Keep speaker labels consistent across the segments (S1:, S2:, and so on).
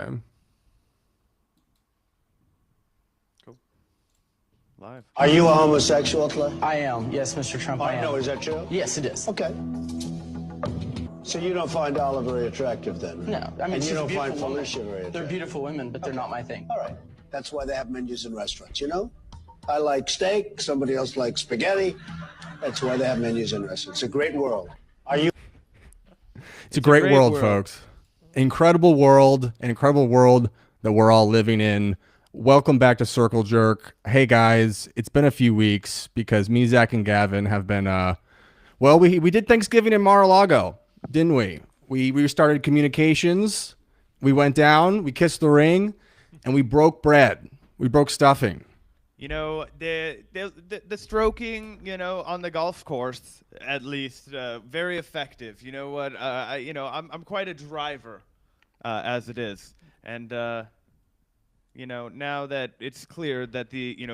S1: Okay.
S2: Cool. Live.
S3: Are you a homosexual, Clay?
S4: I am. Yes, Mr. Trump, I am.
S3: No, is that true?
S4: Yes, it is.
S3: Okay. So you don't find Olive very attractive then?
S4: No, I mean,
S3: and
S4: she's
S3: you
S4: a
S3: don't find
S4: beautiful woman.
S3: Felicia very attractive?
S4: They're beautiful women, but they're not my thing.
S3: All right. That's why they have menus in restaurants, you know? I like steak, somebody else likes spaghetti. That's why they have menus in restaurants. It's a great world. Are you?
S1: It's a great world, folks. Incredible world, an incredible world that we're all living in. Welcome back to Circle Jerk. Hey guys, it's been a few weeks because me, Zach, and Gavin have been well, we did Thanksgiving in Mar-a-Lago, didn't we? We started communications. We went down, we kissed the ring, and we broke bread. We broke stuffing.
S2: You know, the stroking, you know, on the golf course, at least, very effective. You know what? I'm quite a driver, as it is, and you know, now that it's clear that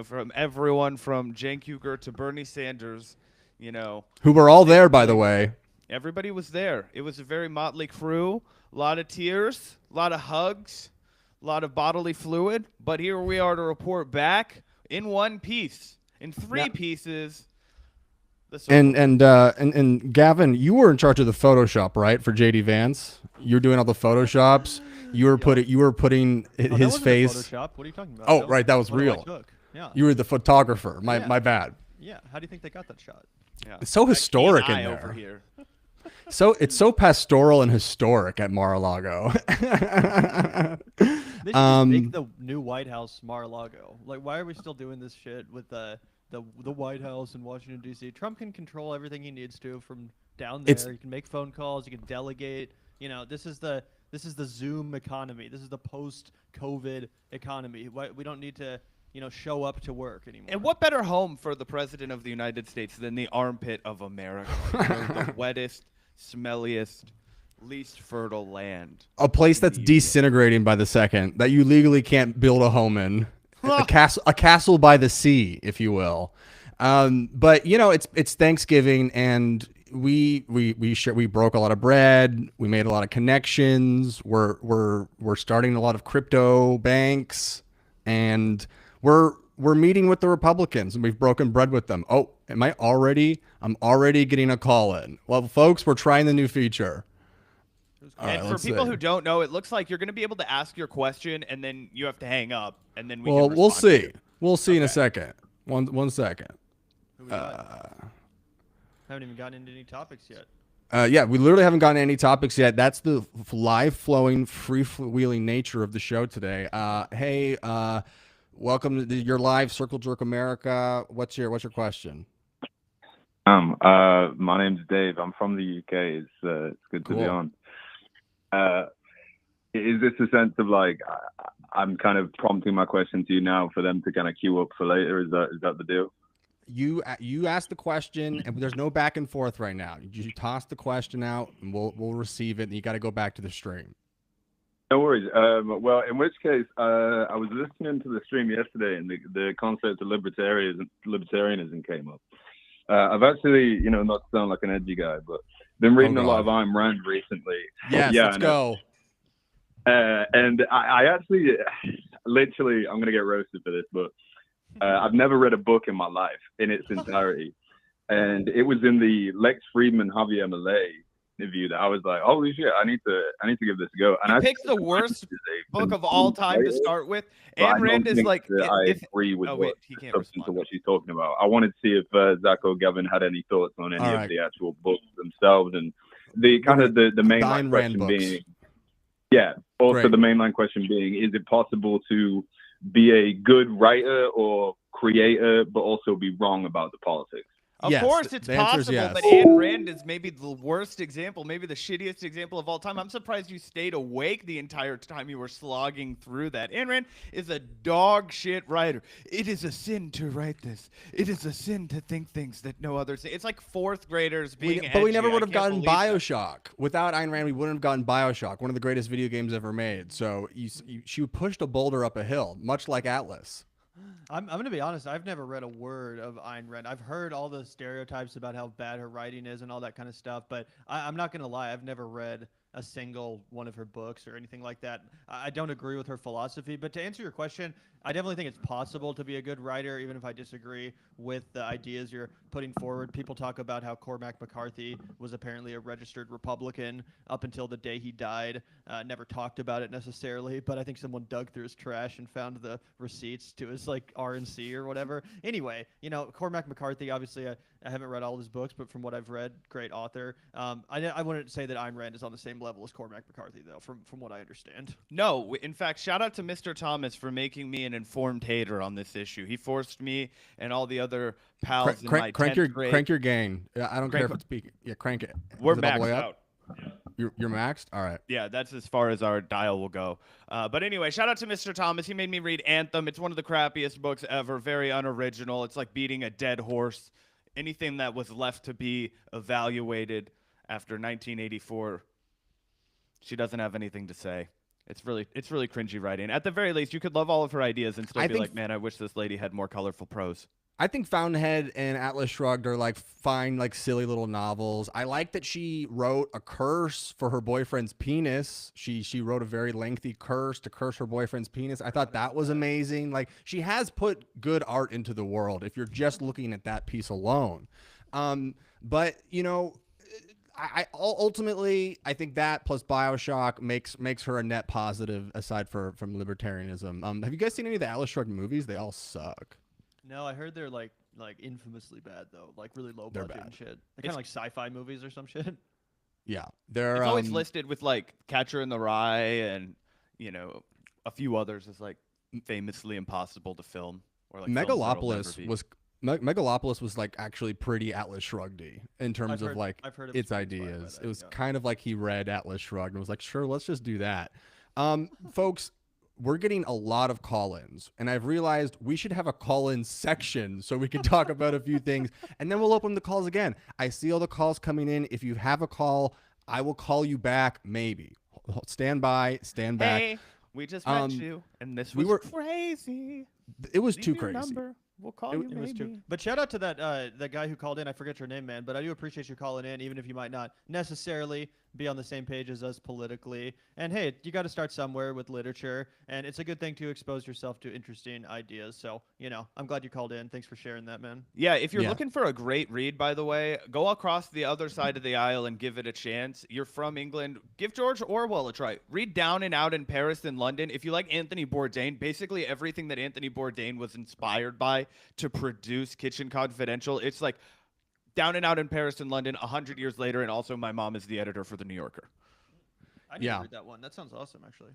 S2: from everyone from Cenk Uygur to Bernie Sanders, you know,
S1: Who were all there, by the way.
S2: everybody was there. It was a very motley crew. A lot of tears, a lot of hugs, a lot of bodily fluid. But here we are to report back in one piece, in three pieces.
S1: And Gavin, you were in charge of the Photoshop, right, for JD Vance? You're doing all the Photoshops. You were putting his face.
S5: Photoshop. What are you talking about?
S1: Oh, right, that was real.
S5: Yeah.
S1: You were the photographer. My bad.
S5: Yeah. How do you think they got that shot?
S2: Yeah.
S1: It's so historic in
S2: over
S1: there.
S2: here.
S1: So it's so pastoral and historic at Mar-a-Lago.
S5: They should just make the new White House Mar-a-Lago. Like, why are we still doing this shit with the White House in Washington D.C.? Trump can control everything he needs to from down there. He can make phone calls. He can delegate. You know, this is the Zoom economy. This is the post-COVID economy. We don't need to, show up to work anymore.
S2: And what better home for the president of the United States than the armpit of America? The wettest, smelliest, least fertile land.
S1: A place that's disintegrating by the second, that you legally can't build a home in. A castle by the sea, if you will. But it's Thanksgiving, and we broke a lot of bread. We made a lot of connections. We're starting a lot of crypto banks, and we're meeting with the Republicans, and we've broken bread with them. Oh, I'm already getting a call in. Well, folks, we're trying the new feature.
S2: And for people who don't know, it looks like you're going to be able to ask your question, and then you have to hang up, and then
S1: we'll see. We'll see in a second. One second.
S5: Haven't even gotten into any topics yet.
S1: Yeah, we literally haven't gotten any topics yet. That's the live flowing, free-wheeling nature of the show today. Hey, welcome to your live Circle Jerk America. What's your question?
S6: My name's Dave. I'm from the UK. It's good to be on. Is this a sense of like I'm kind of prompting my question to you now for them to kind of queue up for later? Is that the deal?
S1: You ask the question, and there's no back and forth right now. You toss the question out, and we'll receive it. And you got to go back to the stream.
S6: No worries. Well, in which case, I was listening to the stream yesterday, and the concept of libertarianism came up. I've actually, not to sound like an edgy guy, but been reading a lot of Ayn Rand recently.
S1: Yes, let's go.
S6: And I actually, literally, I'm going to get roasted for this, but I've never read a book in my life in its entirety. And it was in the Lex Friedman, Javier Milei interview that I was like, holy shit, I need to give this a go. And
S2: I picked the worst book of all time to start with. Ayn Rand is like,
S6: I agree with to what she's talking about. I wanted to see if Zach or Gavin had any thoughts on any of the actual books themselves, and the kind of the mainline question being, the mainline question being, is it possible to be a good writer or creator, but also be wrong about the politics?
S2: Of course it's possible, but Ayn Rand is maybe the worst example, maybe the shittiest example of all time. I'm surprised you stayed awake the entire time you were slogging through that. Ayn Rand is a dog shit writer. It is a sin to write this. It is a sin to think things that no others say. It's like fourth graders being edgy.
S1: But we never would have gotten BioShock. Without Ayn Rand, we wouldn't have gotten BioShock, one of the greatest video games ever made. So she pushed a boulder up a hill, much like Atlas.
S5: I'm going to be honest. I've never read a word of Ayn Rand. I've heard all the stereotypes about how bad her writing is and all that kind of stuff, but I'm not going to lie. I've never read a single one of her books or anything like that. I don't agree with her philosophy, but to answer your question, I definitely think it's possible to be a good writer, even if I disagree with the ideas you're putting forward. People talk about how Cormac McCarthy was apparently a registered Republican up until the day he died. Never talked about it necessarily, but I think someone dug through his trash and found the receipts to his like RNC or whatever. Anyway, Cormac McCarthy, obviously I haven't read all of his books, but from what I've read, great author. I wouldn't say that Ayn Rand is on the same level as Cormac McCarthy, though, from what I understand.
S2: No, in fact, shout out to Mr. Thomas for making me an informed hater on this issue. He forced me and all the other pals in my 10th grade.
S1: Crank your gain. I don't care if it's peaking. Yeah, crank it.
S2: We're maxed out.
S1: You're maxed? All right.
S2: Yeah, that's as far as our dial will go. But anyway, shout out to Mr. Thomas. He made me read Anthem. It's one of the crappiest books ever. Very unoriginal. It's like beating a dead horse. Anything that was left to be evaluated after 1984, she doesn't have anything to say. It's really cringy writing. At the very least, you could love all of her ideas and still be like, man, I wish this lady had more colorful prose.
S1: I think Fountainhead and Atlas Shrugged are like fine, like silly little novels. I like that she wrote a curse for her boyfriend's penis. She wrote a very lengthy curse to curse her boyfriend's penis. I thought that was amazing. Like, she has put good art into the world if you're just looking at that piece alone. But I ultimately I think that plus BioShock makes her a net positive aside from libertarianism. Have you guys seen any of the Atlas Shrugged movies? They all suck.
S5: No, I heard they're like infamously bad though, like really low budget and shit. They're kind of like sci-fi movies or some shit.
S1: Yeah, they're
S2: it's always listed with like Catcher in the Rye and a few others as like famously impossible to film. Or like
S1: Megalopolis was like actually pretty Atlas Shrugged-y in terms of like its ideas. It was kind of like he read Atlas Shrugged and was like, sure, let's just do that. Folks, we're getting a lot of call-ins, and I've realized we should have a call-in section so we can talk about a few things, and then we'll open the calls again. I see all the calls coming in. If you have a call, I will call you back, maybe. Stand by, stand back.
S2: Hey, we just met you, and this was crazy.
S1: It was too crazy.
S2: Number. We'll call you maybe.
S5: Was too. But shout out to that guy who called in. I forget your name, man, but I do appreciate you calling in, even if you might not necessarily be on the same page as us politically. And hey, you got to start somewhere with literature, and it's a good thing to expose yourself to interesting ideas. So, I'm glad you called in. Thanks for sharing that, man.
S2: Yeah, if you're looking for a great read, by the way, go across the other side of the aisle and give it a chance. You're from England. Give George Orwell a try. Read Down and Out in Paris and London. If you like Anthony Bourdain, basically everything that Anthony Bourdain was inspired by to produce Kitchen Confidential, it's like Down and Out in Paris and London 100 years later, and also my mom is the editor for The New Yorker.
S5: I need to read that one. That sounds awesome, actually.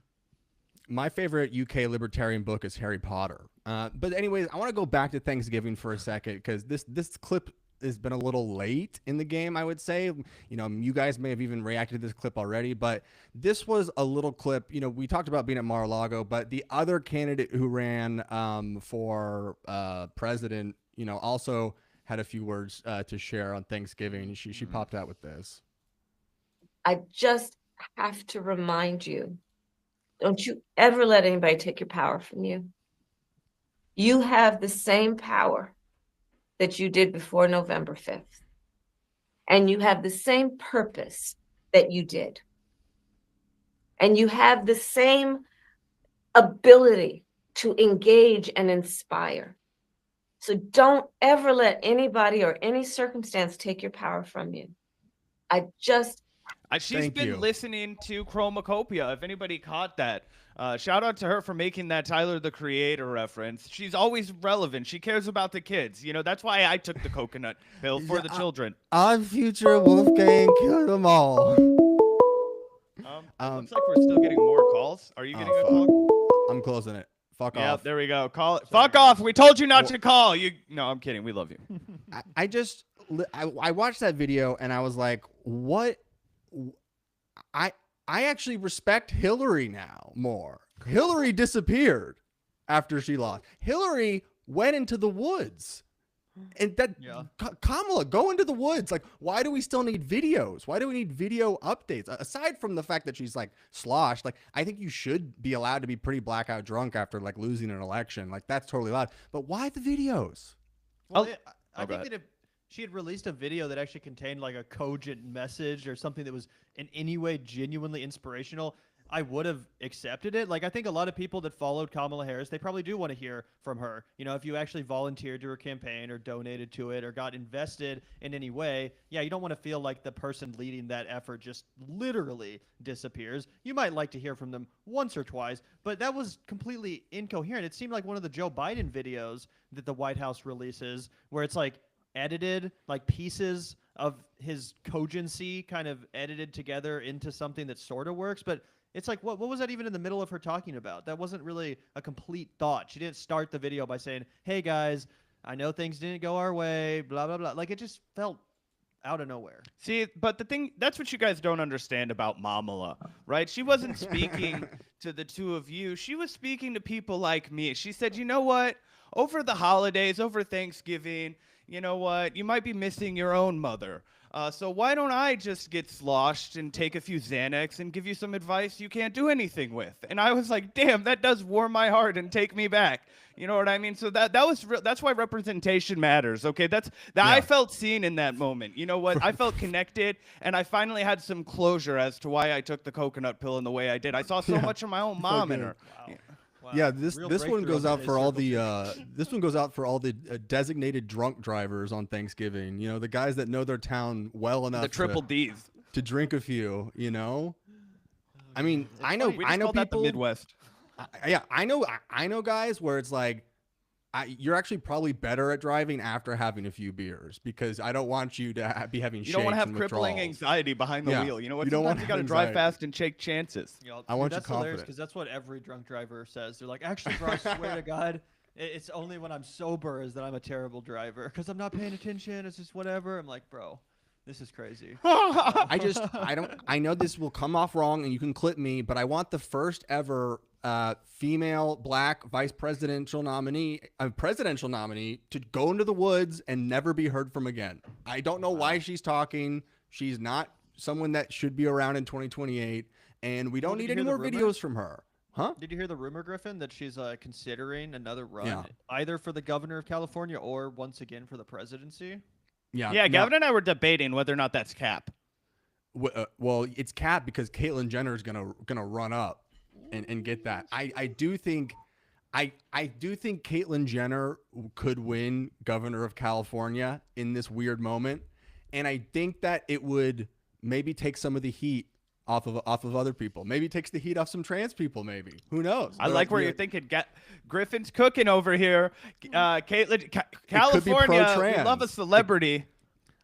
S1: My favorite UK libertarian book is Harry Potter. But anyways, I want to go back to Thanksgiving for a second because this clip has been a little late in the game, I would say. You guys may have even reacted to this clip already, but this was a little clip. We talked about being at Mar-a-Lago, but the other candidate who ran for president, also had a few words to share on Thanksgiving. She popped out with this.
S7: I just have to remind you, don't you ever let anybody take your power from you. You have the same power that you did before November 5th. And you have the same purpose that you did. And you have the same ability to engage and inspire. So don't ever let anybody or any circumstance take your power from you.
S2: She's been listening to Chromacopia, if anybody caught that. Shout out to her for making that Tyler, the Creator reference. She's always relevant. She cares about the kids. That's why I took the coconut pill for the children.
S1: On future Wolfgang, kill them all.
S2: Looks like we're still getting more calls. Are you getting a call?
S1: I'm closing it. Fuck off.
S2: Yeah, there we go. Call it. Fuck off. We told you not to call. No, I'm kidding. We love you.
S1: I watched that video and I was like, what? I actually respect Hillary now more. Hillary disappeared after she lost. Hillary went into the woods. And Kamala, go into the woods. Like, why do we still need videos? Why do we need video updates? Aside from the fact that she's like sloshed, like, I think you should be allowed to be pretty blackout drunk after like losing an election. Like, that's totally allowed. But why the videos?
S5: Well, I think that she had released a video that actually contained like a cogent message or something that was in any way genuinely inspirational, I would have accepted it. Like, I think a lot of people that followed Kamala Harris, they probably do want to hear from her. You know, if you actually volunteered to her campaign or donated to it or got invested in any way, yeah, you don't want to feel like the person leading that effort just literally disappears. You might like to hear from them once or twice, but that was completely incoherent. It seemed like one of the Joe Biden videos that the White House releases where it's like edited, like pieces of his cogency kind of edited together into something that sort of works, but it's like, what was that even in the middle of her talking about? That wasn't really a complete thought. She didn't start the video by saying, hey, guys, I know things didn't go our way, blah, blah, blah. Like, it just felt out of nowhere.
S2: See, but the thing, that's what you guys don't understand about Mamala, right? She wasn't speaking to the two of you. She was speaking to people like me. She said, you know what? Over the holidays, over Thanksgiving, you know what? You might be missing your own mother. So why don't I just get sloshed and take a few Xanax and give you some advice you can't do anything with? And I was like, damn, that does warm my heart and take me back. You know what I mean? So that's why representation matters. Okay, I felt seen in that moment. You know what? I felt connected, and I finally had some closure as to why I took the coconut pill in the way I did. I saw so much of my own mom in her.
S5: Wow. Wow.
S1: Yeah, this one goes out for all the designated drunk drivers on Thanksgiving. You know, the guys that know their town well enough.
S2: The triple D's
S1: to drink a few. You know, I mean, I know
S2: people. That the Midwest.
S1: I know guys where it's like, you're actually probably better at driving after having a few beers because I don't want you to be having.
S2: You don't want to have crippling anxiety behind the wheel. You know what? Sometimes you got to drive fast and take chances.
S1: I want you confident
S5: because that's what every drunk driver says. They're like, actually, bro, I swear to God, it's only when I'm sober is that I'm a terrible driver because I'm not paying attention. It's just whatever. I'm like, bro, this is crazy.
S1: I know this will come off wrong and you can clip me, but I want the first ever female black presidential nominee to go into the woods and never be heard from again. I don't know why she's talking. She's not someone that should be around in 2028, and we don't need any more videos from her. Huh?
S5: Did you hear the rumor, Griffin, that she's considering another run either for the governor of California or once again for the presidency?
S2: Yeah, Gavin and I were debating whether or not that's cap.
S1: Well, it's cap because Caitlyn Jenner is gonna run up and get that. I do think Caitlyn Jenner could win governor of California in this weird moment, and I think that it would maybe take some of the heat off of other people. Maybe it takes the heat off some trans people. Maybe, who knows?
S2: I like where you're thinking. Griffin's cooking over here. Caitlyn, California, we love a celebrity.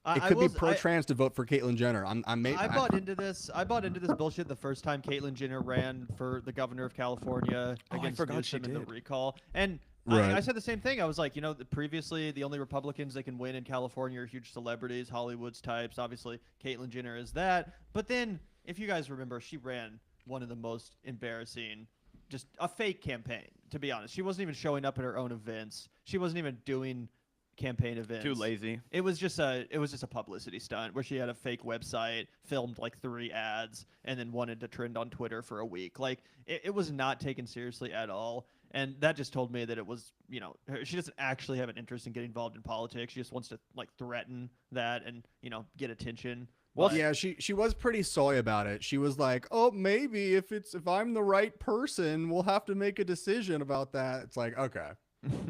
S1: It could be pro-trans to vote for Caitlyn Jenner.
S5: I bought into this. I bought into this bullshit the first time Caitlyn Jenner ran for the governor of California against Newsom in the recall. And I said the same thing. I was like, previously the only Republicans that can win in California are huge celebrities, Hollywood's types. Obviously, Caitlyn Jenner is that. But then, if you guys remember, she ran one of the most embarrassing, just a fake campaign, to be honest. She wasn't even showing up at her own events. She wasn't even doing campaign events.
S2: Too lazy.
S5: It was just a publicity stunt where she had a fake website, filmed like 3 ads, and then wanted to trend on Twitter for a week. Like it was not taken seriously at all. And that just told me that it was, she doesn't actually have an interest in getting involved in politics. She just wants to like threaten that and, get attention.
S1: Well, yeah, she was pretty soy about it. She was like, "Oh, maybe if I'm the right person, we'll have to make a decision about that." It's like, okay.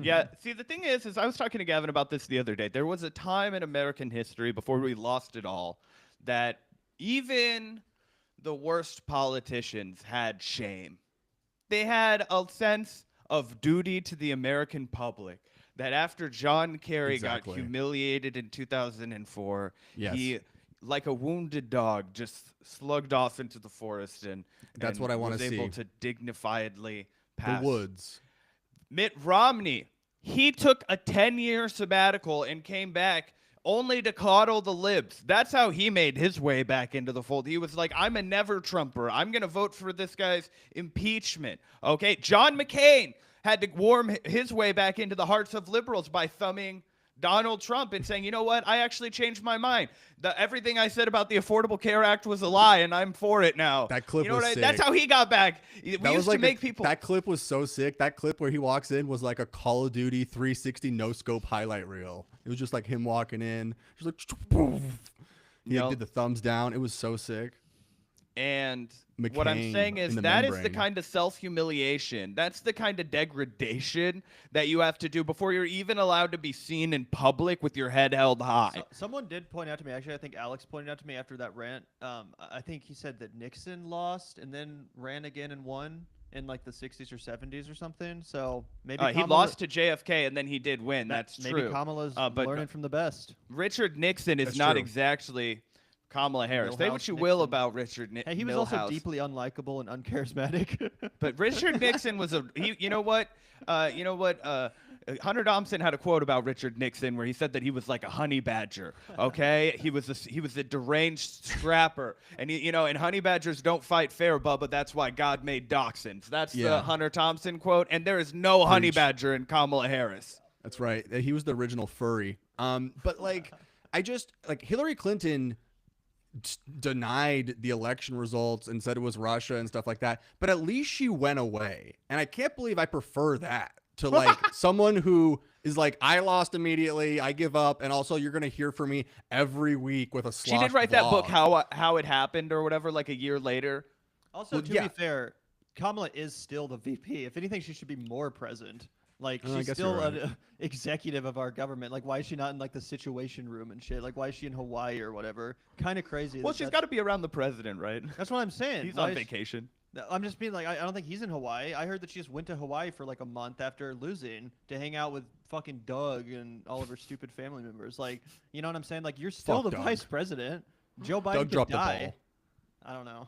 S2: Yeah, see, the thing is I was talking to Gavin about this the other day. There was a time in American history before we lost it all that even the worst politicians had shame. They had a sense of duty to the American public that after John Kerry got humiliated in 2004, he, like a wounded dog, just slugged off into the forest and
S1: that's what I want to see.
S2: Was able to dignifiedly pass.
S1: The woods.
S2: Mitt Romney, he took a 10-year sabbatical and came back only to coddle the libs. That's how he made his way back into the fold. He was like, I'm a never Trumper. I'm going to vote for this guy's impeachment. Okay, John McCain had to warm his way back into the hearts of liberals by thumbing Donald Trump and saying, you know what, I actually changed my mind. Everything I said about the Affordable Care Act was a lie, and I'm for it now.
S1: That clip was sick.
S2: That's how he got back. That
S1: clip was so sick. That clip where he walks in was like a Call of Duty 360 no-scope highlight reel. It was just like him walking in. Just like, poof. He like, did the thumbs down. It was so sick.
S2: And
S1: McCain
S2: what I'm saying is
S1: in the
S2: that is the
S1: membrane.
S2: kind of self-humiliation. That's the kind of degradation that you have to do before you're even allowed to be seen in public with your head held high.
S5: Someone did point out to me, actually, I think Alex pointed out to me after that rant. I think he said that Nixon lost and then ran again and won in like the 60s or 70s or something. So maybe
S2: he lost to JFK and then he did win. That's
S5: maybe
S2: true.
S5: Kamala's learning from the best.
S2: Richard Nixon is not exactly Kamala Harris. Say what you will about Richard Nixon.
S5: Hey, he was also deeply unlikable and uncharismatic.
S2: But Richard Nixon was you know what? Hunter Thompson had a quote about Richard Nixon where he said that he was like a honey badger. Okay, he was a deranged scrapper, and and honey badgers don't fight fair, Bubba. That's why God made dachshunds. That's the Hunter Thompson quote, and there is no honey badger in Kamala Harris.
S1: That's right. He was the original furry. But like, Hillary Clinton denied the election results and said it was Russia and stuff like that, but at least she went away, and I can't believe I prefer that to like someone who is like, I lost immediately, I give up, and also you're gonna hear from me every week with a slosh
S2: She did write
S1: vlog.
S2: that book how it happened or whatever, like a year later.
S5: Also, to be fair, Kamala is still the VP. If anything, she should be more present. Like, she's still an executive of our government. Like, why is she not in, like, the Situation Room and shit? Like, why is she in Hawaii or whatever? Kind of crazy.
S2: Well, she's got to be around the president, right?
S5: That's what I'm saying.
S2: He's on vacation.
S5: I'm just being like, I don't think he's in Hawaii. I heard that she just went to Hawaii for, like, a month after losing to hang out with fucking Doug and all of her stupid family members. Like, you know what I'm saying? Like, you're still the vice president. Joe Biden could die. I don't know.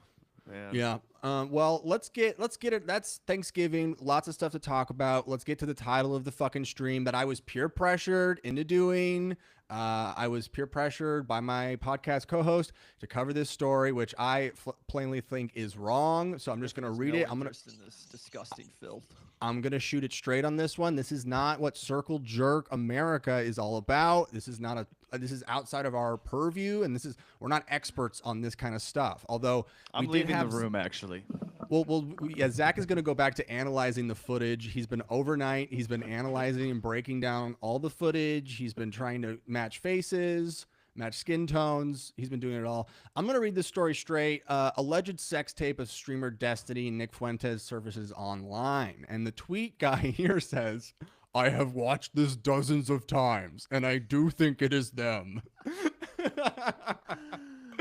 S1: Yeah. Well, let's get it. That's Thanksgiving. Lots of stuff to talk about. Let's get to the title of the fucking stream that I was peer pressured into doing. I was peer pressured by my podcast co-host to cover this story, which I plainly think is wrong. So I'm just gonna read it. I'm gonna
S5: in this disgusting filth.
S1: I'm gonna shoot it straight on this one. This is not what Circle Jerk America is all about. This is not this is outside of our purview, and we're not experts on this kind of stuff. Although
S2: I'm leaving the room actually.
S1: Well, Zach is going to go back to analyzing the footage. He's been overnight. He's been analyzing and breaking down all the footage. He's been trying to match faces, match skin tones. He's been doing it all. I'm going to read this story straight. Alleged sex tape of streamer Destiny Nick Fuentes surfaces online. And the tweet guy here says, I have watched this dozens of times, and I do think it is them.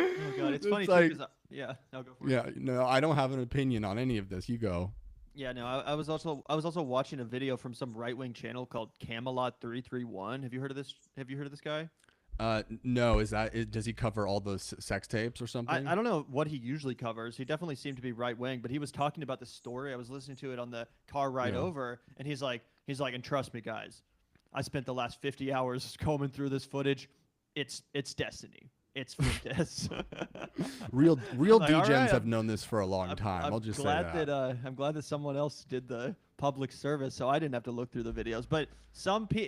S5: Oh God, it's funny
S1: like,
S5: too. Yeah, no, go for it.
S1: Yeah, no, I don't have an opinion on any of this. You go.
S5: Yeah, no, I was also watching a video from some right-wing channel called Camelot 331. Have you heard of this? Have you heard of this guy?
S1: No. Does he cover all those sex tapes or something?
S5: I don't know what he usually covers. He definitely seemed to be right-wing, but he was talking about the story. I was listening to it on the car ride over, and he's like, and trust me, guys, I spent the last 50 hours combing through this footage. It's Destiny. It's Fuentes.
S1: real
S5: like,
S1: degens
S5: right,
S1: have known this for a long time. I'll just say that.
S5: I'm glad that someone else did the public service, so I didn't have to look through the videos. But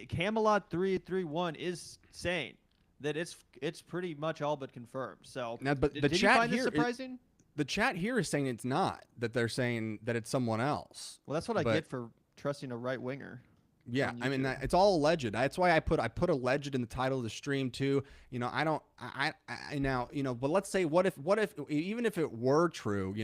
S5: Camelot 331 is saying that it's pretty much all but confirmed. So
S1: now, but
S5: did you find this surprising?
S1: The chat here is saying it's not. That they're saying that it's someone else.
S5: Well, that's what I get for trusting a right winger.
S1: Yeah, I mean it's all alleged. That's why I put alleged in the title of the stream too. I now but let's say what if even if it were true,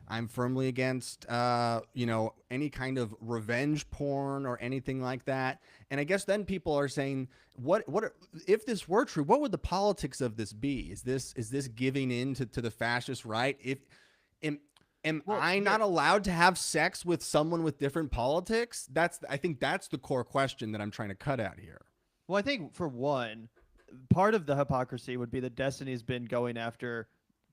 S1: I'm firmly against any kind of revenge porn or anything like that. And I guess then people are saying what if this were true, what would the politics of this be? Is this giving in to the fascist right? Am I not allowed to have sex with someone with different politics? I think that's the core question that I'm trying to cut at here.
S5: Well, I think for one, part of the hypocrisy would be that Destiny's been going after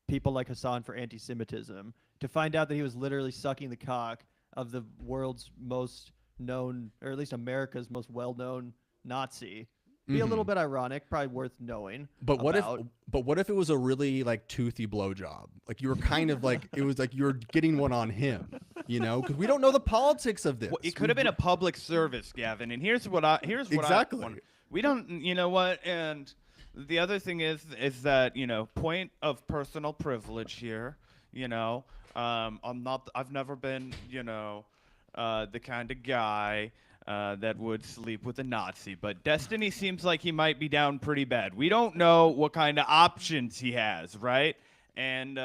S5: people like Hassan for anti-Semitism to find out that he was literally sucking the cock of the world's most known, or at least America's most well-known Nazi. Be a little bit ironic, probably worth knowing.
S1: But what if it was a really like toothy blowjob? Like you were kind of like it was like you were getting one on him, because we don't know the politics of this.
S2: Well, it could have been a public service, Gavin. And here's what
S1: exactly.
S2: We don't, and the other thing is that point of personal privilege here. I've never been the kind of guy that would sleep with a Nazi. But Destiny seems like he might be down pretty bad. We don't know what kind of options he has, right? And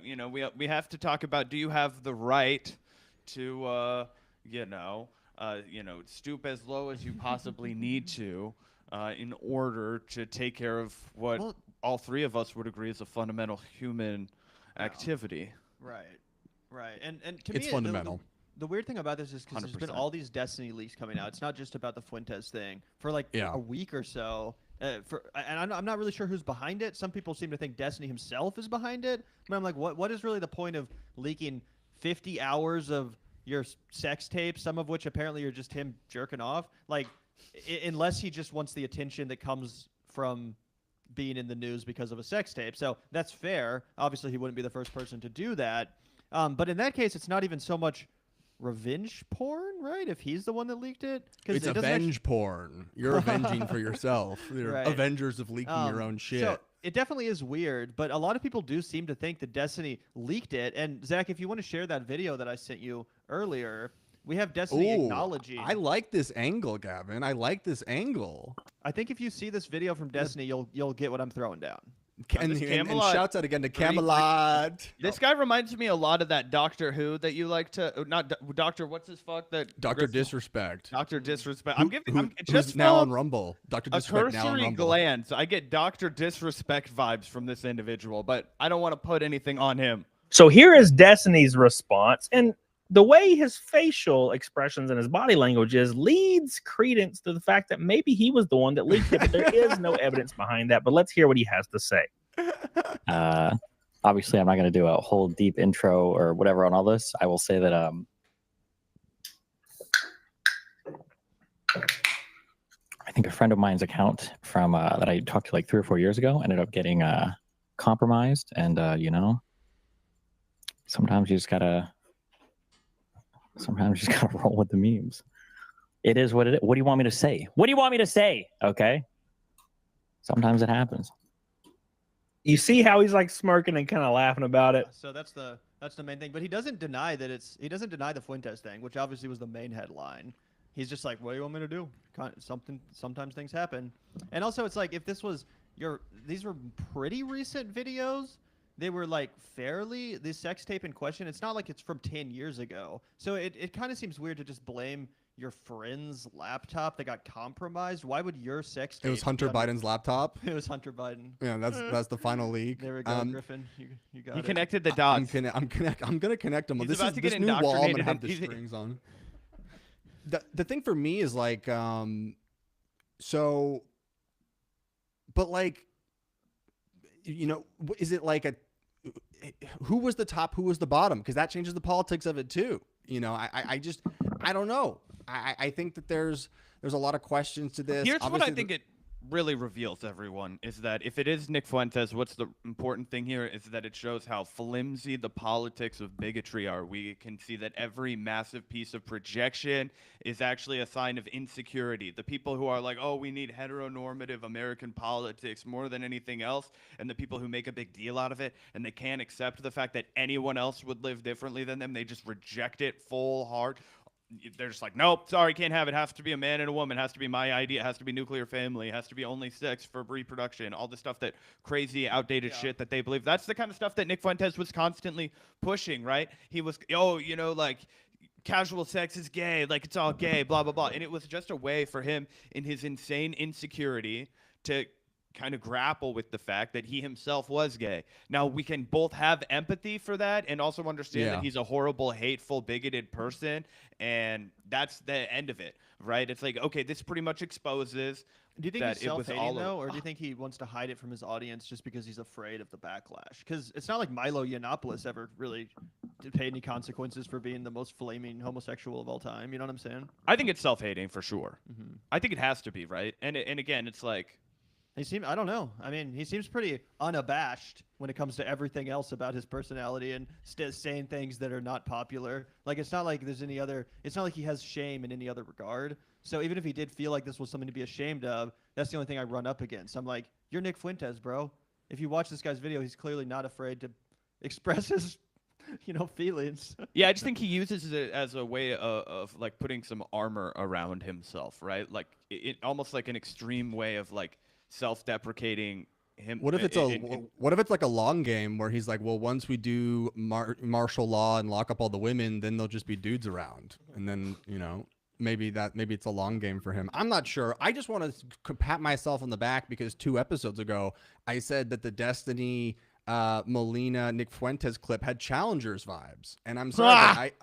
S2: you know, we have to talk about, do you have the right to stoop as low as you possibly need to in order to take care of what all three of us would agree is a fundamental human activity.
S5: Right. And to
S1: it's
S5: me,
S1: fundamental.
S5: The weird thing about this is because there's been all these Destiny leaks coming out. It's not just about the Fuentes thing. For like a week or so, and I'm not really sure who's behind it. Some people seem to think Destiny himself is behind it. But I'm like, what is really the point of leaking 50 hours of your sex tapes, some of which apparently are just him jerking off? Like, unless he just wants the attention that comes from being in the news because of a sex tape. So that's fair. Obviously, he wouldn't be the first person to do that. But in that case, it's not even so much revenge porn, right? If he's the one that leaked it,
S1: it's avenge porn. You're avenging for yourself. You're Avengers of leaking your own shit.
S5: So it definitely is weird, but a lot of people do seem to think that Destiny leaked it. And Zach, if you want to share that video that I sent you earlier, we have Destiny acknowledging.
S1: I like this angle, Gavin. I like this angle.
S5: I think if you see this video from Destiny, you'll get what I'm throwing down.
S1: And shouts out again to Camelot.
S2: This guy reminds me a lot of that Doctor Who that you like to, not Doctor, what's his fuck? That
S1: Dr. Disrespect.
S2: Dr. Disrespect.
S1: Who's now on Rumble. Dr. Disrespect now on
S2: cursory
S1: Rumble.
S2: glance, I get Dr. Disrespect vibes from this individual, but I don't want to put anything on him.
S8: So here is Destiny's response, and the way his facial expressions and his body language is leads credence to the fact that maybe he was the one that leaked it, but there is no evidence behind that. But let's hear what he has to say.
S9: Obviously, I'm not going to do a whole deep intro or whatever on all this. I will say that I think a friend of mine's account from that I talked to like 3 or 4 years ago ended up getting compromised. And, sometimes you just gotta roll with the memes. It is what it is. What do you want me to say? What do you want me to say? Okay. Sometimes it happens.
S8: You see how he's like smirking and kind of laughing about it.
S5: So that's the main thing. But he doesn't deny that he doesn't deny the Fuentes thing, which obviously was the main headline. He's just like, what do you want me to do? Sometimes things happen. And also it's like, if this was these were pretty recent videos. They were like the sex tape in question. It's not like it's from 10 years ago. So it kind of seems weird to just blame your friend's laptop that got compromised. Why would your sex tape?
S1: It was Hunter Biden's laptop.
S5: It was Hunter Biden.
S1: Yeah, that's the final leak.
S5: There we go, Griffin. You got it.
S2: He connected the dots.
S1: I'm gonna connect them.
S2: He's
S1: This new wall. I'm gonna have the strings on. The thing for me is like, but like, you know, is it like who was the top, who was the bottom? Because that changes the politics of it too. You know, I don't know. I think that there's a lot of questions to this.
S2: Here's what I think it really reveals, everyone, is that if it is Nick Fuentes, what's the important thing here is that it shows how flimsy the politics of bigotry are. We can see that every massive piece of projection is actually a sign of insecurity. The people who are like, oh, we need heteronormative American politics more than anything else, and the people who make a big deal out of it, and they can't accept the fact that anyone else would live differently than them, they just reject it full hard. They're just like, nope, sorry, can't have it. Has to be a man and a woman. Has to be my idea. Has to be nuclear family. Has to be only sex for reproduction. All the stuff that crazy, outdated shit that they believe. That's the kind of stuff that Nick Fuentes was constantly pushing, right? He was, like casual sex is gay. Like it's all gay, blah, blah, blah. And it was just a way for him in his insane insecurity to kind of grapple with the fact that he himself was gay. Now, we can both have empathy for that and also understand that he's a horrible, hateful, bigoted person, and that's the end of it, right? It's like, okay, this pretty much exposes.
S5: Do you think
S2: that
S5: he's self-hating, though, or do you think he wants to hide it from his audience just because he's afraid of the backlash? Because it's not like Milo Yiannopoulos ever really paid any consequences for being the most flaming homosexual of all time. You know what I'm saying?
S2: I think it's self-hating for sure. Mm-hmm. I think it has to be, right? And again, it's like,
S5: I don't know. I mean, he seems pretty unabashed when it comes to everything else about his personality and saying things that are not popular. Like, it's not like it's not like he has shame in any other regard. So even if he did feel like this was something to be ashamed of, that's the only thing I run up against. I'm like, you're Nick Fuentes, bro. If you watch this guy's video, he's clearly not afraid to express his feelings.
S2: Yeah, I just think he uses it as a way of like putting some armor around himself, right? Like it almost like an extreme way of like self-deprecating him.
S1: What if it's what if it's like a long game where he's like, well, once we do martial law and lock up all the women, then there'll just be dudes around, and then maybe it's a long game for him. I'm not sure. I just want to pat myself on the back because 2 episodes ago I said that the Destiny Molina Nick Fuentes clip had Challengers vibes, and I'm sorry,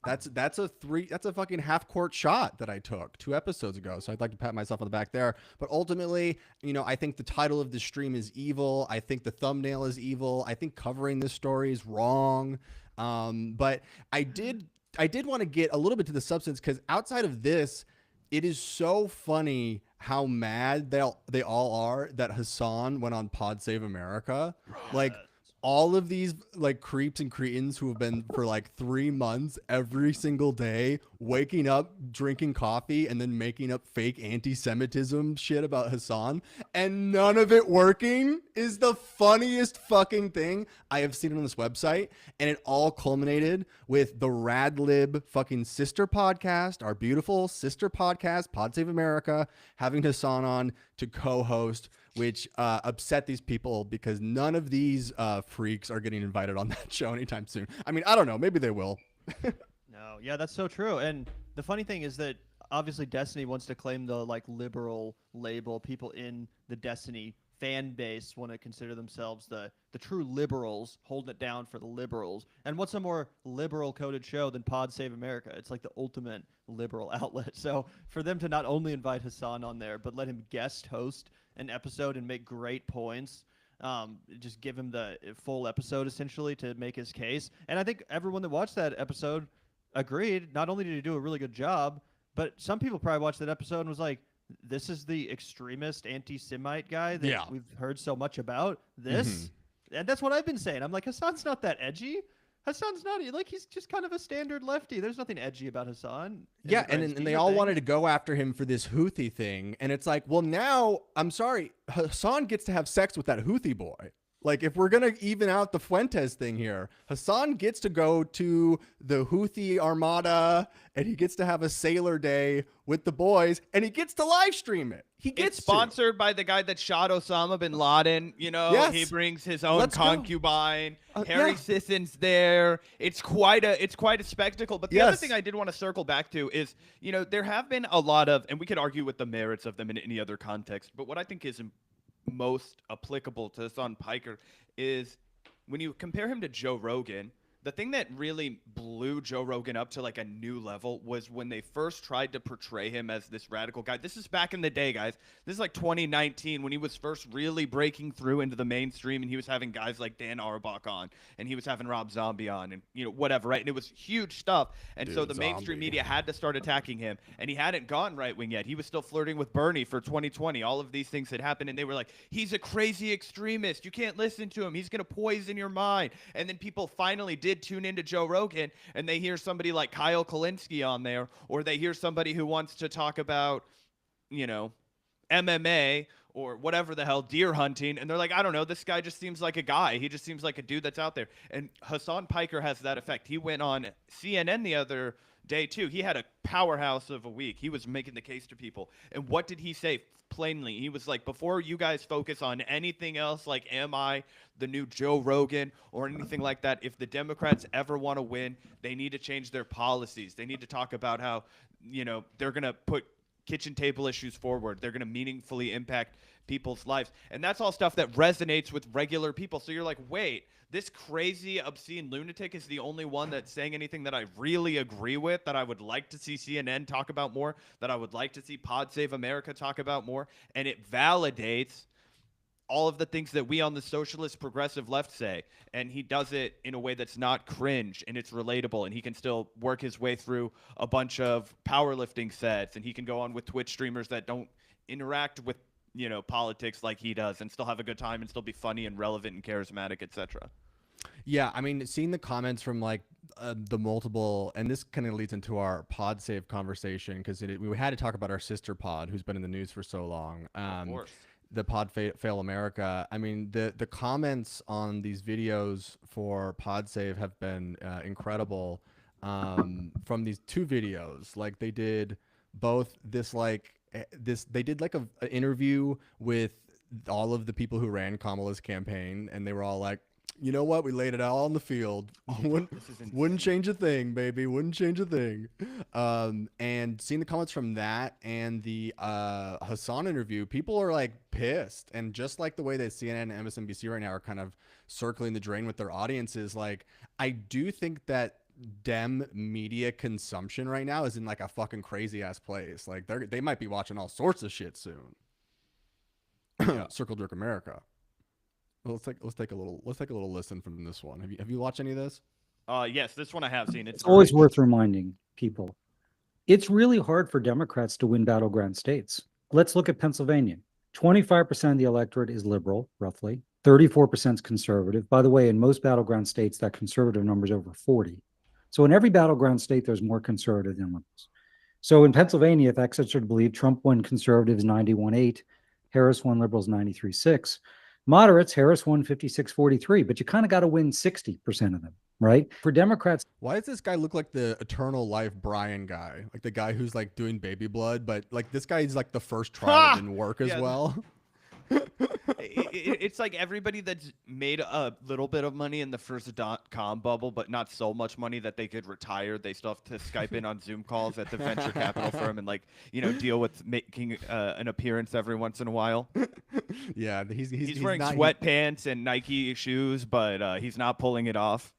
S1: that's a fucking half court shot that I took 2 episodes ago. So I'd like to pat myself on the back there. But ultimately, I think the title of the stream is evil. I think the thumbnail is evil. I think covering this story is wrong. But I did want to get a little bit to the substance, because outside of this, it is so funny how mad they all are that Hassan went on Pod Save America. Like, all of these like creeps and cretins who have been for like 3 months every single day waking up, drinking coffee, and then making up fake anti-Semitism shit about Hassan, and none of it working is the funniest fucking thing I have seen on this website. And it all culminated with the Radlib fucking sister podcast, our beautiful sister podcast, Pod Save America, having Hassan on to co-host, which upset these people because none of these freaks are getting invited on that show anytime soon. I mean, I don't know. Maybe they will.
S5: No, yeah, that's so true. And the funny thing is that obviously Destiny wants to claim the like liberal label. People in the Destiny fan base want to consider themselves the true liberals, holding it down for the liberals. And what's a more liberal coded show than Pod Save America? It's like the ultimate liberal outlet. So for them to not only invite Hassan on there, but let him guest host an episode and make great points, just give him the full episode essentially to make his case. And I think everyone that watched that episode agreed. Not only did he do a really good job, but some people probably watched that episode and was like, this is the extremist anti-Semite guy that we've heard so much about. And that's what I've been saying. I'm like, Hassan's not that edgy. Hassan's not, like, he's just kind of a standard lefty. There's nothing edgy about Hassan.
S1: Yeah, and they all wanted to go after him for this Houthi thing. And it's like, well, now, I'm sorry, Hassan gets to have sex with that Houthi boy. Like, if we're going to even out the Fuentes thing here, Hassan gets to go to the Houthi Armada, and he gets to have a sailor day with the boys, and he gets to live stream it.
S2: It's sponsored by the guy that shot Osama bin Laden.
S1: Yes.
S2: He brings his own concubine. Harry Sisson's there. It's quite a spectacle. But the other thing I did want to circle back to is, there have been a lot of, and we could argue with the merits of them in any other context, but what I think is most applicable to Hassan Piker is when you compare him to Joe Rogan. The thing that really blew Joe Rogan up to like a new level was when they first tried to portray him as this radical guy. This is back in the day, guys. This is like 2019 when he was first really breaking through into the mainstream, and he was having guys like Dan Auerbach on, and he was having Rob Zombie on, and whatever, right? And it was huge stuff. And so the mainstream media had to start attacking him, and he hadn't gone right wing yet. He was still flirting with Bernie for 2020. All of these things had happened, and they were like, he's a crazy extremist. You can't listen to him. He's going to poison your mind. And then people finally did tune into Joe Rogan, and they hear somebody like Kyle Kalinske on there, or they hear somebody who wants to talk about, MMA or whatever the hell, deer hunting, and they're like, I don't know, this guy just seems like a guy. He just seems like a dude that's out there. And Hassan Piker has that effect. He went on CNN the other day too. He had a powerhouse of a week. He was making the case to people. And what did he say? Plainly, he was like, before you guys focus on anything else, like, am I the new Joe Rogan or anything like that, if the Democrats ever want to win, they need to change their policies. They need to talk about how, they're going to put kitchen table issues forward. They're going to meaningfully impact people's lives. And that's all stuff that resonates with regular people. So you're like, wait, this crazy, obscene lunatic is the only one that's saying anything that I really agree with, that I would like to see CNN talk about more, that I would like to see Pod Save America talk about more. And it validates all of the things that we on the socialist progressive left say. And he does it in a way that's not cringe, and it's relatable, and he can still work his way through a bunch of powerlifting sets, and he can go on with Twitch streamers that don't interact with politics like he does, and still have a good time and still be funny and relevant and charismatic, etc.
S1: Yeah, I mean, seeing the comments from like the multiple, and this kind of leads into our pod save conversation, because we had to talk about our sister pod who's been in the news for so long.
S2: Of course.
S1: Fail America. I mean, the comments on these videos for Pod Save have been incredible. From these 2 videos, like they did both they did like an interview with all of the people who ran Kamala's campaign, and they were all like, you know what? We laid it all on the field. Wouldn't change a thing, baby. Wouldn't change a thing. And seeing the comments from that and the Hassan interview, people are like pissed. And just like the way that CNN and MSNBC right now are kind of circling the drain with their audiences, like I do think that Dem media consumption right now is in like a fucking crazy ass place. Like they might be watching all sorts of shit soon. Circle Jerk America. Well, let's take a little listen from this one. Have you watched any of this?
S2: Yes, this one I have seen.
S10: It's always worth reminding people. It's really hard for Democrats to win battleground states. Let's look at Pennsylvania. 25% of the electorate is liberal, roughly. 34% is conservative. By the way, in most battleground states, that conservative number is over 40. So in every battleground state, there's more conservative than liberals. So in Pennsylvania, if Hegseth are to believe, Trump won conservatives 91.8, Harris won liberals 93.6. Moderates, Harris won 56-43, but you kind of got to win 60% of them, right? For Democrats.
S1: Why does this guy look like the Eternal Life Brian guy? Like the guy who's like doing baby blood, but like this guy is like the first trial that didn't work as well.
S2: It's like everybody that's made a little bit of money in the first .com bubble, but not so much money that they could retire. They still have to Skype in on Zoom calls at the venture capital firm and deal with making an appearance every once in a while.
S1: Yeah, he's
S2: wearing sweatpants and Nike shoes, but he's not pulling it off.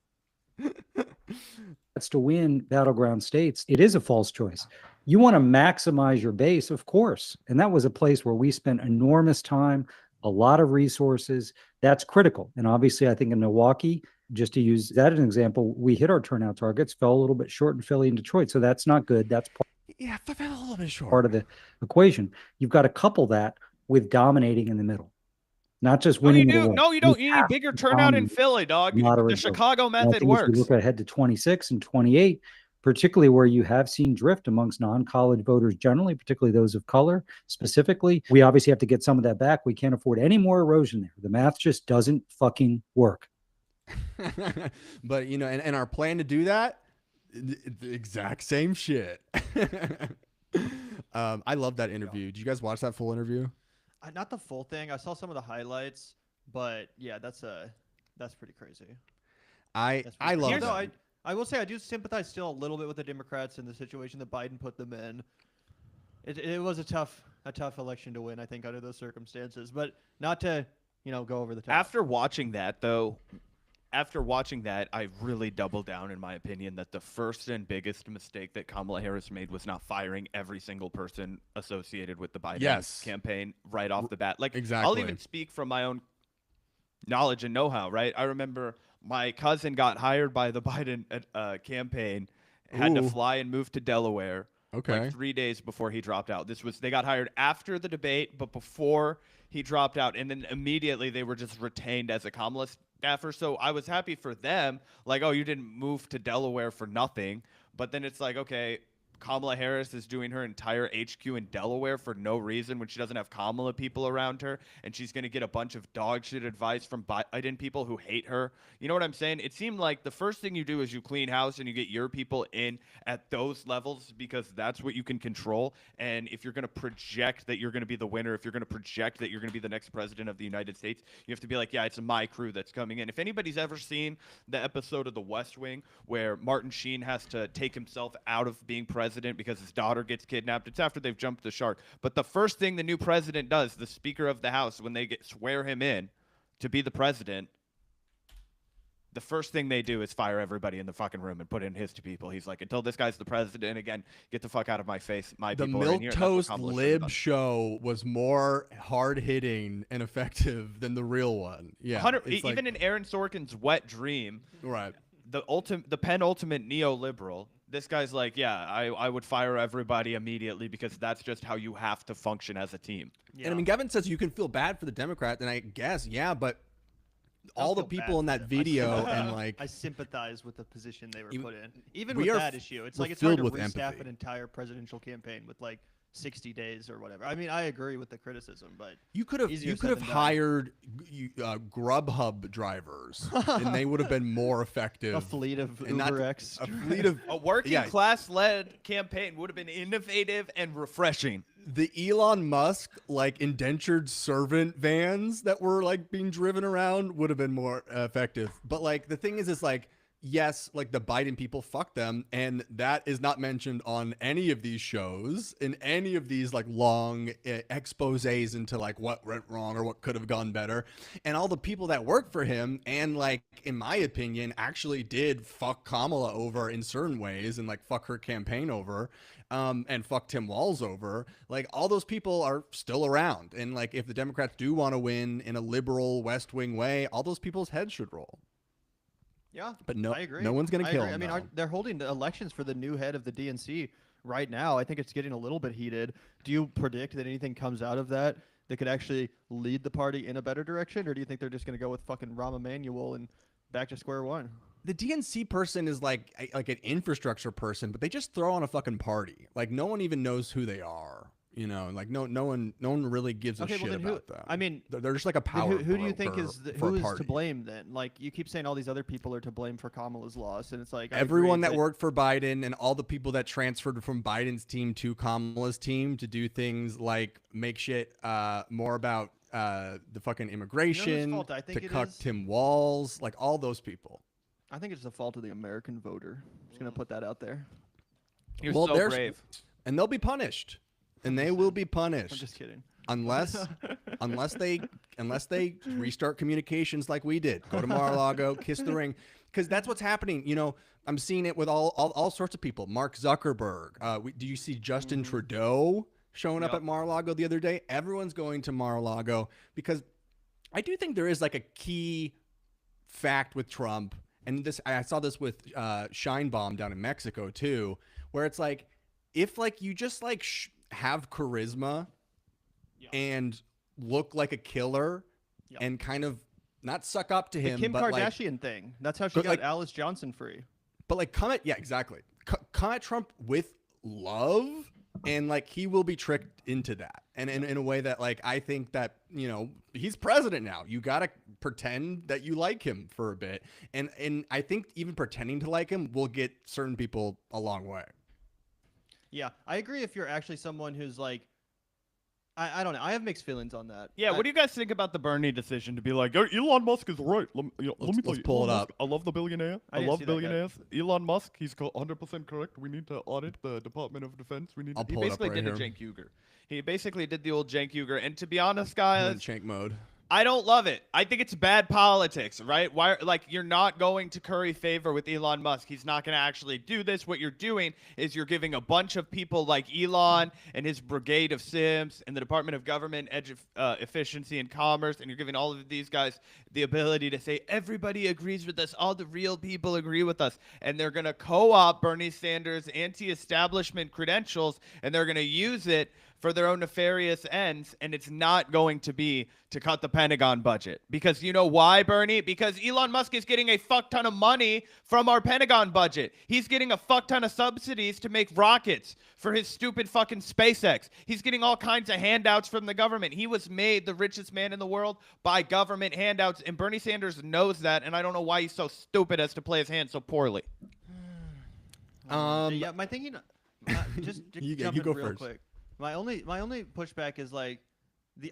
S10: That's to win battleground states. It is a false choice. You want to maximize your base, of course. And that was a place where we spent enormous time, a lot of resources. That's critical. And obviously, I think in Milwaukee, just to use that as an example, we hit our turnout targets, fell a little bit short in Philly and Detroit. So that's not good. That's
S1: fell a little bit short.
S10: Part of the equation. You've got to couple that with dominating in the middle. Not just winning.
S2: No, you don't. You need bigger turnout in Philly, dog. The Chicago method works.
S10: We look ahead to 26 and 28. Particularly where you have seen drift amongst non-college voters generally, particularly those of color specifically. We obviously have to get some of that back. We can't afford any more erosion there. The math just doesn't fucking work.
S1: But, and our plan to do that, the exact same shit. I love that interview. Did you guys watch that full interview?
S5: Not the full thing. I saw some of the highlights, but yeah, that's pretty crazy.
S1: I love that.
S5: I will say I do sympathize still a little bit with the Democrats in the situation that Biden put them in. It was a tough election to win, I think, under those circumstances. But not to, go over the top.
S2: After watching that, I really doubled down in my opinion that the first and biggest mistake that Kamala Harris made was not firing every single person associated with the Biden campaign right off the bat.
S1: Exactly.
S2: I'll even speak from my own knowledge and know-how, right? I remember my cousin got hired by the Biden campaign, had to fly and move to Delaware.
S1: Okay.
S2: 3 days before he dropped out. They got hired after the debate, but before he dropped out, and then immediately they were just retained as a Kamala staffer. So I was happy for them. Like, oh, you didn't move to Delaware for nothing. But then it's like, okay, Kamala Harris is doing her entire HQ in Delaware for no reason when she doesn't have Kamala people around her, and she's going to get a bunch of dog shit advice from Biden people who hate her. You know what I'm saying? It seemed like the first thing you do is you clean house and you get your people in at those levels because that's what you can control. And if you're going to project that you're going to be the winner, if you're going to project that you're going to be the next president of the United States, you have to be like, yeah, it's my crew that's coming in. If anybody's ever seen the episode of The West Wing where Martin Sheen has to take himself out of being president because his daughter gets kidnapped, it's after they've jumped the shark. But the first thing the new president does, the Speaker of the House, when they swear him in to be the president, the first thing they do is fire everybody in the fucking room and put in his two people. He's like, until this guy's the president again, get the fuck out of my face. My people are in here.
S1: The milquetoast lib show was more hard hitting and effective than the real one. Yeah,
S2: even in Aaron Sorkin's Wet Dream,
S1: right?
S2: The penultimate neoliberal. This guy's like, yeah, I would fire everybody immediately because that's just how you have to function as a team.
S1: Yeah. And I mean, Gavin says you can feel bad for the Democrat, and I guess, yeah, but all the people in that video and like
S5: I sympathize with the position they were put in. Even with that issue, it's like it's hard to restaff an entire presidential campaign with like 60 days or whatever. I mean, I agree with the criticism, but
S1: you could have hired Grubhub drivers, and they would have been more effective.
S5: A fleet of UberX.
S1: A fleet of
S2: a working class led campaign would have been innovative and refreshing.
S1: The Elon Musk like indentured servant vans that were like being driven around would have been more effective. But like the thing is like, yes, like the Biden people, fuck them. And that is not mentioned on any of these shows, in any of these like long exposés into like what went wrong or what could have gone better. And all the people that work for him and like, in my opinion, actually did fuck Kamala over in certain ways and like fuck her campaign over and fuck Tim Walz over. Like all those people are still around. And like if the Democrats do want to win in a liberal West Wing way, all those people's heads should roll.
S5: Yeah,
S1: but no,
S5: I agree.
S1: No one's going to kill him.
S5: I mean, they're holding the elections for the new head of the DNC right now. I think it's getting a little bit heated. Do you predict that anything comes out of that could actually lead the party in a better direction, or do you think they're just going to go with fucking Rahm Emanuel and back to square one?
S1: The DNC person is like an infrastructure person, but they just throw on a fucking party. Like no one even knows who they are. You know, like no one really gives a shit about them.
S5: I mean,
S1: they're just like a power.
S5: Who do you think is to blame then? Like you keep saying all these other people are to blame for Kamala's loss, and it's like
S1: everyone that worked for Biden and all the people that transferred from Biden's team to Kamala's team to do things like make shit more about the fucking immigration, to cut Tim Walz, like all those people.
S5: I think it's the fault of the American voter. I'm just gonna put that out there.
S2: You're so brave,
S1: and they'll be punished. And they will be punished.
S5: I'm just kidding.
S1: Unless they restart communications like we did. Go to Mar-a-Lago, kiss the ring. Because that's what's happening. You know, I'm seeing it with all sorts of people. Mark Zuckerberg. Do you see Justin Trudeau showing up at Mar-a-Lago the other day? Everyone's going to Mar-a-Lago because I do think there is like a key fact with Trump. And this, I saw this with Scheinbaum down in Mexico too, where it's like, if like you just like have charisma and look like a killer and kind of not suck up to him,
S5: the Kim
S1: but
S5: Kardashian
S1: like,
S5: thing. That's how she got Alice Johnson free.
S1: But like come at exactly. Come at Trump with love, and like he will be tricked into that. And in a way that like I think that, you know, he's president now. You gotta pretend that you like him for a bit. And I think even pretending to like him will get certain people a long way.
S5: Yeah, I agree if you're actually someone who's like, I don't know. I have mixed feelings on that.
S2: Yeah, what do you guys think about the Bernie decision to be like, oh, Elon Musk is right? Let me tell you,
S1: pull it up.
S2: I love the billionaire. I love billionaires. Elon Musk, he's 100% correct. We need to audit the Department of Defense. We need. He basically did a Cenk Uygur. He basically did the old Cenk Uygur. And to be honest, guys,
S1: Cenk mode.
S2: I don't love it. I think it's bad politics, right? Why, like, you're not going to curry favor with Elon Musk. He's not going to actually do this. What you're doing is you're giving a bunch of people like Elon and his brigade of Sims and the Department of Government Efficiency and Commerce, and you're giving all of these guys the ability to say, everybody agrees with us. All the real people agree with us. And they're going to co-opt Bernie Sanders' anti-establishment credentials, and they're going to use it for their own nefarious ends, and it's not going to be to cut the Pentagon budget. Because you know why, Bernie? Because Elon Musk is getting a fuck ton of money from our Pentagon budget. He's getting a fuck ton of subsidies to make rockets for his stupid fucking SpaceX. He's getting all kinds of handouts from the government. He was made the richest man in the world by government handouts, and Bernie Sanders knows that, and I don't know why he's so stupid as to play his hand so poorly.
S5: Yeah, my thinking, just
S1: you
S5: jump in
S1: go
S5: real
S1: first.
S5: quick. My only pushback is like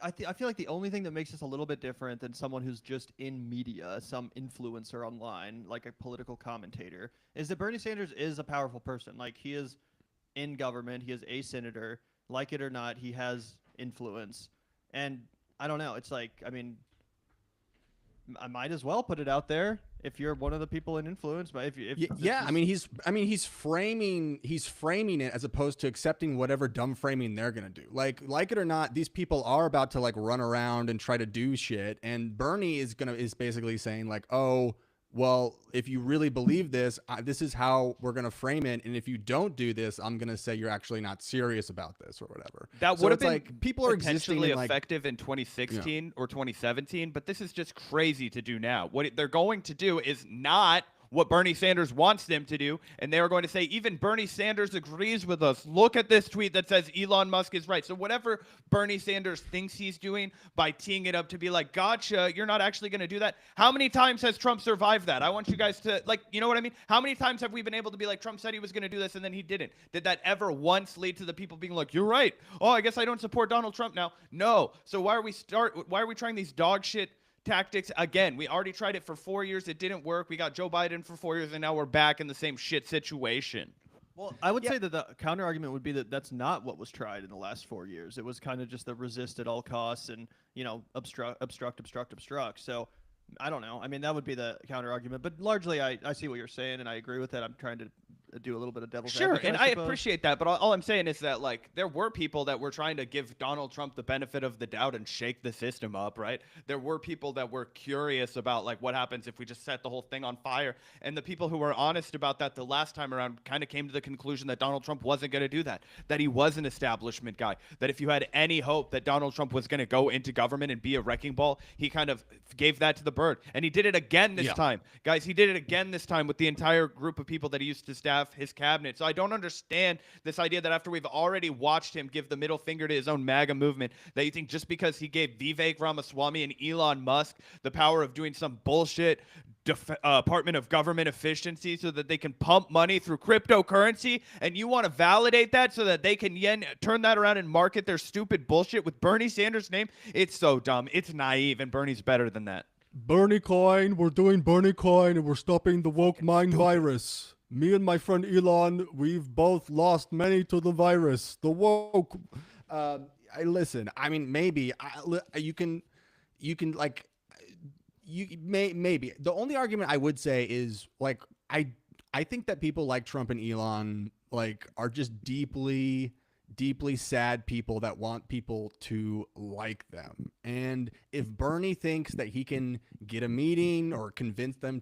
S5: I feel like the only thing that makes us a little bit different than someone who's just in media, some influencer online, like a political commentator, is that Bernie Sanders is a powerful person. Like he is in government, he is a senator, like it or not, he has influence. And I don't know, it's like, I mean, I might as well put it out there if you're one of the people in influence. But
S1: I mean he's framing it as opposed to accepting whatever dumb framing they're gonna do. Like it or not, these people are about to like run around and try to do shit. And Bernie is basically saying like, oh, well, if you really believe this, this is how we're going to frame it. And if you don't do this, I'm going to say you're actually not serious about this or whatever.
S2: That would have been
S1: like people are
S2: potentially effective in 2016 or 2017, but this is just crazy to do now. What they're going to do is not what Bernie Sanders wants them to do, and they are going to say, even Bernie Sanders agrees with us. Look at this tweet that says Elon Musk is right. So whatever Bernie Sanders thinks he's doing by teeing it up to be like, gotcha, you're not actually going to do that. How many times has Trump survived that? I want you guys to, like, you know what I mean? How many times have we been able to be like, Trump said he was going to do this and then he didn't? Did that ever once lead to the people being like, you're right. Oh, I guess I don't support Donald Trump now. No. So why are we trying these dog shit tactics again? We already tried it for 4 years. It didn't work. We got Joe Biden for 4 years, and now we're back in the same shit situation.
S5: Well, I would say that the counter argument would be that that's not what was tried in the last 4 years. It was kind of just the resist at all costs and, you know, obstruct. So I don't know. I mean, that would be the counter argument. But largely, I see what you're saying, and I agree with that. I'm trying to do a little bit of devil's advocate,
S2: and I appreciate that, but all I'm saying is that, like, there were people that were trying to give Donald Trump the benefit of the doubt and shake the system up, right? There were people that were curious about, like, what happens if we just set the whole thing on fire, and the people who were honest about that the last time around kind of came to the conclusion that Donald Trump wasn't going to do that he was an establishment guy, that if you had any hope that Donald Trump was going to go into government and be a wrecking ball, he kind of gave that to the bird, and he did it again this time. Guys, he did it again this time with the entire group of people that he used to staff his cabinet. So I don't understand this idea that after we've already watched him give the middle finger to his own MAGA movement, that you think just because he gave Vivek Ramaswamy and Elon Musk the power of doing some bullshit Department of Government Efficiency so that they can pump money through cryptocurrency, and you want to validate that so that they can turn that around and market their stupid bullshit with Bernie Sanders' name? It's so dumb. It's naive, and Bernie's better than that.
S1: Bernie coin, we're doing Bernie coin, and we're stopping the woke mind virus. Me and my friend Elon, we've both lost many to the virus. The woke. Listen, I mean, maybe maybe. The only argument I would say is, like, I think that people like Trump and Elon, like, are just deeply sad people that want people to like them. And if Bernie thinks that he can get a meeting or convince them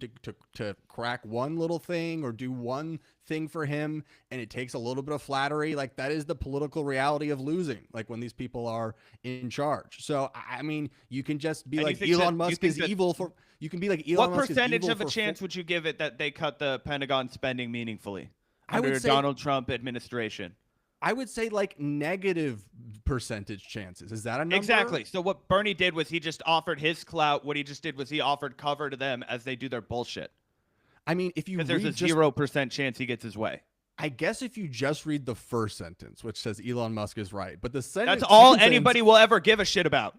S1: to crack one little thing or do one thing for him, and it takes a little bit of flattery, like, that is the political reality of losing, like, when these people are in charge. So, I mean, you can just be like, Elon Musk is evil for, you can be like, Elon Musk is evil.
S2: What percentage of a chance would you give it that they cut the Pentagon spending meaningfully
S1: under
S2: a Donald Trump administration?
S1: I would say, like, negative percentage chances. Is that a number?
S2: Exactly. So what Bernie did was he just offered his clout. What he just did was he offered cover to them as they do their bullshit.
S1: I mean, if you read,
S2: there's a 0% chance he gets his way.
S1: I guess if you just read the first sentence, which says Elon Musk is right, but the sentence,
S2: that's all anybody will ever give a shit about.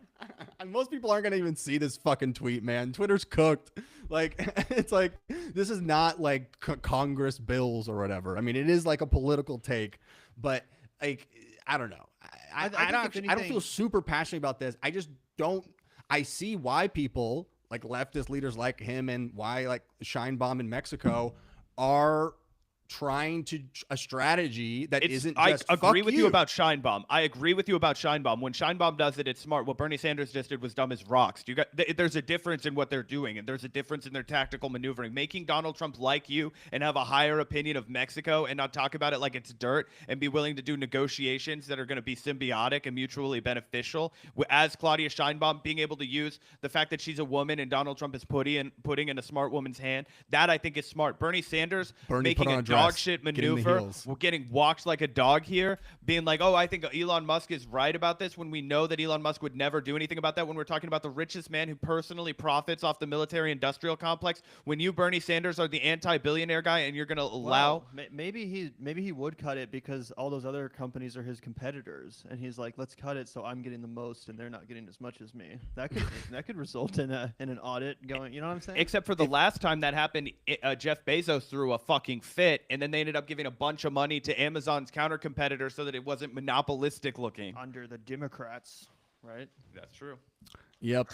S1: And most people aren't gonna even see this fucking tweet, man. Twitter's cooked. Like, it's like, this is not like Congress bills or whatever. I mean, it is like a political take, but, like, I don't know. I don't feel super passionate about this. I just don't. I see why people, like leftist leaders like him, and why, like, Scheinbaum in Mexico are trying to a strategy that isn't just
S2: I agree with you about Scheinbaum. I agree with you about Scheinbaum. When Scheinbaum does it, it's smart. What Bernie Sanders just did was dumb as rocks. There's a difference in what they're doing, and there's a difference in their tactical maneuvering. Making Donald Trump like you and have a higher opinion of Mexico and not talk about it like it's dirt and be willing to do negotiations that are going to be symbiotic and mutually beneficial. As Claudia Scheinbaum, being able to use the fact that she's a woman and Donald Trump is putting in a smart woman's hand, that I think is smart. Bernie Sanders making a dog shit maneuver, we're getting walked like a dog here, being like, oh, I think Elon Musk is right about this, when we know that Elon Musk would never do anything about that, when we're talking about the richest man who personally profits off the military-industrial complex. When you, Bernie Sanders, are the anti-billionaire guy and you're going to allow...
S5: Well, maybe he would cut it because all those other companies are his competitors, and he's like, let's cut it so I'm getting the most and they're not getting as much as me. That could result in an audit going, you know what I'm saying?
S2: Except for the last time that happened, Jeff Bezos threw a fucking fit, and then they ended up giving a bunch of money to Amazon's counter competitor so that it wasn't monopolistic looking.
S5: Under the Democrats, right?
S2: That's true.
S1: Yep.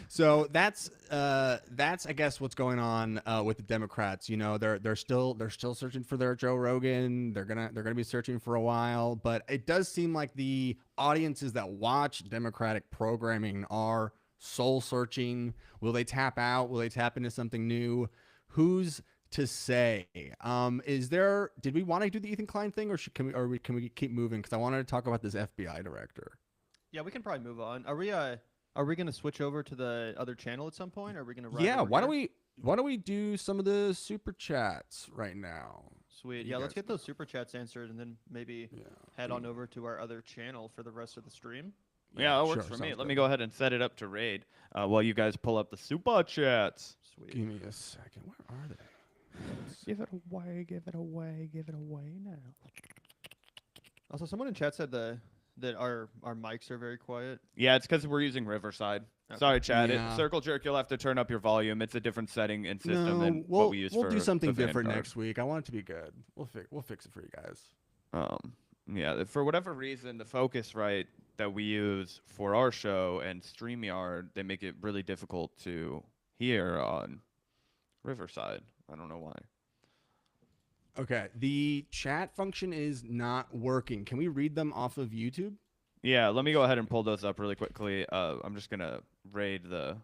S1: So that's I guess what's going on with the Democrats. You know, they're still searching for their Joe Rogan. They're gonna be searching for a while, but it does seem like the audiences that watch Democratic programming are soul searching. Will they tap out? Will they tap into something new? Who's to say? Did we want to do the Ethan Klein thing, or can we keep moving? Because I wanted to talk about this FBI director.
S5: Yeah, we can probably move on. Are we going to switch over to the other channel at some point? Or are we going to?
S1: Yeah, why don't we? why don't we do some of the super chats right now?
S5: Sweet. Yeah, let's get those super chats answered and then maybe head on over to our other channel for the rest of the stream.
S2: Yeah, that works for me. Let me go ahead and set it up to raid while you guys pull up the super chats.
S1: Sweet. Give me a second. Where are they?
S5: Give it away, give it away, give it away now. Also, someone in chat said that our mics are very quiet.
S2: Yeah, it's because we're using Riverside. Okay. Sorry, Chad.
S1: Yeah.
S2: Circle Jerk, you'll have to turn up your volume. It's a different setting and system than what we use for
S1: We'll do something
S2: the
S1: different
S2: Vanguard.
S1: next week. I want it to be good. We'll fix it for you guys.
S2: Yeah, for whatever reason, the Focusrite that we use for our show and StreamYard, they make it really difficult to hear on Riverside. I don't know why.
S1: Okay, the chat function is not working. Can we read them off of YouTube?
S2: Yeah, let me go ahead and pull those up really quickly. I'm just gonna raid the.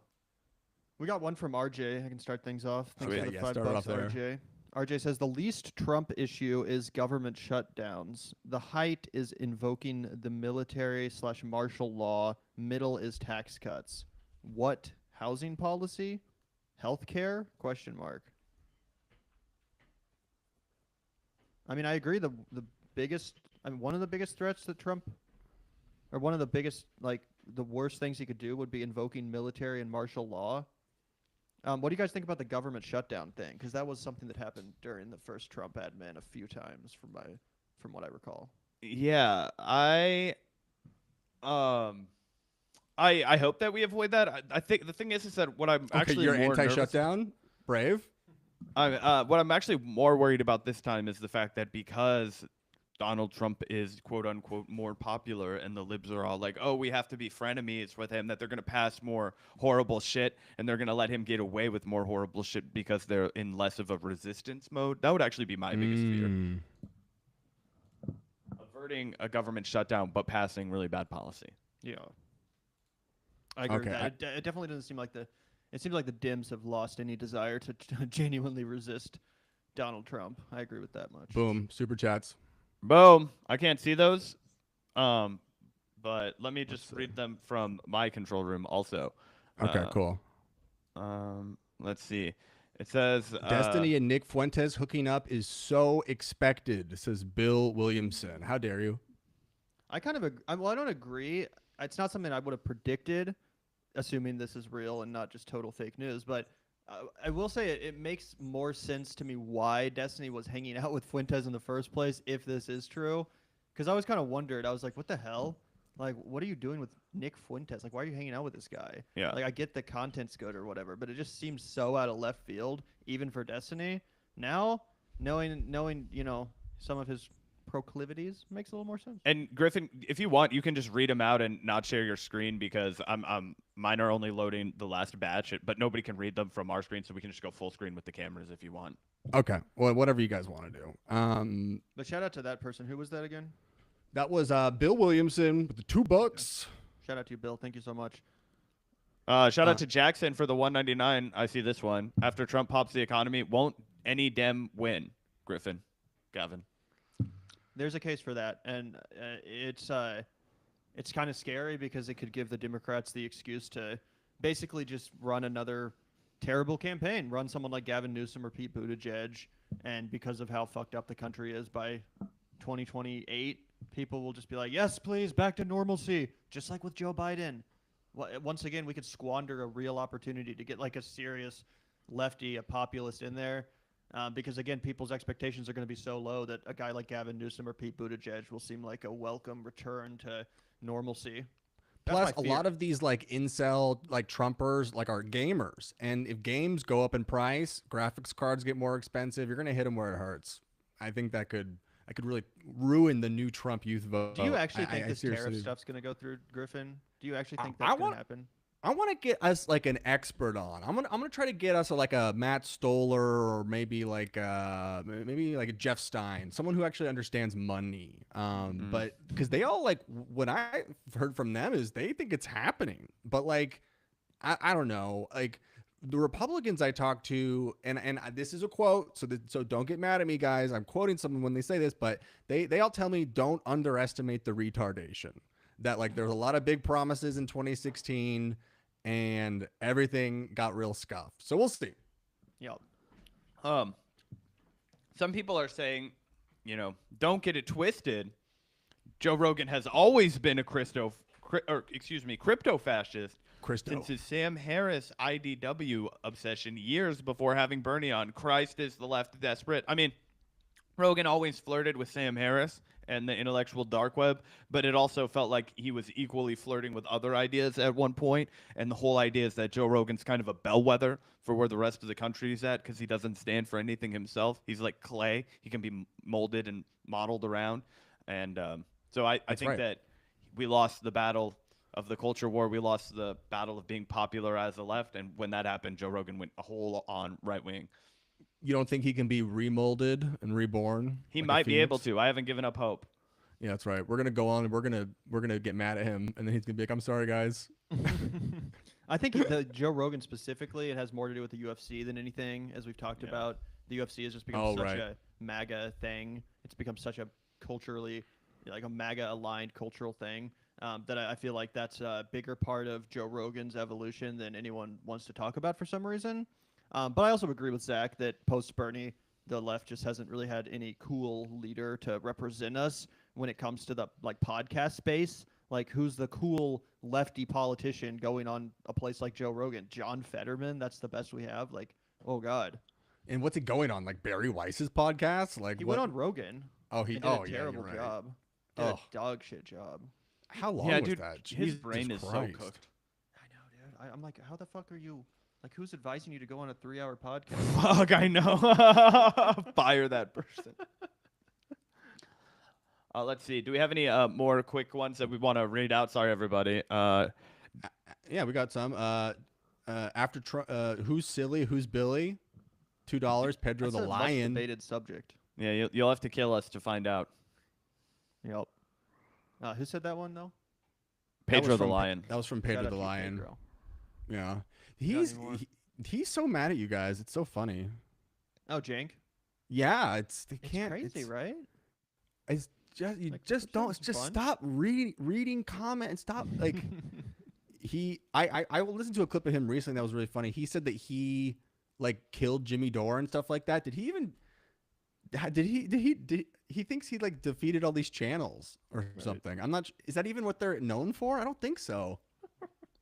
S5: We got one from RJ. I can start things off. Thanks for the
S1: start
S5: $5,
S1: off there.
S5: RJ. RJ says the least Trump issue is government shutdowns. The height is invoking the military/martial law. Middle is tax cuts. What housing policy? Healthcare? Question mark. I mean, I agree. The biggest, I mean, one of the biggest threats that Trump, or one of the biggest, like, the worst things he could do would be invoking military and martial law. What do you guys think about the government shutdown thing? Because that was something that happened during the first Trump admin a few times, from what I recall.
S2: Yeah, I hope that we avoid that. I think the thing is that what I'm actually
S1: you're
S2: more
S1: anti-shutdown, brave.
S2: What I'm actually more worried about this time is the fact that because Donald Trump is quote unquote more popular and the libs are all like, oh, we have to be frenemies with him, that they're going to pass more horrible shit and they're going to let him get away with more horrible shit because they're in less of a resistance mode. That would actually be my biggest fear. Averting a government shutdown but passing really bad policy.
S5: Yeah. I agree with that. It definitely doesn't seem like it seems like the Dems have lost any desire to genuinely resist Donald Trump. I agree with that much.
S1: Boom. Super chats.
S2: Boom. I can't see those. But let me just read them from my control room also.
S1: Okay, cool.
S2: Let's see. It says
S1: Destiny and Nick Fuentes hooking up is so expected, says Bill Williamson. How dare you?
S5: I kind of I don't agree. It's not something I would have predicted, assuming this is real and not just total fake news. But I will say it makes more sense to me why Destiny was hanging out with Fuentes in the first place, if this is true. Because I always kind of wondered. I was like, what the hell? Like, what are you doing with Nick Fuentes? Like, why are you hanging out with this guy?
S2: Yeah.
S5: Like, I get the content's good or whatever, but it just seems so out of left field, even for Destiny. Now, knowing some of his proclivities makes a little more sense.
S2: And Griffin, if you want, you can just read them out and not share your screen because mine are only loading the last batch, but nobody can read them from our screen, so we can just go full screen with the cameras if you want.
S1: Okay. Well, whatever you guys want to do.
S5: But shout out to that person. Who was that again?
S1: That was Bill Williamson with the $2.
S5: Shout out to you, Bill. Thank you so much.
S2: Shout out to Jackson for the $1.99. I see this one. After Trump pops the economy, won't any Dem win? Griffin, Gavin.
S5: There's a case for that, and it's kind of scary because it could give the Democrats the excuse to basically just run another terrible campaign, run someone like Gavin Newsom or Pete Buttigieg, and because of how fucked up the country is by 2028, people will just be like, yes, please, back to normalcy, just like with Joe Biden. Once again, we could squander a real opportunity to get like a serious lefty, a populist in there. Because, again, people's expectations are going to be so low that a guy like Gavin Newsom or Pete Buttigieg will seem like a welcome return to normalcy.
S1: Plus, a lot of these, like, incel, like, Trumpers, like, are gamers. And if games go up in price, graphics cards get more expensive, you're going to hit them where it hurts. I think that could really ruin the new Trump youth vote.
S5: Do you actually think this tariff stuff's going to go through, Griffin? Do you actually think that's going to happen?
S1: I want to get us like an expert on. I'm gonna try to get us like a Matt Stoller or maybe like a Jeff Stein, someone who actually understands money. But because they all like what I've heard from them is they think it's happening. But like I don't know, like the Republicans I talk to, and this is a quote, so don't get mad at me, guys. I'm quoting someone when they say this, but they all tell me don't underestimate the retardation. That like there's a lot of big promises in 2016. And everything got real scuffed. So we'll see.
S2: Yep. Some people are saying, don't get it twisted. Joe Rogan has always been a crypto fascist since his Sam Harris IDW obsession years before having Bernie on. Christ, is the left desperate? I mean, Rogan always flirted with Sam Harris and the intellectual dark web, but it also felt like he was equally flirting with other ideas at one point. And the whole idea is that Joe Rogan's kind of a bellwether for where the rest of the country is at because he doesn't stand for anything himself. He's like clay. He can be molded and modeled around. And so I think that we lost the battle of the culture war. We lost the battle of being popular as the left. And when that happened, Joe Rogan went a whole on right wing.
S1: You don't think he can be remolded and reborn?
S2: He might be able to. I haven't given up hope.
S1: Yeah, that's right. We're gonna go on and we're gonna get mad at him, and then he's gonna be like, "I'm sorry, guys."
S5: I think the Joe Rogan specifically, it has more to do with the UFC than anything, as we've talked about. The UFC has just become such a MAGA thing. It's become such a culturally, like a MAGA aligned cultural thing that I feel like that's a bigger part of Joe Rogan's evolution than anyone wants to talk about for some reason. But I also agree with Zach that post Bernie, the left just hasn't really had any cool leader to represent us when it comes to the podcast space. Like, who's the cool lefty politician going on a place like Joe Rogan? John Fetterman, that's the best we have. Like, oh god.
S1: And what's he going on? Like Barry Weiss's podcast? Like
S5: he went on Rogan.
S1: Oh, he
S5: did a terrible job. Did a dog shit job.
S1: How long was that?
S2: His brain is so cooked.
S5: I know, dude. I'm like, how the fuck are you? Like, who's advising you to go on a 3-hour podcast?
S2: Fuck, I know. Fire that person. Let's see. Do we have any more quick ones that we want to read out? Sorry, everybody.
S1: Yeah, we got some. After who's silly? Who's Billy? $2. Pedro the Lion.
S5: Much debated subject.
S2: Yeah, you'll have to kill us to find out.
S5: Yep. Who said that one though?
S2: Pedro the Lion.
S1: That was from Pedro the Lion.
S5: Pedro.
S1: Yeah, he's so mad at you guys. It's so funny.
S5: Oh, Jank.
S1: Yeah,
S5: it's crazy, right?
S1: It's just don't stop reading comment and stop like I will listen to a clip of him recently that was really funny. He said that he like killed Jimmy Dore and stuff like that. Did he thinks he like defeated all these channels or something? I'm not. Is that even what they're known for? I don't think so.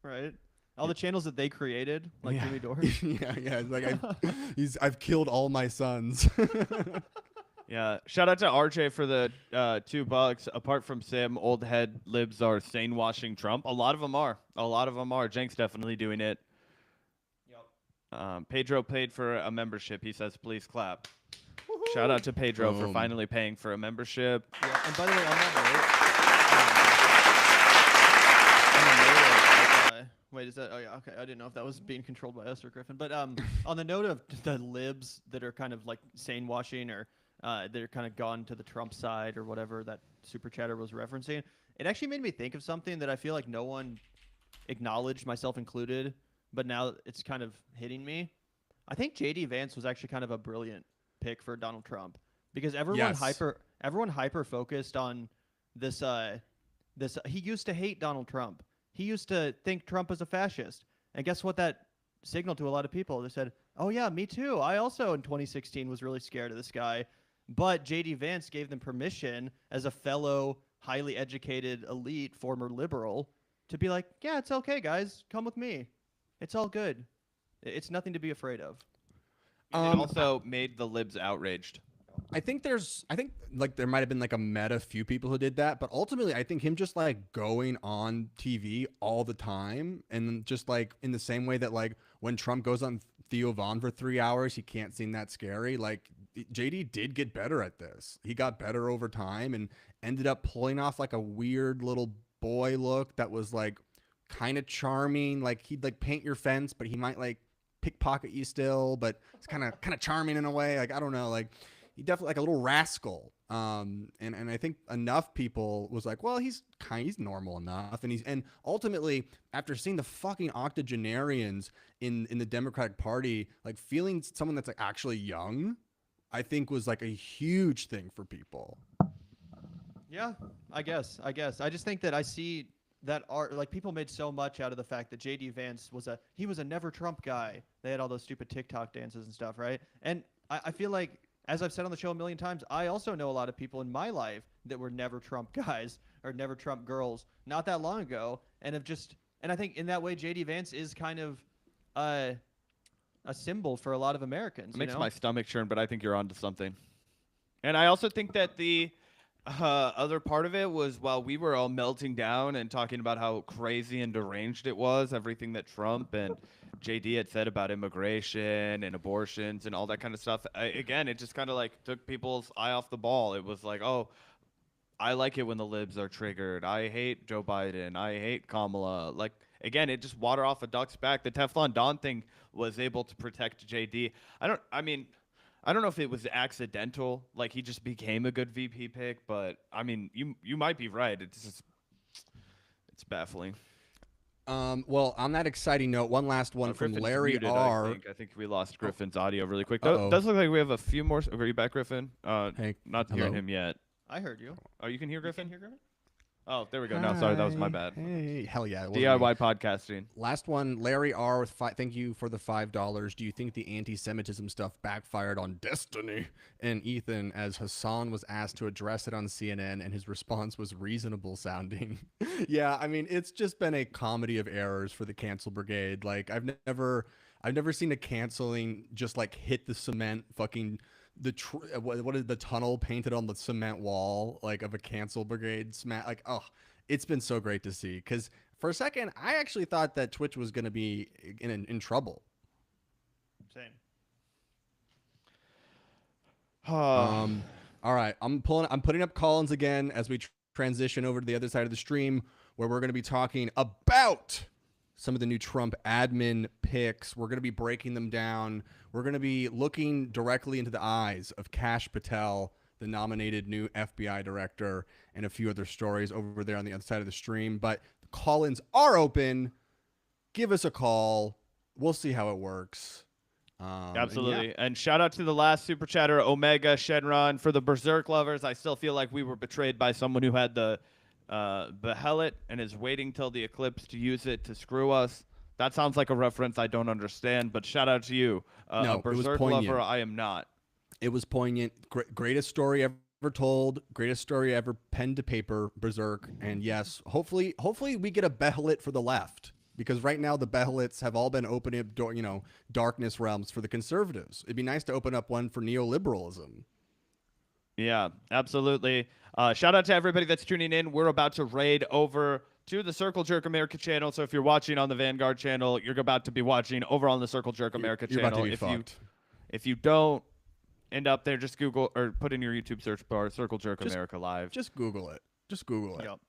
S5: Right. All the channels that they created, like Jimmy Dore.
S1: yeah. It's like I've killed all my sons.
S2: Yeah. Shout out to RJ for the $2. Apart from Sam, old head libs are sane washing Trump. A lot of them are. Jank's definitely doing it. Yep. Pedro paid for a membership. He says, "Please clap." Woo-hoo! Shout out to Pedro for finally paying for a membership.
S5: Yeah. And by the way, on that note. Wait, is that? Oh yeah, okay. I didn't know if that was being controlled by us or Griffin. But on the note of the libs that are kind of like sane washing or they're kind of gone to the Trump side or whatever that super chatter was referencing, it actually made me think of something that I feel like no one acknowledged, myself included, but now it's kind of hitting me. I think JD Vance was actually kind of a brilliant pick for Donald Trump because everyone hyper focused on this. He used to hate Donald Trump. He used to think Trump was a fascist. And guess what that signaled to a lot of people? They said, oh, yeah, me too. I also in 2016 was really scared of this guy. But J.D. Vance gave them permission as a fellow highly educated elite former liberal to be like, yeah, it's okay, guys. Come with me. It's all good. It's nothing to be afraid of.
S2: It also made the libs outraged.
S1: I think like there might have been like a meta few people who did that, but ultimately I think him just like going on TV all the time and just like in the same way that like when Trump goes on Theo Von for 3 hours, he can't seem that scary. Like JD did get better at this. He got better over time and ended up pulling off like a weird little boy look that was like kind of charming. Like he'd like paint your fence, but he might like pickpocket you still, but it's kind of charming in a way. Like, I don't know, like he definitely like a little rascal. And I think enough people was like, well, he's normal enough. And ultimately after seeing the fucking octogenarians in the Democratic Party, like feeling someone that's like actually young, I think was like a huge thing for people.
S5: Yeah, I guess. I just think that I see that are like people made so much out of the fact that JD Vance was a never Trump guy. They had all those stupid TikTok dances and stuff, right? And I feel like, as I've said on the show a million times, I also know a lot of people in my life that were never Trump guys or never Trump girls not that long ago, and I think in that way JD Vance is kind of a symbol for a lot of Americans.
S2: It makes
S5: you know?
S2: my stomach churn, but I think you're onto something. And I also think that the other part of it was while we were all melting down and talking about how crazy and deranged it was, everything that Trump and JD had said about immigration and abortions and all that kind of stuff. Again, it just kind of like took people's eye off the ball. It was like, oh, I like it when the libs are triggered. I hate Joe Biden. I hate Kamala. Like, again, it just water off a duck's back. The Teflon Don thing was able to protect JD. I don't know if it was accidental, like he just became a good VP pick, but I mean, you might be right. It's baffling.
S1: Well, on that exciting note, one last one from
S2: Griffin's
S1: Larry
S2: muted,
S1: R.
S2: I think we lost Griffin's audio really quick.
S1: Uh-oh.
S2: Does look like we have a few more. Are you back, Griffin?
S1: Hey,
S2: not
S1: hello?
S2: hearing him yet.
S5: I heard you.
S2: Oh, you can hear Griffin?
S5: Hear Griffin?
S2: Oh, there we go. No, sorry, that was my bad.
S1: Hey, hell yeah.
S2: DIY podcasting.
S1: Last one, Larry R. with thank you for the $5. Do you think the anti-Semitism stuff backfired on Destiny and Ethan, as Hassan was asked to address it on CNN and his response was reasonable sounding? Yeah, I mean, it's just been a comedy of errors for the cancel brigade. Like, I've never seen a canceling just like hit the cement fucking what is the tunnel painted on the cement wall like of a cancel brigade smack. Like, oh, it's been so great to see, because for a second I actually thought that Twitch was going to be in trouble.
S5: Same.
S1: All right, I'm putting up Collins again as we transition over to the other side of the stream, where we're going to be talking about some of the new Trump admin picks. We're going to be breaking them down. We're going to be looking directly into the eyes of Kash Patel, the nominated new FBI director, and a few other stories over there on the other side of the stream. But the call-ins are open. Give us a call. We'll see how it works.
S2: Absolutely. And shout out to the last super chatter, Omega Shenron, for the Berserk lovers. I still feel like we were betrayed by someone who had the Behelit and is waiting till the eclipse to use it to screw us. That sounds like a reference I don't understand, but shout out to you.
S1: No,
S2: a Berserk lover, I am not.
S1: It was poignant. Greatest story ever told. Greatest story ever penned to paper, Berserk. And yes, hopefully we get a Behelit for the left, because right now the Behelits have all been opening up darkness realms for the conservatives. It'd be nice to open up one for neoliberalism.
S2: Yeah, absolutely. Shout out to everybody that's tuning in. We're about to raid over to the Circle Jerk America channel. So if you're watching on the Vanguard channel, you're about to be watching over on the Circle Jerk America
S1: you're
S2: channel.
S1: About to be fucked.
S2: If you don't end up there, just Google or put in your YouTube search bar Circle Jerk America Live.
S1: Just Google it. Just Google it.
S5: Yep.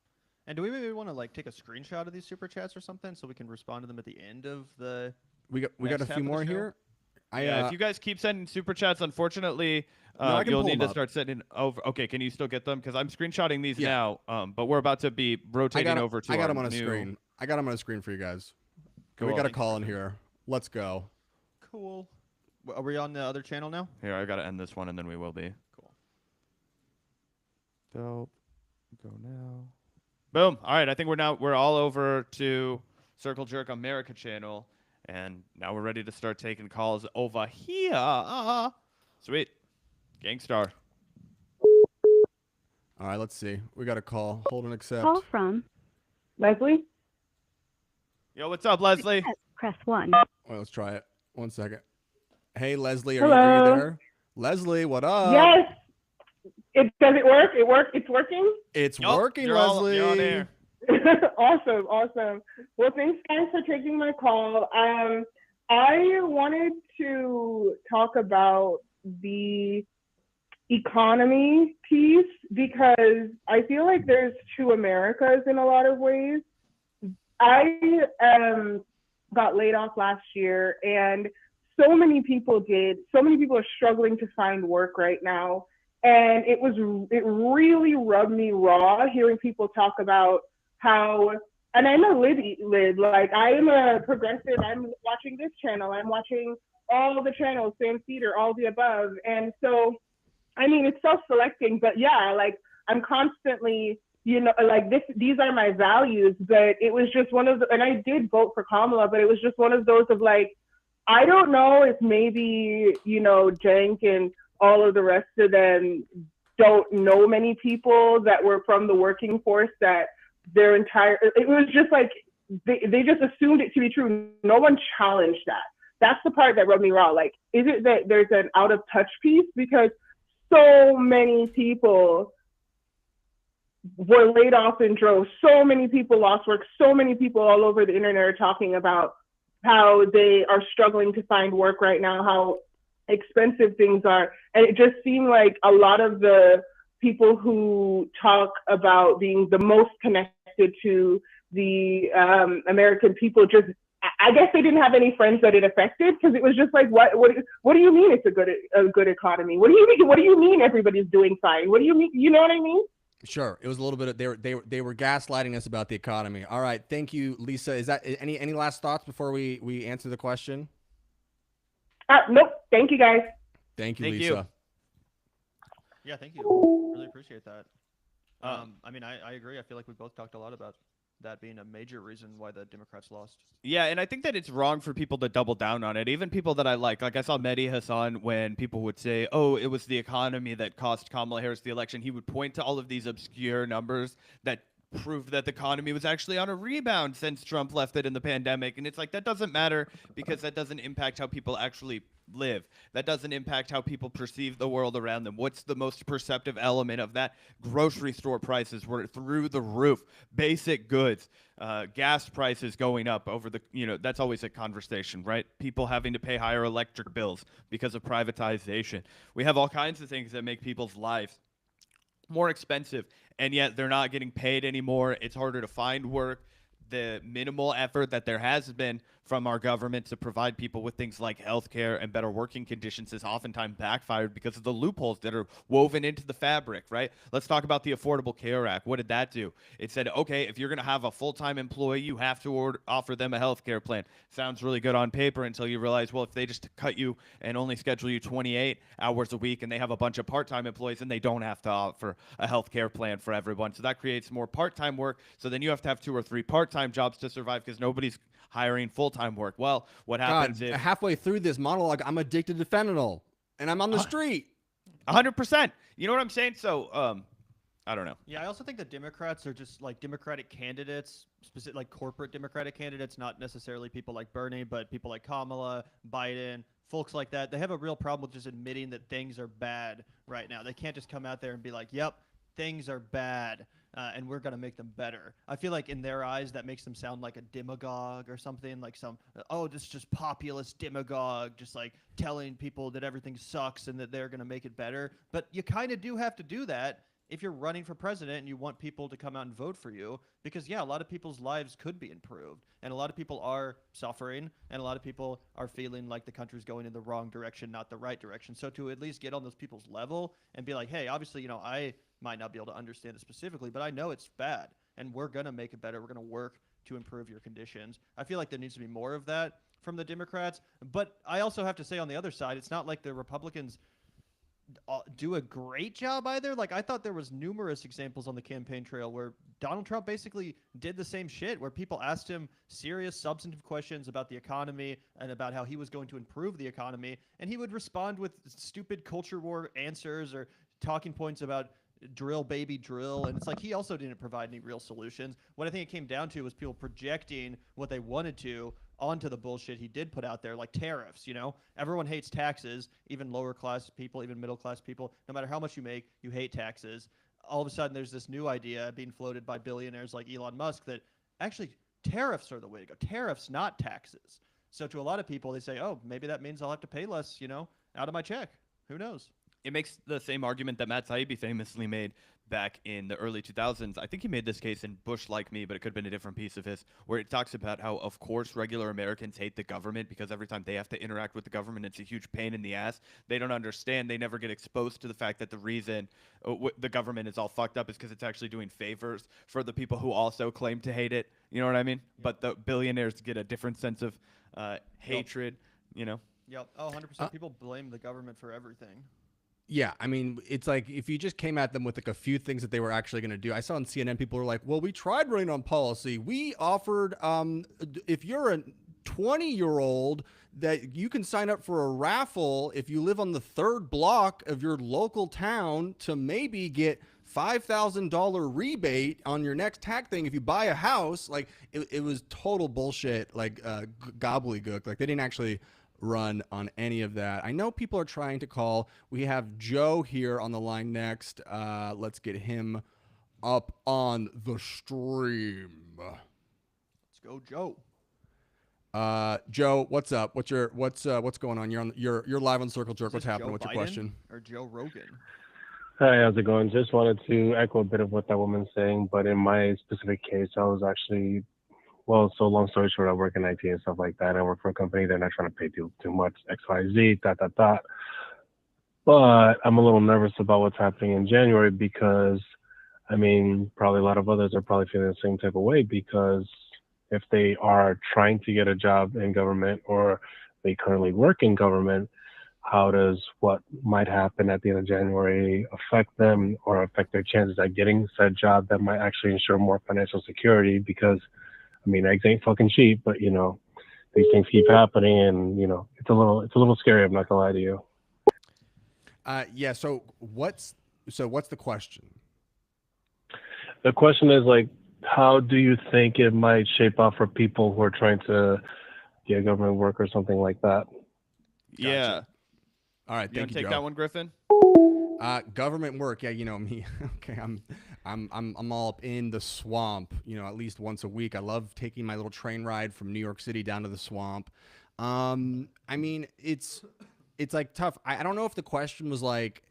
S5: And do we maybe want to like take a screenshot of these super chats or something so we can respond to them at the end of the?
S1: We got a few more here.
S2: If you guys keep sending super chats, unfortunately,
S1: no,
S2: you'll need to start sending over. Okay, can you still get them? Because I'm screenshotting these now. But we're about to be rotating over to.
S1: I got them on a screen. I got them on a screen for you guys. Cool. We got a call in here. Let's go.
S5: Cool. Are we on the other channel now?
S2: Here, I gotta end this one, and then we will be.
S5: Cool.
S2: Dope. Go now. Boom. All right, I think we're all over to Circle Jerk America channel. And now we're ready to start taking calls over here. Sweet. Gangstar.
S1: All right, let's see. We got a call. Hold and accept.
S11: Call from Leslie.
S2: Yo, what's up, Leslie?
S11: Press 1.
S1: All right, let's try it. 1 second. Hey, Leslie, are you there? Leslie, what up?
S11: Yes. Does it work? It's working?
S1: It's working, Leslie.
S2: You're on air.
S11: Awesome. Well, thanks guys for taking my call. I wanted to talk about the economy piece, because I feel like there's two Americas in a lot of ways. I got laid off last year, and so many people did. So many people are struggling to find work right now. And it really rubbed me raw hearing people talk about how, and I'm a lid, like I am a progressive, I'm watching this channel, I'm watching all the channels, Sam Cedar, all the above. And so, I mean, it's self-selecting, but yeah, like I'm constantly you know, like these are my values. But it was just one of the, and I did vote for Kamala, but it was just one of those of like, I don't know if maybe, you know, Cenk and all of the rest of them don't know many people that were from the working force that their entire, it was just like, they just assumed it to be true. No one challenged that. That's the part that rubbed me wrong. Like, is it that there's an out of touch piece? Because so many people were laid off in droves. So many people lost work. So many people all over the internet are talking about how they are struggling to find work right now, how expensive things are. And it just seemed like a lot of the people who talk about being the most connected to the American people, just, I guess they didn't have any friends that it affected, because it was just like, what do you mean it's a good economy? What do you mean everybody's doing fine? What do you mean? You know what I mean?
S1: Sure. It was a little bit of, they were gaslighting us about the economy. All right. Thank you, Lisa. Is that any last thoughts before we answer the question?
S11: Nope. Thank you, guys.
S1: Thank you,
S2: Thank
S1: Lisa.
S2: you.
S5: Yeah, thank you. Really appreciate that. I mean, I agree. I feel like we both talked a lot about that being a major reason why the Democrats lost.
S2: Yeah, and I think that it's wrong for people to double down on it. Even people that I like I saw Mehdi Hassan, when people would say, oh, it was the economy that cost Kamala Harris the election, he would point to all of these obscure numbers that proved that the economy was actually on a rebound since Trump left it in the pandemic. And it's like, that doesn't matter, because that doesn't impact how people actually live. That doesn't impact how people perceive the world around them. What's the most perceptive element of that? Grocery store prices were through the roof. Basic goods, gas prices going up over the, that's always a conversation, right? People having to pay higher electric bills because of privatization. We have all kinds of things that make people's lives more expensive, and yet they're not getting paid anymore. It's harder to find work. The minimal effort that there has been from our government to provide people with things like healthcare and better working conditions has oftentimes backfired because of the loopholes that are woven into the fabric, right? Let's talk about the Affordable Care Act. What did that do? It said, okay, if you're going to have a full-time employee, you have to offer them a healthcare plan. Sounds really good on paper until you realize, well, if they just cut you and only schedule you 28 hours a week and they have a bunch of part-time employees, and they don't have to offer a healthcare plan for everyone. So that creates more part-time work. So then you have to have 2 or 3 part-time jobs to survive, because nobody's hiring full-time work. Well, what happens if
S1: halfway through this monologue, I'm addicted to fentanyl and I'm on the street?
S2: 100%. You know what I'm saying? So, I don't know.
S5: Yeah, I also think the Democrats are just like Democratic candidates, specific like corporate Democratic candidates, not necessarily people like Bernie, but people like Kamala, Biden, folks like that. They have a real problem with just admitting that things are bad right now. They can't just come out there and be like, yep, things are bad. And we're going to make them better. I feel like in their eyes, that makes them sound like a demagogue or something, like this is just populist demagogue, just like telling people that everything sucks and that they're going to make it better. But you kind of do have to do that if you're running for president and you want people to come out and vote for you, because, yeah, a lot of people's lives could be improved, and a lot of people are suffering, and a lot of people are feeling like the country's going in the wrong direction, not the right direction. So to at least get on those people's level and be like, hey, obviously, I might not be able to understand it specifically, but I know it's bad, and we're going to make it better. We're going to work to improve your conditions. I feel like there needs to be more of that from the Democrats. But I also have to say, on the other side, it's not like the Republicans do a great job either. Like, I thought there was numerous examples on the campaign trail where Donald Trump basically did the same shit, where people asked him serious substantive questions about the economy and about how he was going to improve the economy, and he would respond with stupid culture war answers or talking points about drill baby drill, and it's like he also didn't provide any real solutions. What I think it came down to was people projecting what they wanted to onto the bullshit he did put out there, like tariffs. Everyone hates taxes, even lower class people, even middle class people. No matter how much you make, you hate taxes. All of a sudden there's this new idea being floated by billionaires like Elon Musk that actually tariffs are the way to go. Tariffs, not taxes. So to a lot of people, they say, oh, maybe that means I'll have to pay less, out of my check. Who knows?
S2: It makes the same argument that Matt Taibbi famously made back in the early 2000s. I think he made this case in Bush Like Me, but it could have been a different piece of his, where it talks about how, of course, regular Americans hate the government because every time they have to interact with the government, it's a huge pain in the ass. They don't understand. They never get exposed to the fact that the reason the government is all fucked up is because it's actually doing favors for the people who also claim to hate it. You know what I mean? Yep. But the billionaires get a different sense of hatred,
S5: Yep. Oh, 100%. People blame the government for everything.
S1: Yeah, I mean, it's like if you just came at them with like a few things that they were actually going to do. I saw on CNN people were like, "Well, we tried running on policy. We offered if you're a 20-year-old that you can sign up for a raffle if you live on the third block of your local town to maybe get $5,000 rebate on your next tax thing if you buy a house." Like it was total bullshit, like gobbledygook. Like they didn't actually run on any of that. I know people are trying to call. We have Joe here on the line next. Let's get him up on the stream.
S5: Let's go, Joe.
S1: Joe, what's up? What's going on? You're live on Circle Jerk. What's happening?
S5: Joe
S1: What's your
S5: Biden
S1: question?
S5: Or Joe Rogan?
S12: Hi, how's it going? Just wanted to echo a bit of what that woman's saying, but in my specific case, I was actually, so long story short, I work in IT and stuff like that. I work for a company. They're not trying to pay too much, X, Y, Z, dot. But I'm a little nervous about what's happening in January because, I mean, probably a lot of others are probably feeling the same type of way because if they are trying to get a job in government or they currently work in government, how does what might happen at the end of January affect them or affect their chances at getting said job that might actually ensure more financial security? Because, I mean, eggs ain't fucking cheap, but you know, these things keep happening, and you know, it's a little scary. I'm not gonna lie to you.
S1: Yeah. So what's the question?
S12: The question is like, how do you think it might shape up for people who are trying to get government work or something like that?
S2: Yeah.
S1: All right.
S2: You
S1: Thank you,
S2: take
S1: Joe.
S2: that one, Griffin?
S1: Government work. Yeah, you know me. Okay, I'm all up in the swamp, you know, at least once a week. I love taking my little train ride from New York City down to the swamp. I mean, it's like tough. I don't know if the question was like,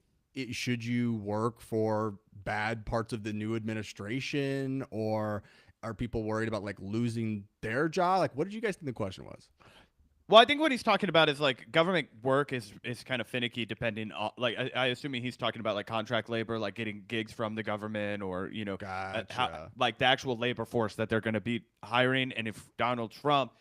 S1: should you work for bad parts of the new administration, or are people worried about like losing their job? Like, what did you guys think the question was?
S2: Well, I think what he's talking about is like government work is kind of finicky depending on like I assuming he's talking about like contract labor, like getting gigs from the government, or you know, like the actual labor force that they're going to be hiring. And if Donald Trump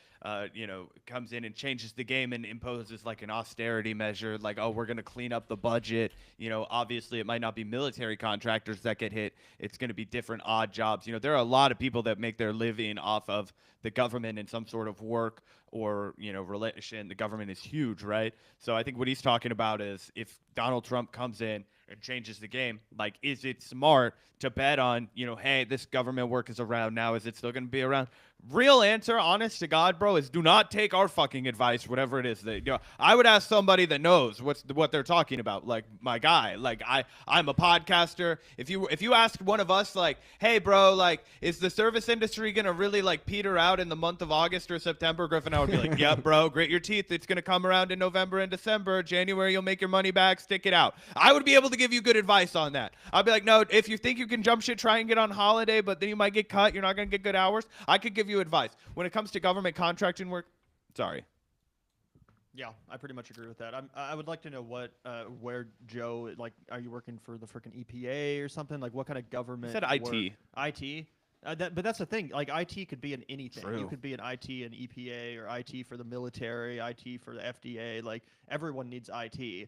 S2: you know, comes in and changes the game and imposes like an austerity measure, like, oh, we're going to clean up the budget. You know, obviously it might not be military contractors that get hit. It's going to be different odd jobs. You know, there are a lot of people that make their living off of the government in some sort of work or, you know, relation. The government is huge, right? So I think what he's talking about is if Donald Trump comes in and changes the game, like, is it smart to bet on, you know, hey, this government work is around now. Is it still going to be around? Real answer, honest to God, bro, is do not take our fucking advice, whatever it is. That, you know, I would ask somebody that knows what they're talking about, like my guy. Like I'm a podcaster. If you ask one of us, like, hey, bro, like, is the service industry gonna really like peter out in the month of August or September? Griffin, I would be like, yeah, bro, grit your teeth. It's gonna come around in November and December. January, you'll make your money back. Stick it out. I would be able to give you good advice on that. I'd be like, no, if you think you can jump shit, try and get on holiday, but then you might get cut. You're not gonna get good hours. I could give you advice. When it comes to government contracting work, sorry.
S5: Yeah, I pretty much agree with that. I would like to know where Joe, like, are you working for the freaking EPA or something? Like, what kind of government?
S2: He said IT.
S5: IT? But that's the thing. Like, IT could be in anything.
S2: True.
S5: You could be an IT in EPA or IT for the military, IT for the FDA. Like, everyone needs IT.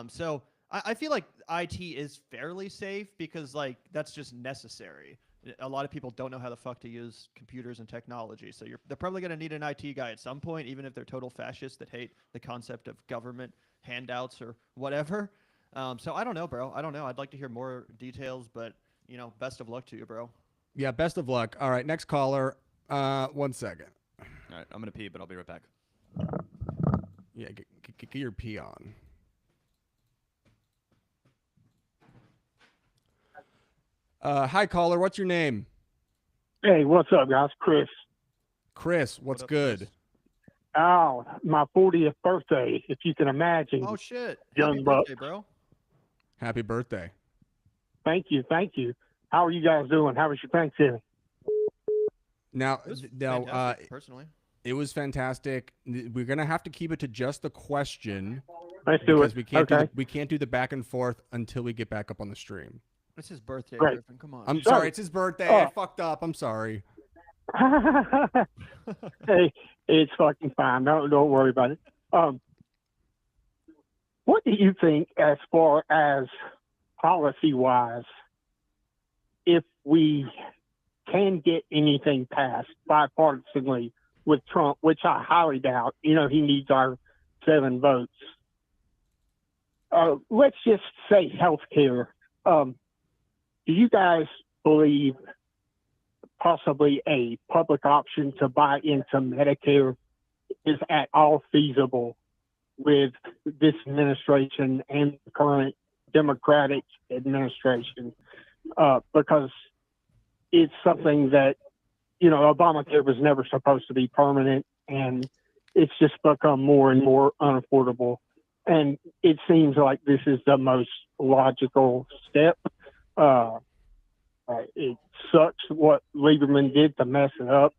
S5: So I feel like IT is fairly safe because, like, that's just necessary. A lot of people don't know how the fuck to use computers and technology. So they're probably going to need an IT guy at some point, even if they're total fascists that hate the concept of government handouts or whatever. So I don't know, bro. I don't know. I'd like to hear more details, but, you know, best of luck to you, bro.
S1: Yeah, best of luck. All right, next caller. 1 second.
S2: All right, I'm going to pee, but I'll be right back.
S1: Yeah, get your pee on. Hi, caller. What's your name?
S13: Hey, what's up, guys? Chris.
S1: Chris, what's good?
S5: Chris?
S13: Oh, my 40th birthday, if you can imagine.
S5: Oh, shit.
S13: Young
S5: Happy
S13: buck.
S5: birthday, bro.
S1: Happy birthday.
S13: Thank you. Thank you. How are you guys doing? How was your Thanksgiving?
S1: Now,
S5: personally.
S1: It was fantastic. We're going to have to keep it to just the question.
S13: Let's do it.
S1: We can't,
S13: okay.
S1: we can't do the back and forth until we get back up on the stream.
S5: It's his birthday,
S13: Great.
S5: Griffin. Come on.
S1: I'm sorry. It's his birthday. I fucked up. I'm sorry.
S13: Hey, it's fucking fine. Don't worry about it. what do you think as far as policy-wise, if we can get anything passed bipartisanly with Trump, which I highly doubt, he needs our 7 votes. Let's just say healthcare. Do you guys believe possibly a public option to buy into Medicare is at all feasible with this administration and the current Democratic administration? Because it's something that, Obamacare was never supposed to be permanent, and it's just become more and more unaffordable. And it seems like this is the most logical step. It sucks what Lieberman did to mess it up,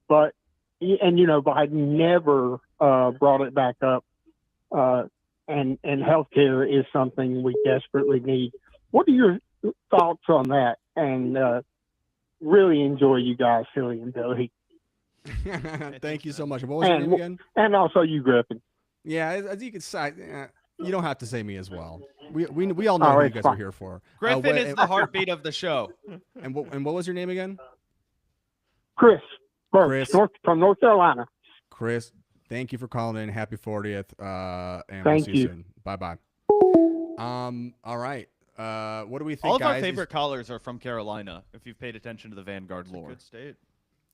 S13: but Biden never brought it back up. And healthcare is something we desperately need. What are your thoughts on that? And really enjoy you guys, Philly and Billy.
S1: Thank you so much. What was your name again?
S13: And also you, Griffin.
S1: Yeah, as you can say, you don't have to say me as well. We all know who you guys are here for.
S2: Griffin is the heartbeat of the show.
S1: And what was your name again?
S13: Chris from North Carolina.
S1: Chris, thank you for calling in. Happy 40th. And
S13: thank
S1: we'll see
S13: you
S1: soon. Bye. All right. What do we think,
S2: All of
S1: guys?
S2: our favorite callers are from Carolina, if you've paid attention to the Vanguard lore.
S5: Good state.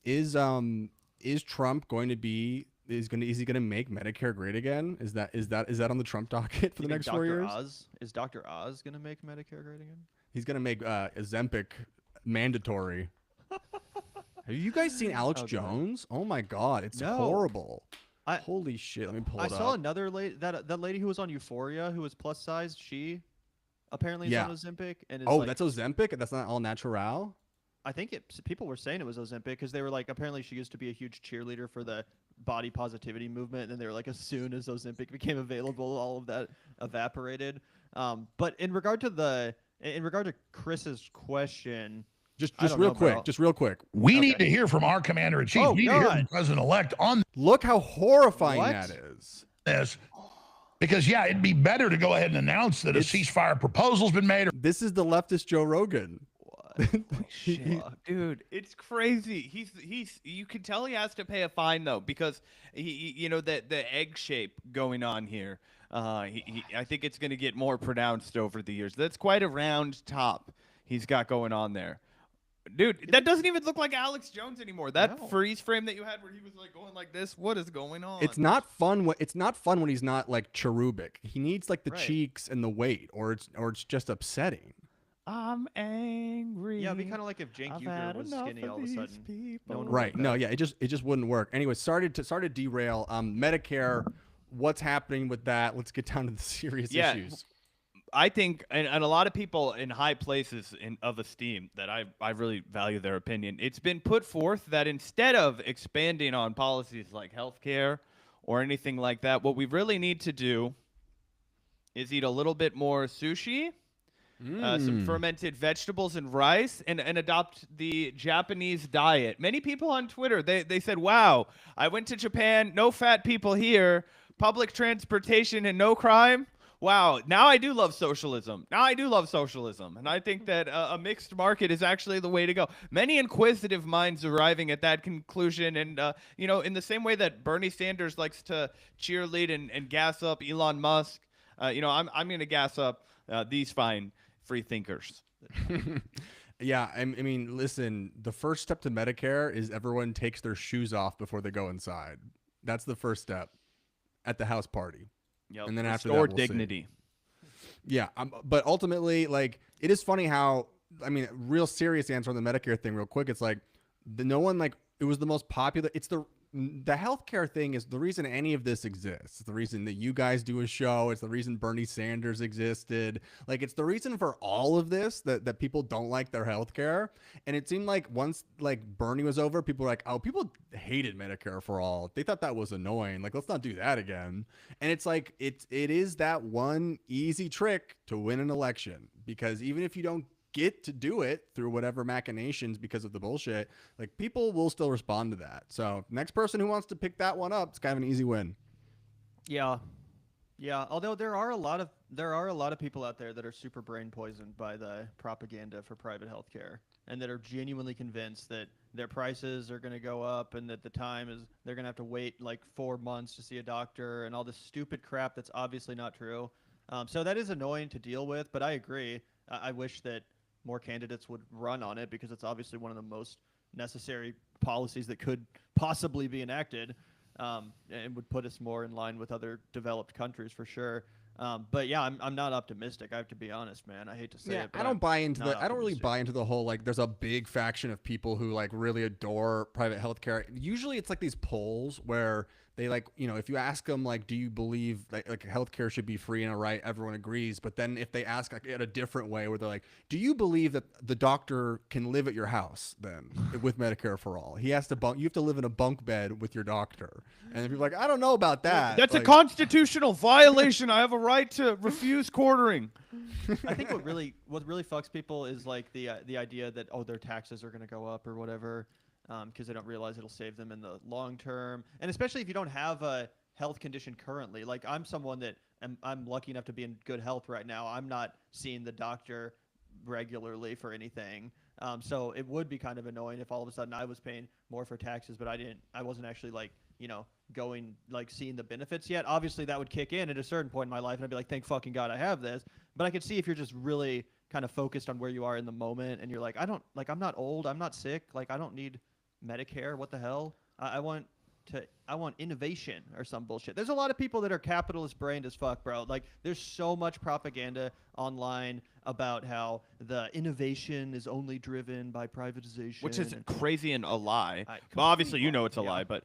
S1: Is Trump going to be is he going to make Medicare great again? Is that on the Trump docket for the next 4 years?
S5: Is Dr. Oz going to make Medicare great again?
S1: He's going to make Ozempic mandatory. Have you guys seen Alex Jones? Oh my God, it's horrible. Holy shit! Let me pull it up.
S5: I saw another lady, that lady who was on Euphoria, who was plus sized. She apparently is on Ozempic, and is
S1: that's Ozempic. That's not all natural.
S5: I think people were saying it was Ozempic because they were like, apparently she used to be a huge cheerleader for the body positivity movement, and then they were like, as soon as Ozempic became available, all of that evaporated. But in regard to Chris's question,
S1: just real quick.
S14: We need to hear from our commander in chief. We need to hear from the president-elect on.
S1: Look how horrifying that is.
S14: This. Because, it'd be better to go ahead and announce that a ceasefire proposal's been made.
S1: This is the leftist Joe Rogan.
S2: Shit, dude, it's crazy. He's you can tell he has to pay a fine though, because the egg shape going on here. I think it's going to get more pronounced over the years. That's quite a round top he's got going on there. Dude, that doesn't even look like Alex Jones anymore. That freeze frame that you had where he was like going like this. What is going on?
S1: It's not fun when he's not like cherubic. He needs like the cheeks and the weight, or it's just upsetting.
S2: I'm angry.
S5: Yeah, it'd be kind of like if Cenk Uygur was skinny all of a sudden.
S1: It just wouldn't work. Anyway, started to derail. Medicare, what's happening with that? Let's get down to the serious issues.
S2: I think, and a lot of people in high places of esteem that I really value their opinion, it's been put forth that instead of expanding on policies like healthcare or anything like that, what we really need to do is eat a little bit more sushi, some fermented vegetables and rice, and adopt the Japanese diet. Many people on Twitter, they said, wow, I went to Japan, no fat people here, public transportation and no crime. Wow, now I do love socialism. And I think that a mixed market is actually the way to go. Many inquisitive minds arriving at that conclusion. And, in the same way that Bernie Sanders likes to cheerlead and gas up Elon Musk, I'm going to gas up these fine free thinkers.
S1: Yeah, I mean, listen, the first step to Medicare is everyone takes their shoes off before they go inside. That's the first step at the house party.
S2: Yep.
S1: And then after that,
S2: we'll dignity.
S1: See. Yeah, but ultimately, like, it is funny how, real serious answer on the Medicare thing real quick. It's like, it was the most popular. It's the healthcare thing is the reason any of this exists. It's the reason that you guys do a show. It's the reason Bernie Sanders existed. Like, it's the reason for all of this that people don't like their healthcare. And it seemed like once Bernie was over, people were like, oh, people hated Medicare for all. They thought that was annoying. Like, let's not do that again. And it's like, it is that one easy trick to win an election, because even if you don't get to do it through whatever machinations because of the bullshit, like, people will still respond to that. So next person who wants to pick that one up, it's kind of an easy win.
S5: Yeah. Yeah, although there are a lot of people out there that are super brain poisoned by the propaganda for private healthcare, and that are genuinely convinced that their prices are going to go up, and that they're going to have to wait like 4 months to see a doctor, and all this stupid crap that's obviously not true. So that is annoying to deal with, but I agree. I wish that more candidates would run on it, because it's obviously one of the most necessary policies that could possibly be enacted. And would put us more in line with other developed countries for sure. But yeah, I'm not optimistic. I have to be honest, man. I hate to say it, but
S1: I don't buy into
S5: not
S1: I don't really
S5: optimistic.
S1: buy into the whole like there's a big faction of people who like really adore private healthcare. Usually it's like these polls where they like, you know, if you ask them like, do you believe like healthcare should be free and a right, everyone agrees. But then if they ask like in a different way where they're like, do you believe that the doctor can live at your house then with Medicare for all? He has to you have to live in a bunk bed with your doctor. And people are like, I don't know about that.
S2: That's
S1: like,
S2: a constitutional violation. I have a right to refuse quartering.
S5: I think what really fucks people is like the idea that their taxes are going to go up or whatever, because they don't realize it'll save them in the long term, and especially if you don't have a health condition currently. Like I'm someone that I'm lucky enough to be in good health right now. I'm not seeing the doctor regularly for anything, so it would be kind of annoying if all of a sudden I was paying more for taxes, but I wasn't actually like, you know, going like seeing the benefits yet. Obviously that would kick in at a certain point in my life and I'd be like, thank fucking God I have this. But I could see if you're just really kind of focused on where you are in the moment and you're like, I'm not old, I'm not sick, like I don't need Medicare, what the hell? I want innovation or some bullshit. There's a lot of people that are capitalist brained as fuck, bro. Like there's so much propaganda online about how the innovation is only driven by privatization,
S2: Which is crazy and a lie. Well, obviously, you know it's a lie. But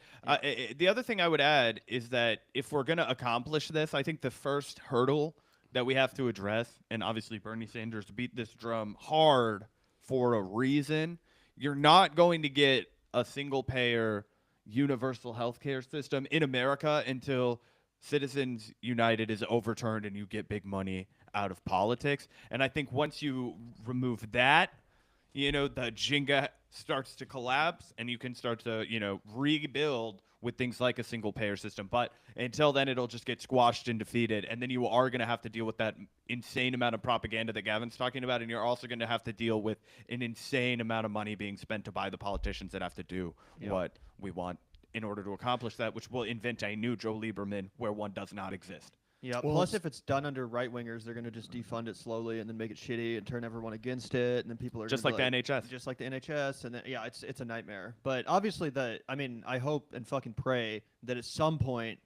S2: the other thing I would add is that if we're going to accomplish this, I think the first hurdle that we have to address, and obviously Bernie Sanders beat this drum hard for a reason, you're not going to get a single-payer universal healthcare system in America until Citizens United is overturned and you get big money out of politics. And I think once you remove that, you know, the Jenga starts to collapse and you can start to, you know, rebuild with things like a single payer system. But until then, it'll just get squashed and defeated. And then you are going to have to deal with that insane amount of propaganda that Gavin's talking about. And you're also going to have to deal with an insane amount of money being spent to buy the politicians that have to do what we want in order to accomplish that, which will invent a new Joe Lieberman where one does not exist.
S5: Yeah. Well, plus, if it's done under right wingers, they're going to just defund it slowly and then make it shitty and turn everyone against it, and then people are
S2: just like the NHS,
S5: just like the NHS, and then it's a nightmare. But obviously, I hope and fucking pray that at some point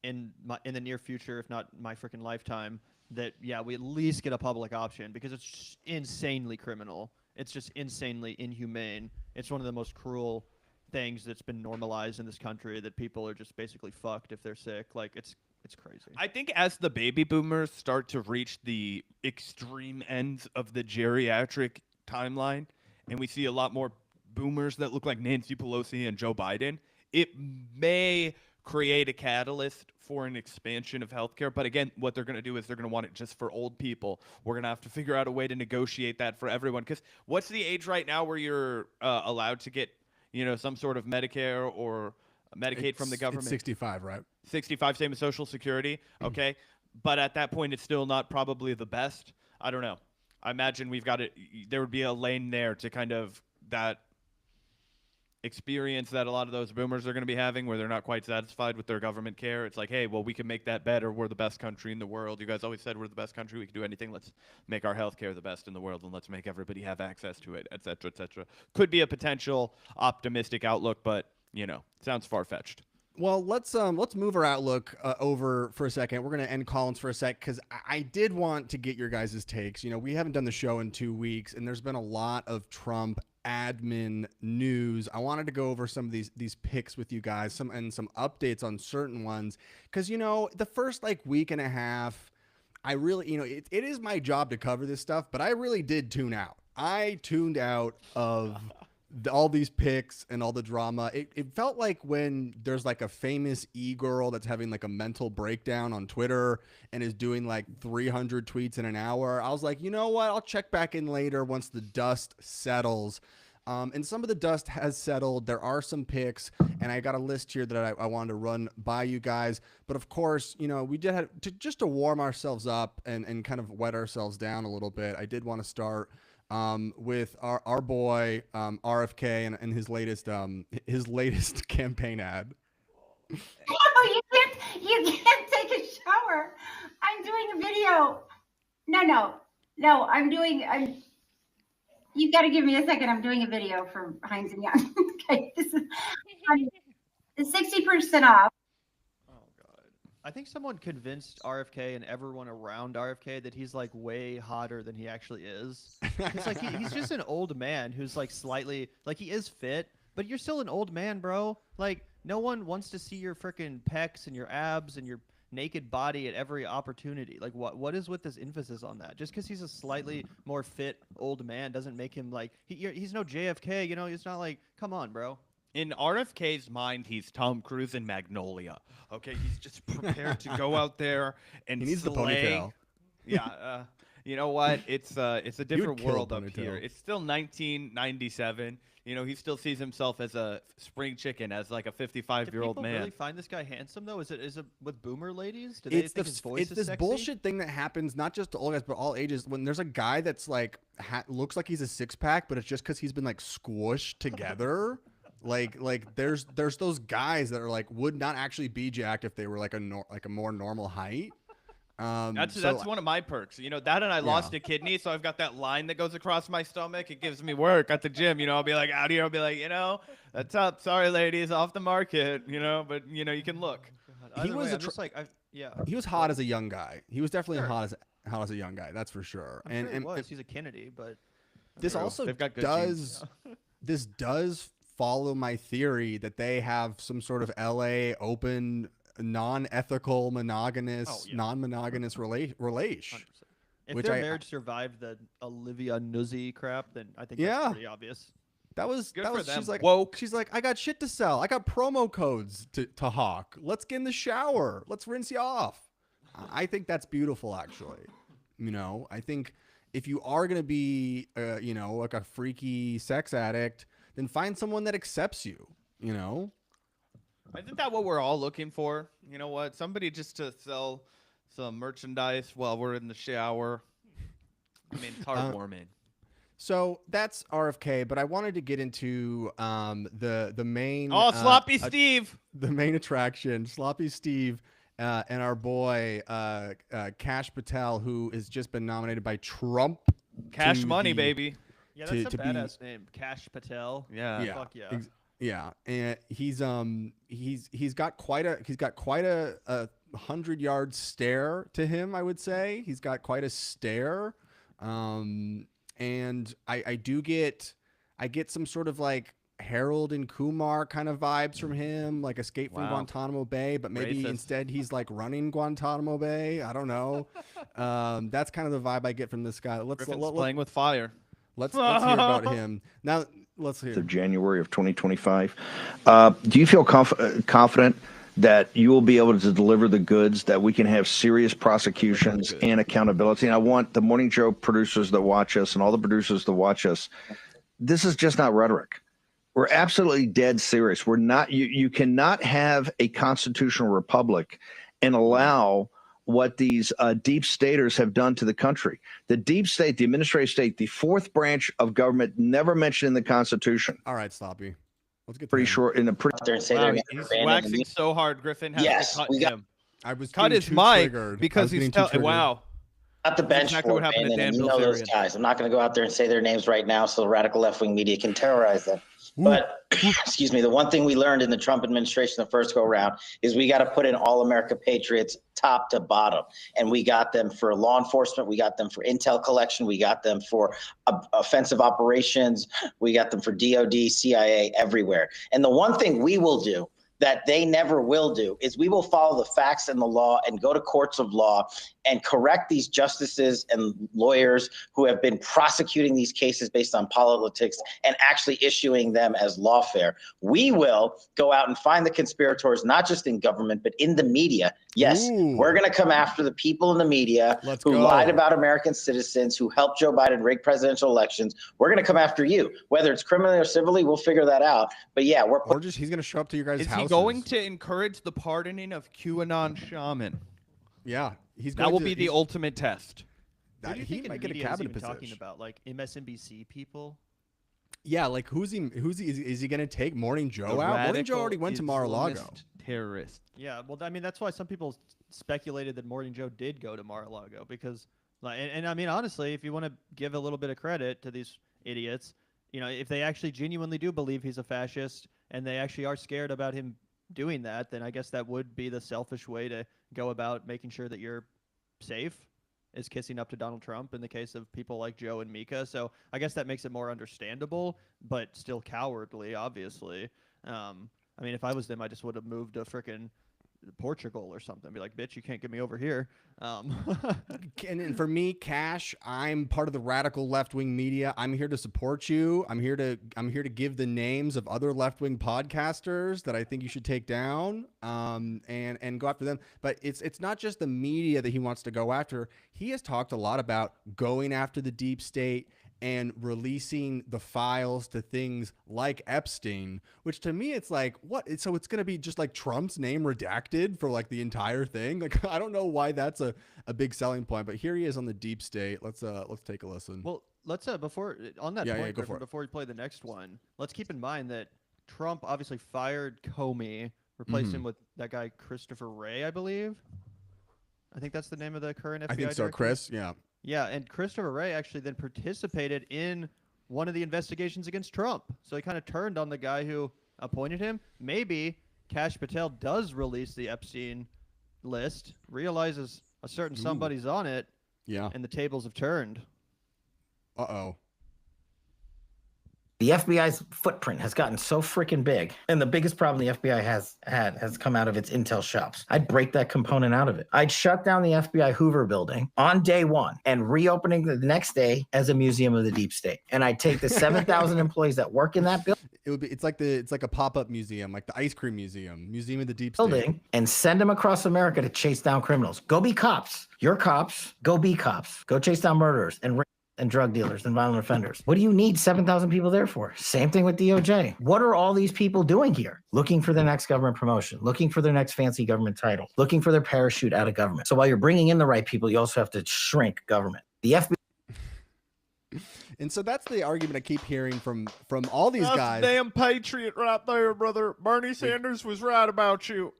S5: in the near future, if not my freaking lifetime, that we at least get a public option, because it's just insanely criminal. It's just insanely inhumane. It's one of the most cruel things that's been normalized in this country, that people are just basically fucked if they're sick. Like it's crazy.
S2: I think as the baby boomers start to reach the extreme ends of the geriatric timeline, and we see a lot more boomers that look like Nancy Pelosi and Joe Biden, it may create a catalyst for an expansion of healthcare. But again, what they're going to do is they're going to want it just for old people. We're going to have to figure out a way to negotiate that for everyone. Because what's the age right now where you're allowed to get, you know, some sort of Medicare or Medicaid from the government?
S1: It's 65, right?
S2: 65, same as Social Security. Okay. But at that point, it's still not probably the best. I don't know. I imagine there would be a lane there to kind of that experience that a lot of those boomers are going to be having, where they're not quite satisfied with their government care. It's like, hey, well, we can make that better. We're the best country in the world. You guys always said we're the best country. We can do anything. Let's make our healthcare the best in the world, and let's make everybody have access to it, et cetera, et cetera. Could be a potential optimistic outlook, but, you know, sounds far-fetched.
S1: Well, let's move our outlook over for a second. We're going to end Collins for a sec, because I did want to get your guys' takes. You know, we haven't done the show in 2 weeks, and there's been a lot of Trump admin news. I wanted to go over some of these picks with you guys, some updates on certain ones, because, you know, the first like week and a half, I really, you know, it is my job to cover this stuff, but I really did tune out. I tuned out of all these picks and all the drama. It felt like when there's like a famous e-girl that's having like a mental breakdown on Twitter and is doing like 300 tweets in an hour. I was like, you know what? I'll check back in later once the dust settles. And some of the dust has settled. There are some picks, and I got a list here that I wanted to run by you guys. But of course, you know, we did have to just to warm ourselves up and kind of wet ourselves down a little bit. I did want to start with our boy RFK and his latest campaign ad.
S15: Oh, you can't take a shower. I'm doing a video. No. You've got to give me a second. I'm doing a video for Heinz and Young. Okay, this is 60% off.
S5: Oh God! I think someone convinced RFK and everyone around RFK that he's like way hotter than he actually is. It's like he's just an old man who's like slightly like he is fit, but you're still an old man, bro. Like no one wants to see your freaking pecs and your abs and your naked body at every opportunity. Like what is with this emphasis on that? Just because he's a slightly more fit old man doesn't make him like he's no JFK, you know. He's not like, come on, bro.
S2: In RFK's mind, he's Tom Cruise in Magnolia. Okay, he's just prepared to go out there and
S1: he needs the ponytail.
S2: Yeah, you know what? It's a different world up here. It's still 1997. You know, he still sees himself as a spring chicken, as like a 55-year-old man.
S5: Do people really find this guy handsome though? Is it with boomer ladies? Do they think his voice is
S1: this
S5: sexy?
S1: bullshit thing that happens not just to old guys but all ages. When there's a guy that's like looks like he's a six-pack, but it's just because he's been like squished together. like there's those guys that are like would not actually be jacked if they were like a more normal height.
S2: That's one of my perks. You know, that and I lost a kidney, so I've got that line that goes across my stomach. It gives me work at the gym. You know, I'll be like out here. I'll be like, you know, that's up. Sorry, ladies, off the market. You know, but you know, you can look.
S1: He was he was hot as a young guy. He was definitely hot as a young guy. That's for sure.
S5: I'm sure he was. He's a Kennedy, but
S1: this also this does follow my theory that they have some sort of LA open, non-ethical, non-monogamous relation.
S5: If their marriage survived the Olivia Nuzzi crap, then I think that's pretty obvious.
S1: That was she's like
S2: woke.
S1: She's like, I got shit to sell. I got promo codes to hawk. Let's get in the shower. Let's rinse you off. I think that's beautiful, actually. You know, I think if you are gonna be, you know, like a freaky sex addict, then find someone that accepts you. You know.
S2: Isn't that what we're all looking for? You know what? Somebody just to sell some merchandise while we're in the shower. I mean, it's heartwarming.
S1: So that's RFK, but I wanted to get into the main.
S2: Sloppy Steve.
S1: The main attraction, Sloppy Steve, and our boy Kash Patel, who has just been nominated by Trump.
S2: Cash money, baby.
S5: Yeah, that's a badass name, Kash Patel.
S2: Yeah.
S5: Fuck yeah.
S1: Yeah, and he's got quite a 100-yard stare to him. I would say he's got quite a stare, and I get some sort of like Harold and Kumar kind of vibes from him, like Escape from Guantanamo Bay, but maybe instead he's like running Guantanamo Bay. I don't know. That's kind of the vibe I get from this guy. Let's
S2: playing with fire.
S1: Let's hear about him now. Let's hear.
S16: Of January of 2025. Do you feel confident that you will be able to deliver the goods, that we can have serious prosecutions and accountability? And I want the Morning Joe producers that watch us and all the producers that watch us. This is just not rhetoric. We're absolutely dead serious. We're not. You cannot have a constitutional republic and allow what these deep staters have done to the country. The deep state, the administrative state, the fourth branch of government, never mentioned in the Constitution.
S1: All right, Sloppy. Let's get
S16: pretty short in a pretty.
S2: He's waxing so hard. Griffin has to cut him.
S1: I was
S2: cut his mic because he's wow.
S17: Not the bench
S2: exactly what happened to Dan
S17: you know those guys. I'm not going to go out there and say their names right now, so the radical left-wing media can terrorize them. But excuse me, the one thing we learned in the Trump administration the first go around is we got to put in all America patriots top to bottom. And we got them for law enforcement. We got them for intel collection. We got them for offensive operations. We got them for DOD, CIA, everywhere. And the one thing we will do that they never will do is we will follow the facts and the law and go to courts of law and correct these justices and lawyers who have been prosecuting these cases based on politics and actually issuing them as lawfare. We will go out and find the conspirators, not just in government, but in the media. Yes, we're going to come after the people in the media who lied about American citizens, who helped Joe Biden rig presidential elections. We're going to come after you, whether it's criminally or civilly. We'll figure that out. But yeah,
S1: he's going to show up to your guys' houses.
S2: Is he going to encourage the pardoning of QAnon shaman?
S1: Yeah,
S2: that will be the ultimate test.
S1: He might get a cabinet position.
S5: Talking about like MSNBC people.
S1: Yeah, like is he going to take Morning Joe out? Morning Joe already went to Mar-a-Lago.
S2: Terrorist.
S5: Yeah, well, I mean that's why some people speculated that Morning Joe did go to Mar-a-Lago because, like, and I mean honestly, if you want to give a little bit of credit to these idiots, you know, if they actually genuinely do believe he's a fascist and they actually are scared about him doing that, then I guess that would be the selfish way to go about making sure that you're safe, is kissing up to Donald Trump in the case of people like Joe and Mika. So I guess that makes it more understandable, but still cowardly, obviously. I mean, if I was them, I just would have moved to frickin' Portugal or something. Be like, bitch, you can't get me over here.
S1: And for me, Cash, I'm part of the radical left-wing media. I'm here to support you. I'm here to give the names of other left-wing podcasters that I think you should take down, and go after them. But it's not just the media that he wants to go after. He has talked a lot about going after the deep state and releasing the files to things like Epstein, which to me, it's like, what? So it's going to be just like Trump's name redacted for like the entire thing. Like, I don't know why that's a big selling point, but here he is on the deep state. Let's take a listen.
S5: Well, let's before on that point,
S1: go for it.
S5: Before we play the next one, let's keep in mind that Trump obviously fired Comey, replaced him with that guy Christopher Wray, I believe. I think that's the name of the current FBI
S1: I think so,
S5: director.
S1: Chris. Yeah.
S5: Yeah, and Christopher Wray actually then participated in one of the investigations against Trump. So he kind of turned on the guy who appointed him. Maybe Kash Patel does release the Epstein list, realizes a certain somebody's on it, and the tables have turned.
S1: Uh-oh.
S18: The FBI's footprint has gotten so freaking big, and the biggest problem the FBI has come out of its intel shops. I'd break that component out of it. I'd shut down the FBI Hoover building on day one and reopening the next day as a museum of the deep state. And I'd take the 7,000 employees that work in that building.
S1: It's like a pop-up museum, like the ice cream museum of the deep state,
S18: building, and send them across America to chase down criminals. Go be cops. You're cops. Go be cops. Go chase down murderers and drug dealers and violent offenders. What do you need 7,000 people there for? Same thing with DOJ. What are all these people doing here? Looking for their next government promotion, looking for their next fancy government title, looking for their parachute out of government. So while you're bringing in the right people, you also have to shrink government. The FBI.
S1: And so that's the argument I keep hearing from all these guys.
S2: Damn patriot right there, brother. Bernie Sanders was right about you.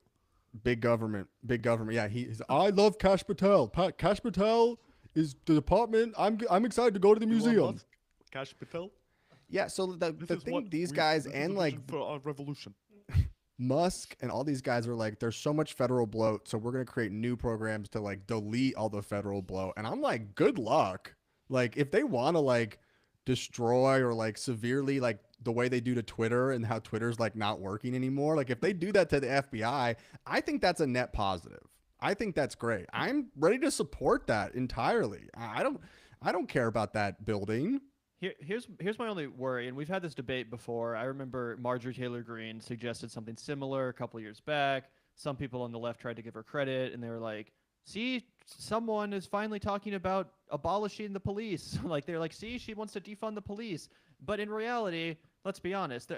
S1: Big government. Yeah, I love Kash Patel. Kash Patel is the department. I'm excited to go to the museum.
S2: Kash Patel.
S1: Yeah. So the thing, these guys and like
S2: for our revolution,
S1: Musk and all these guys are like, there's so much federal bloat, so we're gonna create new programs to like delete all the federal bloat. And I'm like, good luck. Like, if they want to like destroy or like severely like the way they do to Twitter and how Twitter's like not working anymore, like if they do that to the FBI, I think that's a net positive. I think that's great. I'm ready to support that entirely. I don't care about that building.
S5: Here's my only worry, and we've had this debate before. I remember Marjorie Taylor Greene suggested something similar a couple years back. Some people on the left tried to give her credit, and they were like, see, someone is finally talking about abolishing the police. Like, they're like, see, she wants to defund the police. But in reality, let's be honest,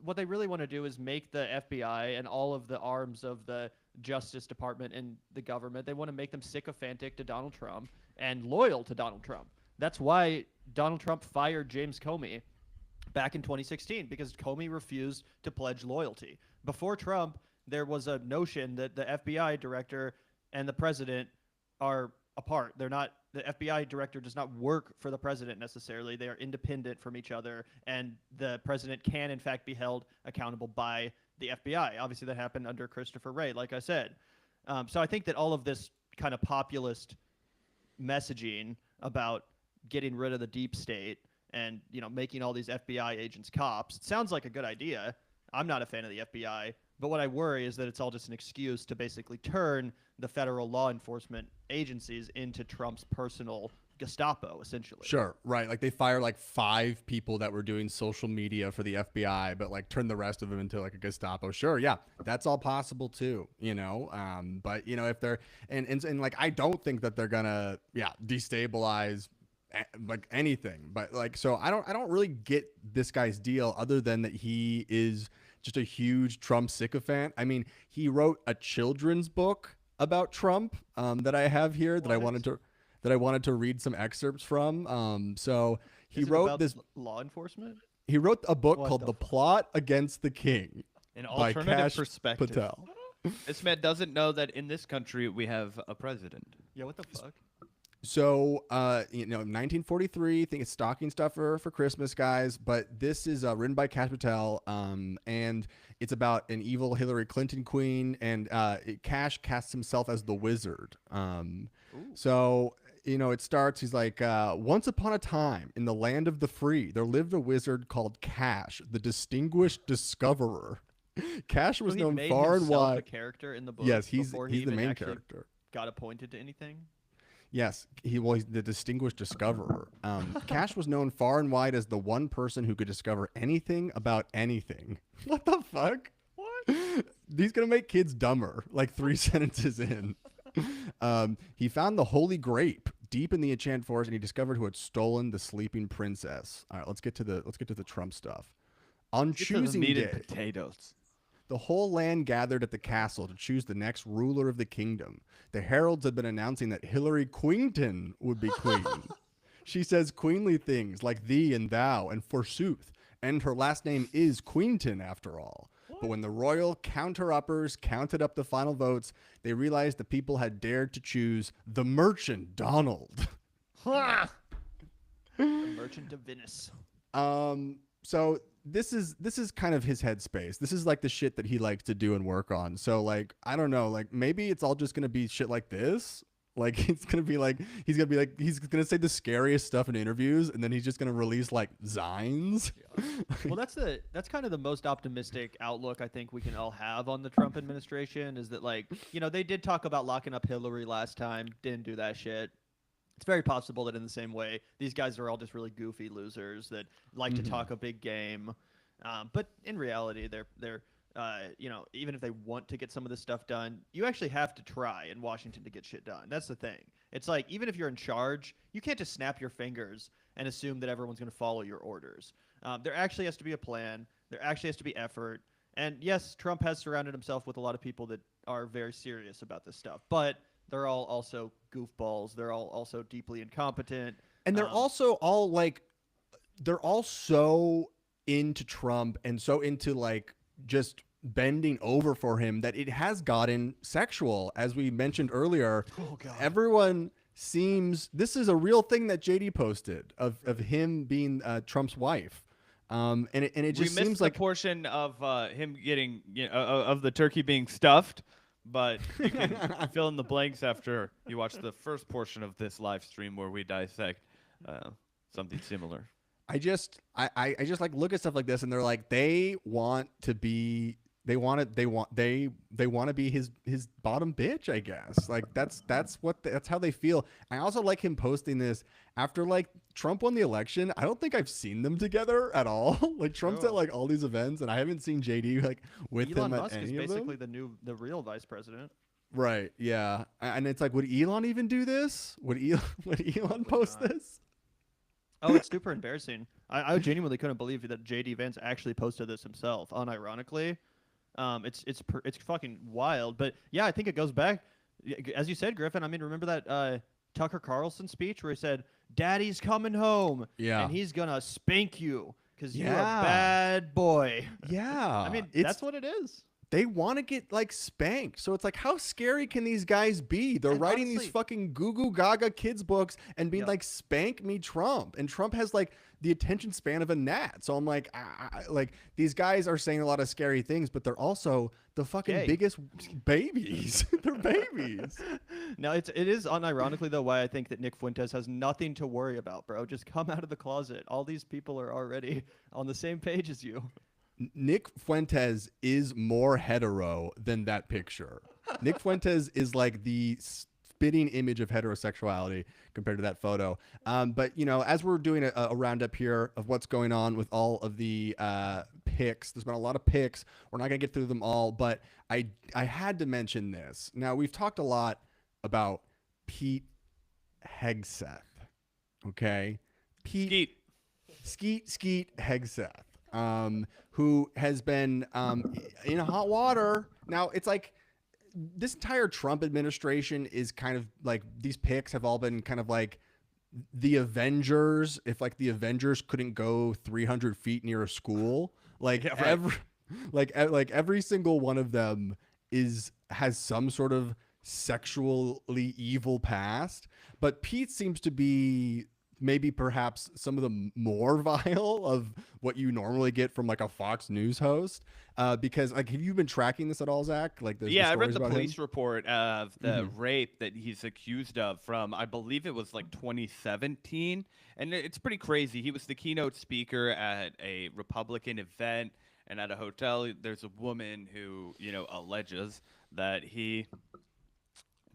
S5: what they really want to do is make the FBI and all of the arms of the Justice Department and the government, they want to make them sycophantic to Donald Trump and loyal to Donald Trump. That's why Donald Trump fired James Comey back in 2016, because Comey refused to pledge loyalty. Before Trump, there was a notion that the FBI director and the president are apart. They're not. The FBI director does not work for the president necessarily. They are independent from each other, and the president can, in fact, be held accountable by the FBI. Obviously, that happened under Christopher Wray, like I said. So I think that all of this kind of populist messaging about getting rid of the deep state and, you know, making all these FBI agents cops, it sounds like a good idea. I'm not a fan of the FBI. But what I worry is that it's all just an excuse to basically turn the federal law enforcement agencies into Trump's personal Gestapo, essentially.
S1: Sure, right. Like they fire like 5 people that were doing social media for the FBI, but like turn the rest of them into like a Gestapo. Sure, yeah, that's all possible too, you know. But you know, if they're and like I don't think that they're gonna destabilize like anything. But like so I don't really get this guy's deal other than that he is just a huge Trump sycophant. I mean, he wrote a children's book about Trump that I have here that I wanted to read some excerpts from. So he
S5: Is it
S1: wrote
S5: about
S1: this
S5: law enforcement.
S1: He wrote a book
S5: What
S1: called
S5: the
S1: The Plot Against the King
S2: An
S1: by
S2: alternative
S1: Kash
S2: perspective.
S1: Patel.
S2: This man doesn't know that in this country we have a president.
S5: Yeah, what the fuck?
S1: So, 1943, I think it's stocking stuffer for Christmas, guys. But this is written by Kash Patel, and it's about an evil Hillary Clinton queen, and Kash casts himself as the wizard. So, it starts, he's like, once upon a time in the land of the free, there lived a wizard called Kash, the distinguished discoverer. Kash was
S5: So he
S1: known
S5: made
S1: far and
S5: himself
S1: wide.
S5: a character in the book.
S1: Yes, he's
S5: before he
S1: the
S5: even
S1: main
S5: actually
S1: character.
S5: Got appointed to anything.
S1: Yes, he's the distinguished discoverer. Kash was known far and wide as the one person who could discover anything about anything. What the fuck? What? He's gonna make kids dumber. Like 3 sentences in. He found the holy grape deep in the enchanted forest, and he discovered who had stolen the sleeping princess. All right, let's get to the Trump stuff. On
S2: Get to the
S1: choosing
S2: meat
S1: day,
S2: and potatoes.
S1: the whole land gathered at the castle to choose the next ruler of the kingdom. The heralds had been announcing that Hillary Queenton would be queen. She says queenly things like thee and thou and forsooth, and her last name is Queenton after all. But when the royal counter-uppers counted up the final votes, they realized the people had dared to choose the merchant Donald.
S5: The Merchant of Venice.
S1: So this is kind of his headspace. This is like the shit that he likes to do and work on. So like, I don't know, like maybe it's all just going to be shit like this. Like it's going to be like, he's going to say the scariest stuff in interviews, and then he's just going to release like zines.
S5: Well, that's kind of the most optimistic outlook I think we can all have on the Trump administration, is that like, they did talk about locking up Hillary last time, didn't do that shit. It's very possible that in the same way, these guys are all just really goofy losers that like to talk a big game. But in reality, they're even if they want to get some of this stuff done, you actually have to try in Washington to get shit done. That's the thing. It's like, even if you're in charge, you can't just snap your fingers and assume that everyone's going to follow your orders. There actually has to be a plan. There actually has to be effort. And yes, Trump has surrounded himself with a lot of people that are very serious about this stuff, but they're all also goofballs. They're all also deeply incompetent.
S1: And they're also all like, they're all so into Trump and so into like just bending over for him that it has gotten sexual. As we mentioned earlier, everyone seems, this is a real thing that JD posted of him being Trump's wife. And it just
S2: we missed
S1: seems
S2: the
S1: like
S2: portion of him getting of the turkey being stuffed, but you can fill in the blanks after you watch the first portion of this live stream where we dissect something similar.
S1: I just like look at stuff like this, and they're like, they want to be his bottom bitch, I guess. Like that's how they feel. I also like him posting this after like Trump won the election. I don't think I've seen them together at all. Like Trump's at like all these events, and I haven't seen JD like with
S5: Elon
S1: him
S5: Musk
S1: at
S5: is
S1: any of them.
S5: basically the real vice president.
S1: Right. Yeah. And it's like, would Elon even do this? Would Elon post this?
S5: Oh, it's super embarrassing. I genuinely couldn't believe that JD Vance actually posted this himself, unironically. It's fucking wild. But yeah, I think it goes back, as you said, Griffin. I mean, remember that Tucker Carlson speech where he said, "Daddy's coming home,
S1: Yeah.
S5: and he's gonna spank you because you're a
S1: Yeah.
S5: bad boy."
S1: Yeah.
S5: I mean,
S1: It's-
S5: that's what it is.
S1: They want to get like spanked. So it's like, how scary can these guys be? They're
S5: And
S1: writing
S5: honestly-
S1: these fucking goo goo gaga kids books and being like, spank me, Trump. And Trump has like the attention span of a gnat. So I'm like, like these guys are saying a lot of scary things, but they're also the fucking
S5: Gay.
S1: biggest babies. They're babies.
S5: Now it is unironically though why I think that Nick Fuentes has nothing to worry about, bro. Just come out of the closet. All these people are already on the same page as you.
S1: Nick Fuentes is more hetero than that picture. Nick Fuentes is like the spitting image of heterosexuality compared to that photo. But you know, as we're doing a roundup here of what's going on with all of the pics, there's been a lot of pics. We're not gonna get through them all, but I had to mention this. Now we've talked a lot about Pete Hegseth. Okay, Pete Skeet Hegseth, who has been in hot water. Now it's like this entire Trump administration is kind of like, these picks have all been kind of like the Avengers. If like the Avengers couldn't go 300 feet near a school, like every single one of them has some sort of sexually evil past. But Pete seems to be maybe perhaps some of the more vile of what you normally get from like a Fox News host. Because like, have you been tracking this at all, Zach? Like,
S2: I read the police report of the rape that he's accused of from, I believe it was like 2017. And it's pretty crazy. He was the keynote speaker at a Republican event, and at a hotel, there's a woman who, you know, alleges that he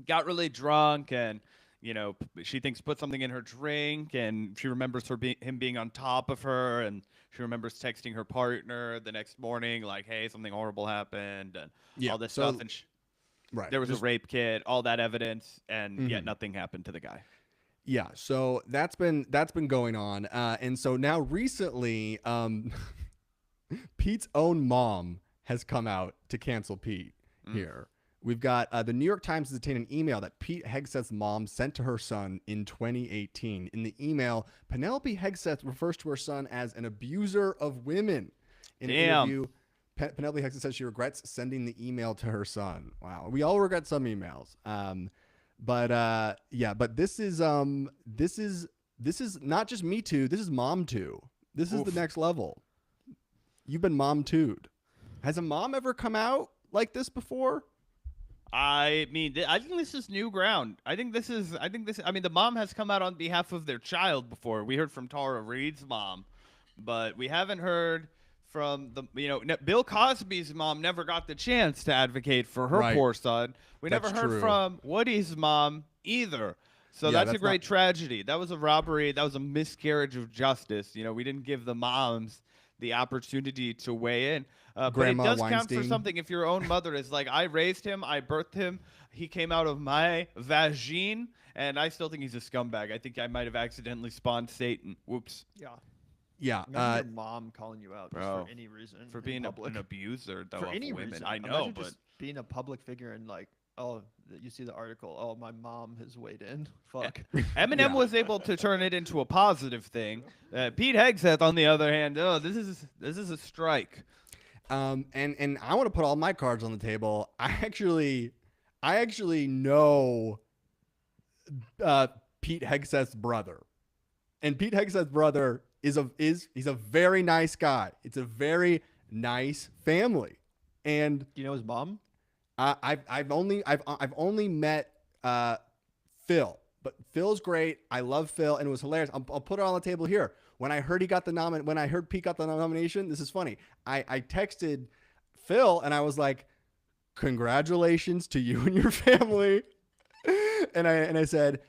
S2: got really drunk and, you know, she thinks put something in her drink, and she remembers him being on top of her, and she remembers texting her partner the next morning like, hey, something horrible happened, and all this stuff. And there was a rape kit, all that evidence, and yet nothing happened to the guy.
S1: Yeah, so that's been going on, and so now recently, Pete's own mom has come out to cancel Pete here. We've got the New York Times has obtained an email that Pete Hegseth's mom sent to her son in 2018. In the email, Penelope Hegseth refers to her son as an abuser of women. In an interview, Penelope Hegseth says she regrets sending the email to her son. Wow, we all regret some emails. But this is not just Me Too. This is Mom Too. This is the next level. You've been Mom Too'd. Has a mom ever come out like this before?
S2: I mean, I think this is new ground. I mean, the mom has come out on behalf of their child before. We heard from Tara Reid's mom, but we haven't heard from Bill Cosby's mom never got the chance to advocate for her poor son. We never heard from Woody's mom either. So that's a great tragedy. That was a robbery. That was a miscarriage of justice. You know, we didn't give the moms the opportunity to weigh in. But it does count for something if your own mother is like, I raised him, I birthed him, he came out of my vagine, and I still think he's a scumbag. I think I might have accidentally spawned Satan. Whoops.
S5: Yeah. Imagine your mom calling you out just for any reason.
S2: For being an abuser, though,
S5: for
S2: of
S5: any
S2: women.
S5: reason.
S2: I know,
S5: Imagine
S2: but
S5: just being a public figure and like, oh, you see the article, oh, my mom has weighed in. Fuck.
S2: Eminem was able to turn it into a positive thing. Pete Hegseth, on the other hand, this is a strike.
S1: And I want to put all my cards on the table. I actually know Pete Hegseth's brother, and Pete Hegseth's brother he's a very nice guy. It's a very nice family. And
S5: do you know his mom?
S1: I've only met Phil, but Phil's great. I love Phil, and it was hilarious. I'll put it on the table here. When I heard Pete got the nomination, this is funny. I texted Phil and I was like, "Congratulations to you and your family," and I said,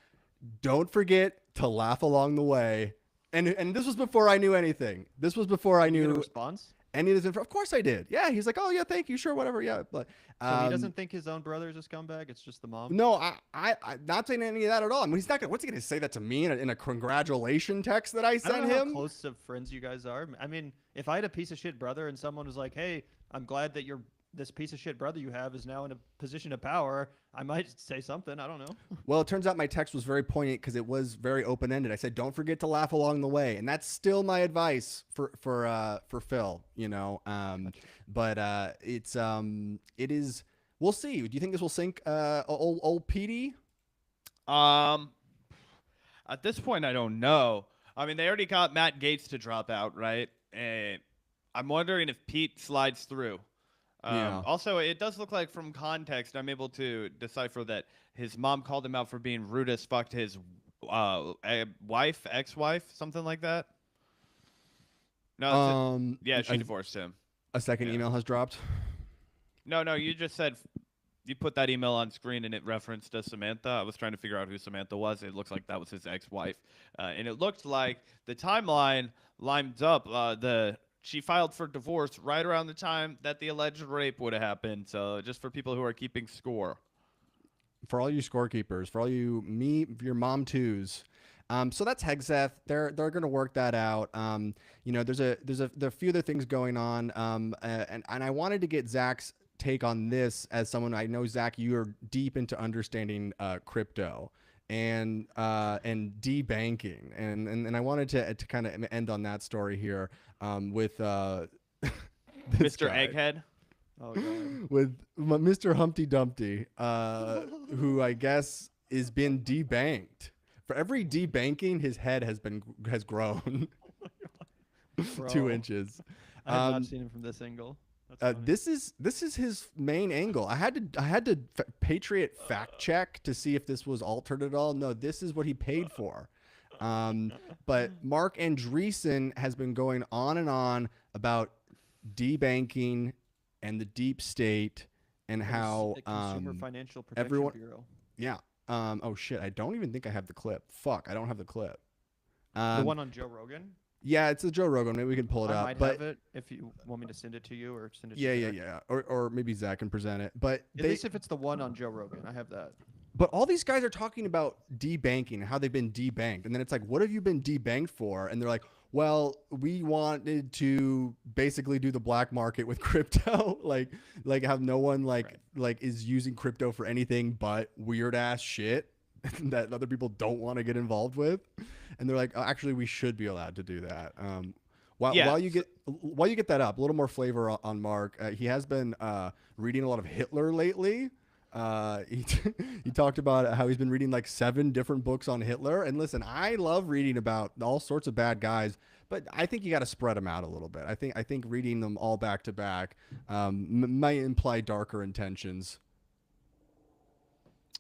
S1: "Don't forget to laugh along the way." And this was before I knew anything. This was before I knew
S5: a response.
S1: Any of this. Of course I did. Yeah, he's like, "Oh yeah, thank you, sure, whatever." Yeah, but
S5: so he doesn't think his own brother is a scumbag. It's just the mom.
S1: No, I'm not saying any of that at all. I mean, he's not gonna. What's he gonna say that to me in a congratulation text that I sent
S5: I don't know
S1: him?
S5: How close of friends you guys are. I mean, if I had a piece of shit brother and someone was like, "Hey, I'm glad that this piece of shit brother you have is now in a position of power," I might say something. I don't know.
S1: Well, it turns out my text was very poignant because it was very open-ended. I said, "Don't forget to laugh along the way," and that's still my advice for Phil. You know, but it is. We'll see. Do you think this will sink old Petey?
S2: At this point, I don't know. I mean, they already got Matt Gaetz to drop out, right? I'm wondering if Pete slides through. Also, it does look like from context, I'm able to decipher that his mom called him out for being rude as fuck to his ex-wife, something like that. No, she divorced him.
S1: A second email has dropped.
S2: No, you just said you put that email on screen and it referenced Samantha. I was trying to figure out who Samantha was. It looks like that was his ex-wife, and it looked like the timeline lines up. She filed for divorce right around the time that the alleged rape would have happened. So just for people who are keeping score.
S1: For all you scorekeepers, for all your mom twos. So that's Hegseth. They're going to work that out. There's a few other things going on. And I wanted to get Zach's take on this as someone I know. Zach, you're deep into understanding crypto and debanking, and I wanted to kind of end on that story here with
S2: Mr.
S1: guy.
S2: Egghead.
S5: Oh, God.
S1: With Mr. Humpty Dumpty, who I guess is been debanked. For every debanking, his head has grown 2 inches.
S5: I have not seen him from this angle.
S1: This is his main angle. I had to Patriot fact check to see if this was altered at all. No, this is what he paid for. But Mark Andreessen has been going on and on about debanking and the deep state and how
S5: the Consumer Financial Protection Bureau.
S1: Yeah. Oh shit! I don't even think I have the clip. Fuck! I don't have the clip.
S5: The one on Joe Rogan.
S1: Yeah, it's a Joe Rogan. Maybe we can pull it
S5: I
S1: up.
S5: might
S1: but
S5: have it if you want me to send it to you or send it.
S1: Yeah. Or maybe Zach can present it. But
S5: at least if it's the one on Joe Rogan, I have that.
S1: But all these guys are talking about debanking and how they've been debanked, and then it's like, what have you been debanked for? And they're like, well, we wanted to basically do the black market with crypto, like have no one like is using crypto for anything but weird ass shit that other people don't want to get involved with. And they're like, oh, actually, we should be allowed to do that. While you get that up, a little more flavor on Mark. He has been reading a lot of Hitler lately. He talked about how he's been reading like 7 different books on Hitler. And listen, I love reading about all sorts of bad guys, but I think you got to spread them out a little bit. I think reading them all back to back might imply darker intentions.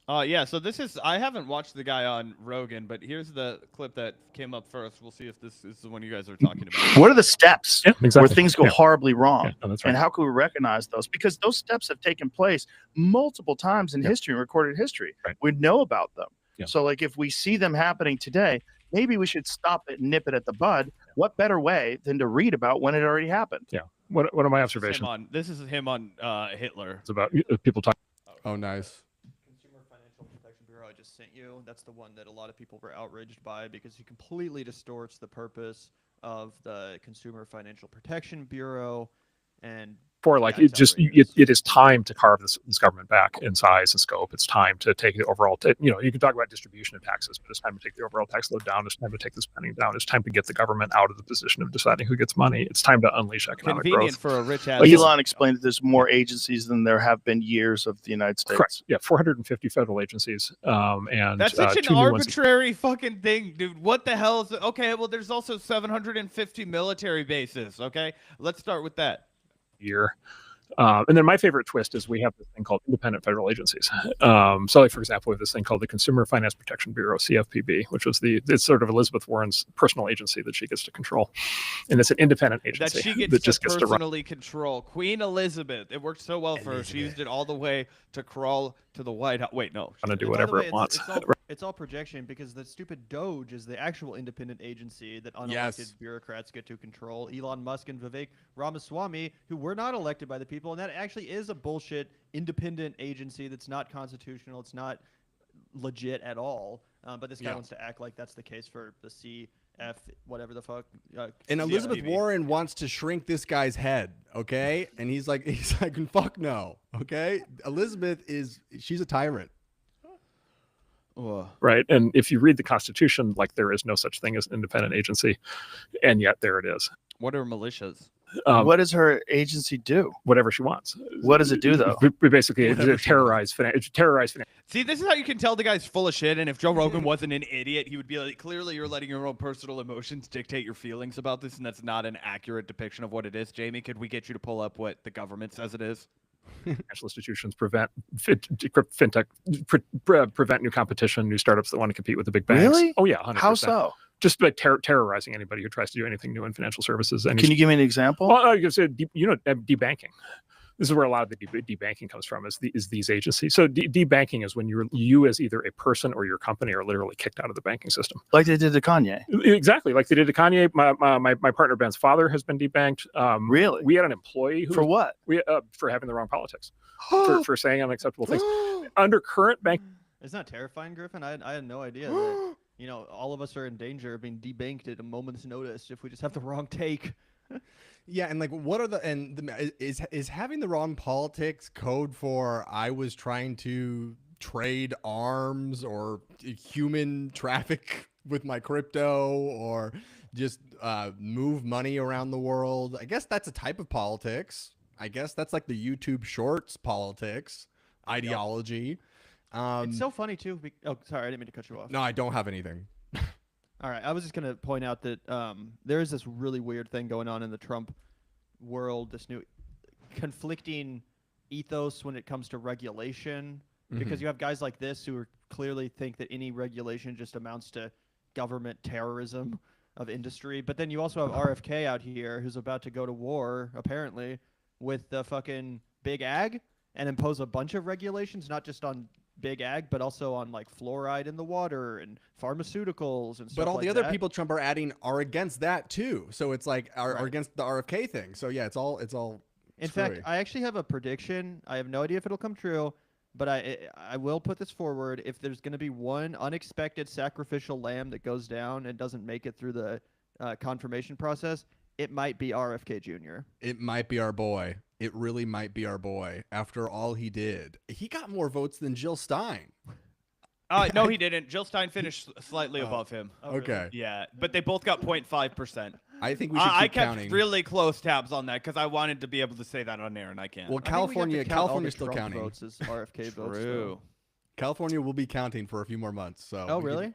S2: Yeah, so I haven't watched the guy on Rogan, but here's the clip that came up first. We'll see if this is the one you guys are talking about.
S19: What are the steps where things go
S2: Yeah.
S19: horribly wrong?
S2: Yeah, no, that's right.
S19: And how can we recognize those? Because those steps have taken place multiple times in history, in recorded history. We know about them. So like if we see them happening today, maybe we should stop it and nip it at the bud. What better way than to read about when it already happened?
S20: Yeah. What are my observations?
S2: This is him on Hitler.
S20: It's about people talking.
S1: Oh, nice.
S5: Consumer Financial Protection Bureau I just sent you. That's the one that a lot of people were outraged by because he completely distorts the purpose of the Consumer Financial Protection Bureau. And
S20: For like it is time to carve this government back in size and scope. It's time to take the overall. You can talk about distribution of taxes, but it's time to take the overall tax load down. It's time to take the spending down. It's time to get the government out of the position of deciding who gets money. It's time to unleash economic
S2: Convenient
S20: growth.
S2: for a rich ass.
S19: Well, Elon explained that there's more agencies than there have been years of the United States.
S20: Correct. Yeah, 450 federal agencies. And
S2: That's such an
S20: 2 new ones.
S2: arbitrary fucking thing, dude. What the hell is it? Okay, well, there's also 750 military bases. Okay, let's start with that.
S20: Year. And then my favorite twist is we have this thing called independent federal agencies. So like, for example, we have this thing called the Consumer Finance Protection Bureau, CFPB, which was it's sort of Elizabeth Warren's personal agency that she gets to control. And it's an independent agency
S2: That she gets
S20: that
S2: to
S20: just gets to run.
S2: personally control. Queen Elizabeth. It worked so well for her. She used it all the way to crawl to the White House. Wait, no.
S20: Gonna do
S5: And by the
S20: whatever
S5: way,
S20: it wants.
S5: It's all projection because the stupid Doge is the actual independent agency that unelected bureaucrats get to control. Elon Musk and Vivek Ramaswamy, who were not elected by the people, and that actually is a bullshit independent agency that's not constitutional. It's not legit at all. But this guy wants to act like that's the case for the CF, whatever the fuck.
S1: And Elizabeth
S2: CFPB.
S1: Warren wants to shrink this guy's head, okay? And he's like, fuck no, okay? Elizabeth she's a tyrant.
S20: Right. And if you read the Constitution, like there is no such thing as an independent agency. And yet there it is.
S2: What are militias?
S19: What does her agency do?
S20: Whatever she wants.
S19: What does it do, though?
S20: We basically terrorize finance.
S2: See, this is how you can tell the guy's full of shit. And if Joe Rogan wasn't an idiot, he would be like, clearly you're letting your own personal emotions dictate your feelings about this. And that's not an accurate depiction of what it is. Jamie, could we get you to pull up what the government says it is?
S20: Financial institutions prevent fintech, prevent new competition, new startups that want to compete with the big banks.
S19: Really?
S20: Oh yeah, 100%.
S19: How so?
S20: just by terrorizing anybody who tries to do anything new in financial services. And
S19: can you give me an example?
S20: Well, I guess debanking. This is where a lot of the debanking comes from, is these agencies. So debanking is when you as either a person or your company are literally kicked out of the banking system,
S19: like they did to Kanye.
S20: Exactly, like they did to Kanye. My partner Ben's father has been debanked.
S19: Really?
S20: We had an employee who
S19: for what?
S20: For having the wrong politics, for saying unacceptable things under current bank.
S5: Isn't that terrifying, Griffin? I had no idea that all of us are in danger of being debanked at a moment's notice if we just have the wrong take.
S1: Yeah, and like, what are is having the wrong politics code for I was trying to trade arms or human traffic with my crypto or just move money around the world? I guess that's a type of politics. I guess that's like the YouTube Shorts politics ideology.
S5: It's so funny too. Oh, sorry, I didn't mean to cut you off.
S1: No, I don't have anything.
S5: All right, I was just gonna point out that there is this really weird thing going on in the Trump world. This new conflicting ethos when it comes to regulation, because you have guys like this who clearly think that any regulation just amounts to government terrorism of industry. But then you also have RFK out here who's about to go to war, apparently, with the fucking big ag and impose a bunch of regulations, not just on big ag, but also on like fluoride in the water and pharmaceuticals and stuff.
S1: But all
S5: like
S1: the other
S5: that.
S1: people Trump are adding are against that too. So it's like are against the RFK thing. So yeah, it's all.
S5: In fact, I actually have a prediction. I have no idea if it'll come true, but I will put this forward. If there's going to be one unexpected sacrificial lamb that goes down and doesn't make it through the confirmation process, it might be RFK Jr.
S1: It might be our boy. It really might be our boy. After all he did, he got more votes than Jill Stein.
S2: No, he didn't. Jill Stein finished slightly above him.
S1: Okay.
S2: Yeah, but they both got 0.5%.
S1: I think we should keep
S2: counting. Really close tabs on that because I wanted to be able to say that on air, and I can't.
S1: Well, California's still counting.
S5: Votes as RFK votes.
S2: True.
S1: California will be counting for a few more months. So.
S5: Oh, really?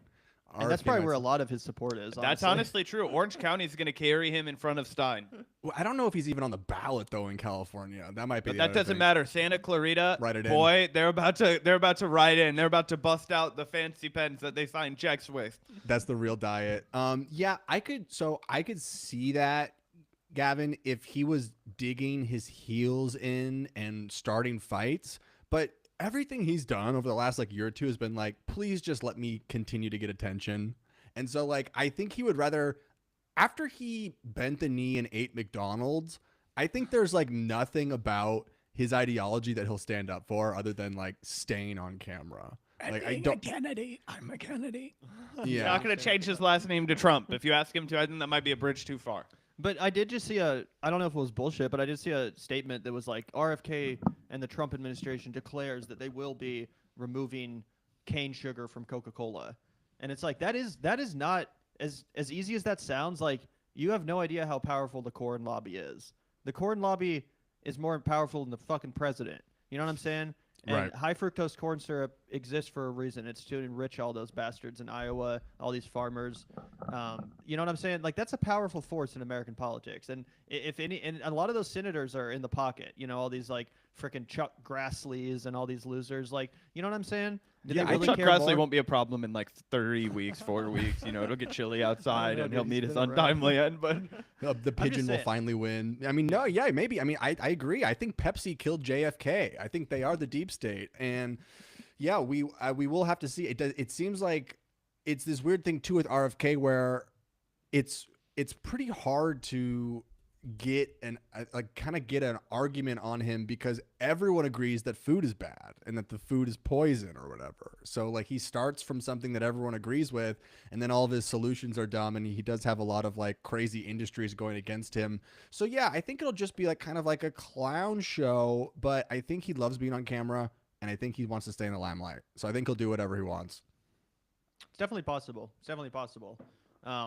S5: And that's probably where a lot of his support is.
S2: That's honestly true. Orange County is going to carry him in front of Stein.
S1: Well, I don't know if he's even on the ballot though in California. That might be.
S2: But that doesn't matter. Santa Clarita,
S1: write it
S2: boy,
S1: in.
S2: they're about to write in. They're about to bust out the fancy pens that they sign checks with.
S1: That's the real diet. Yeah, I could see that, Gavin, if he was digging his heels in and starting fights, but everything he's done over the last year or two has been like, please just let me continue to get attention. And so I think he would rather, after he bent the knee and ate McDonald's, I think there's nothing about his ideology that he'll stand up for other than staying on camera.
S14: Kennedy. I'm a Kennedy.
S1: Yeah.
S2: He's not going to change his last name to Trump. If you ask him to, I think that might be a bridge too far.
S5: But I did just see I don't know if it was bullshit, but I did see a statement that was RFK and the Trump administration declares that they will be removing cane sugar from Coca-Cola. And it's that is not as easy as that sounds. You have no idea how powerful the corn lobby is. The corn lobby is more powerful than the fucking president. You know what I'm saying? And
S1: right.
S5: High fructose corn syrup exists for a reason. It's to enrich all those bastards in Iowa, all these farmers. You know what I'm saying? That's a powerful force in American politics. And and a lot of those senators are in the pocket. All these freaking Chuck Grassley's and all these losers. You know what I'm saying?
S2: Chuck Grassley won't be a problem in 3 weeks, 4 weeks. It'll get chilly outside and he'll meet his untimely end. But
S1: the pigeon will finally win. I mean, no, yeah, maybe. I mean, I agree. I think Pepsi killed JFK. I think they are the deep state, and yeah, we will have to see. It seems like it's this weird thing too with RFK where it's pretty hard to get an argument on him because everyone agrees that food is bad and that the food is poison or whatever. So he starts from something that everyone agrees with, and then all of his solutions are dumb, and he does have a lot of crazy industries going against him. So yeah, I think it'll just be kind of like a clown show, but I think he loves being on camera, and I think he wants to stay in the limelight. So I think he'll do whatever he wants.
S5: It's definitely possible. It's definitely possible.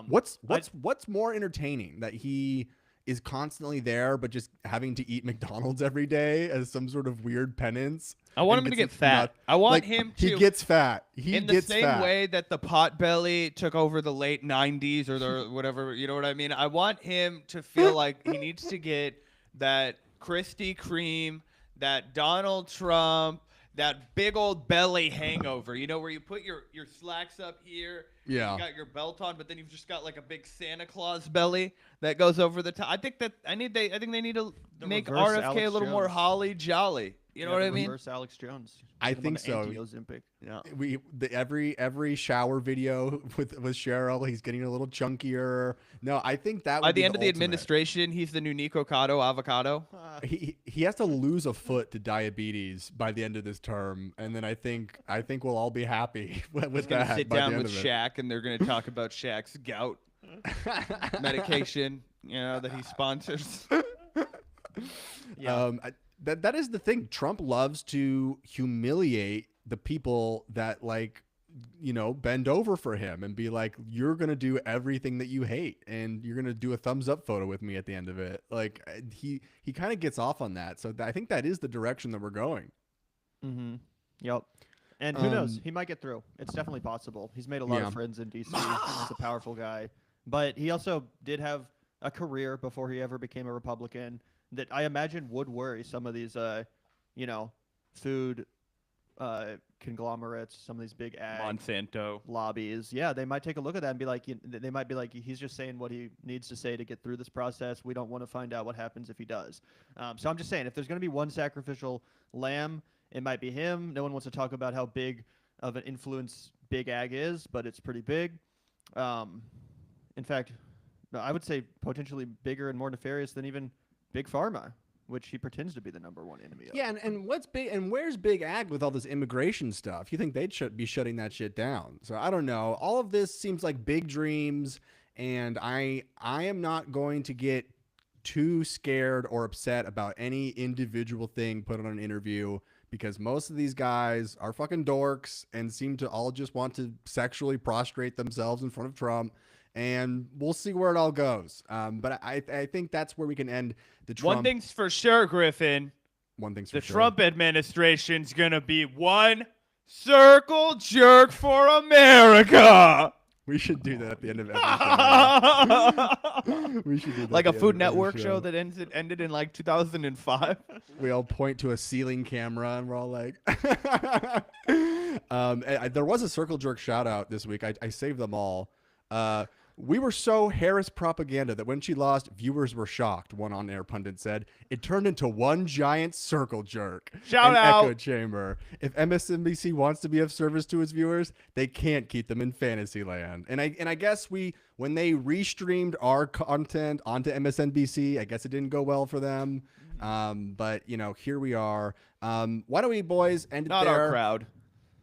S1: What's more entertaining, that he is constantly there, but just having to eat McDonald's every day as some sort of weird penance?
S2: I want him to get fat. I want him to.
S1: He gets fat.
S2: In the same way that the Potbelly took over the late 90s or the whatever, you know what I mean? I want him to feel like he needs to get that Krispy Kreme, that Donald Trump, that big old belly hangover. You know, where you put your slacks up here.
S1: Yeah.
S2: You got your belt on, but then you've just got like a big Santa Claus belly that goes over the top. I think they need to make
S5: reverse
S2: RFK
S5: Alex
S2: a little more
S5: Jones.
S2: holly jolly. You know what I mean?
S5: Reverse Alex Jones.
S1: I
S5: Make him
S1: think
S5: an
S1: so.
S5: Anti-Ozempic. Yeah.
S1: Every shower video with Cheryl, he's getting a little chunkier. No, I think that would
S2: By
S1: be
S2: the end of the
S1: ultimate.
S2: administration, he's the new Nico Cotto avocado.
S1: He has to lose a foot to diabetes by the end of this term, and then I think we'll all be happy with
S2: He's gonna
S1: that.
S2: sit
S1: by the
S2: down
S1: end
S2: with
S1: of it.
S2: Shaq, and they're gonna talk about Shaq's gout medication, that he sponsors.
S5: Yeah.
S1: That is the thing. Trump loves to humiliate the people that bend over for him and be like, you're going to do everything that you hate and you're going to do a thumbs up photo with me at the end of it. Like he kind of gets off on that. So I think that is the direction that we're going.
S5: Mm-hmm. Yep. And who knows? He might get through. It's definitely possible. He's made a lot of friends in D.C. He's a powerful guy. But he also did have a career before he ever became a Republican that I imagine would worry some of these, food conglomerates, some of these big ag
S2: Monsanto
S5: lobbies. Yeah, they might take a look at that and be like, they might be like, he's just saying what he needs to say to get through this process. We don't want to find out what happens if he does. So I'm just saying, if there's going to be one sacrificial lamb, it might be him. No one wants to talk about how big of an influence big ag is, but it's pretty big. In fact, I would say potentially bigger and more nefarious than even Big Pharma, which he pretends to be the #1 enemy of.
S1: Yeah, and what's big and where's Big Ag with all this immigration stuff? You think they'd be shutting that shit down? So I don't know. All of this seems like big dreams, and I am not going to get too scared or upset about any individual thing put on an interview because most of these guys are fucking dorks and seem to all just want to sexually prostrate themselves in front of Trump. And we'll see where it all goes. But I think that's where we can end the Trump.
S2: One thing's for sure, Griffin.
S1: One thing's
S2: the
S1: for sure.
S2: Trump administration's going to be one circle jerk for America.
S1: We should do that at the end of every show. We should do that
S2: like
S1: at
S2: a
S1: the
S2: Food
S1: end of every
S2: Network show that ended in like 2005.
S1: We all point to a ceiling camera and we're all like, there was a circle jerk shout out this week. I saved them all. We were so Harris propaganda that when she lost, viewers were shocked. One on-air pundit said it turned into one giant circle jerk.
S2: Shout out.
S1: Echo chamber. If MSNBC wants to be of service to its viewers, they can't keep them in fantasy land. And I guess when they restreamed our content onto MSNBC, I guess it didn't go well for them. But here we are. Why don't we, boys, end it
S2: Not
S1: there?
S2: our crowd.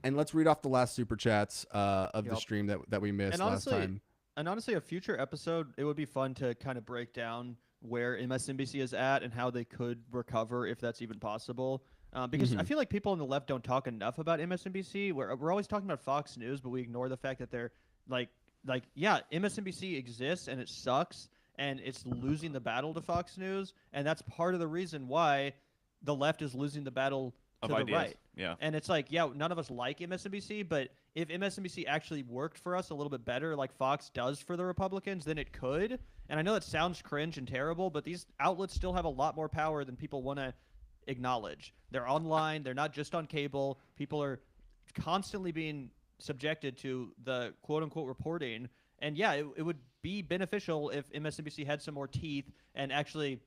S1: And let's read off the last super chats of the stream that we missed last time.
S5: And honestly, a future episode, it would be fun to kind of break down where MSNBC is at and how they could recover if that's even possible. Because I feel like people on the left don't talk enough about MSNBC. We're always talking about Fox News, but we ignore the fact that they're MSNBC exists and it sucks and it's losing the battle to Fox News. And that's part of the reason why the left is losing the battle to the right.
S2: Yeah.
S5: And it's like, none of us like MSNBC, but if MSNBC actually worked for us a little bit better like Fox does for the Republicans, then it could. And I know that sounds cringe and terrible, but these outlets still have a lot more power than people want to acknowledge. They're online. They're not just on cable. People are constantly being subjected to the quote-unquote reporting. And it would be beneficial if MSNBC had some more teeth and actually,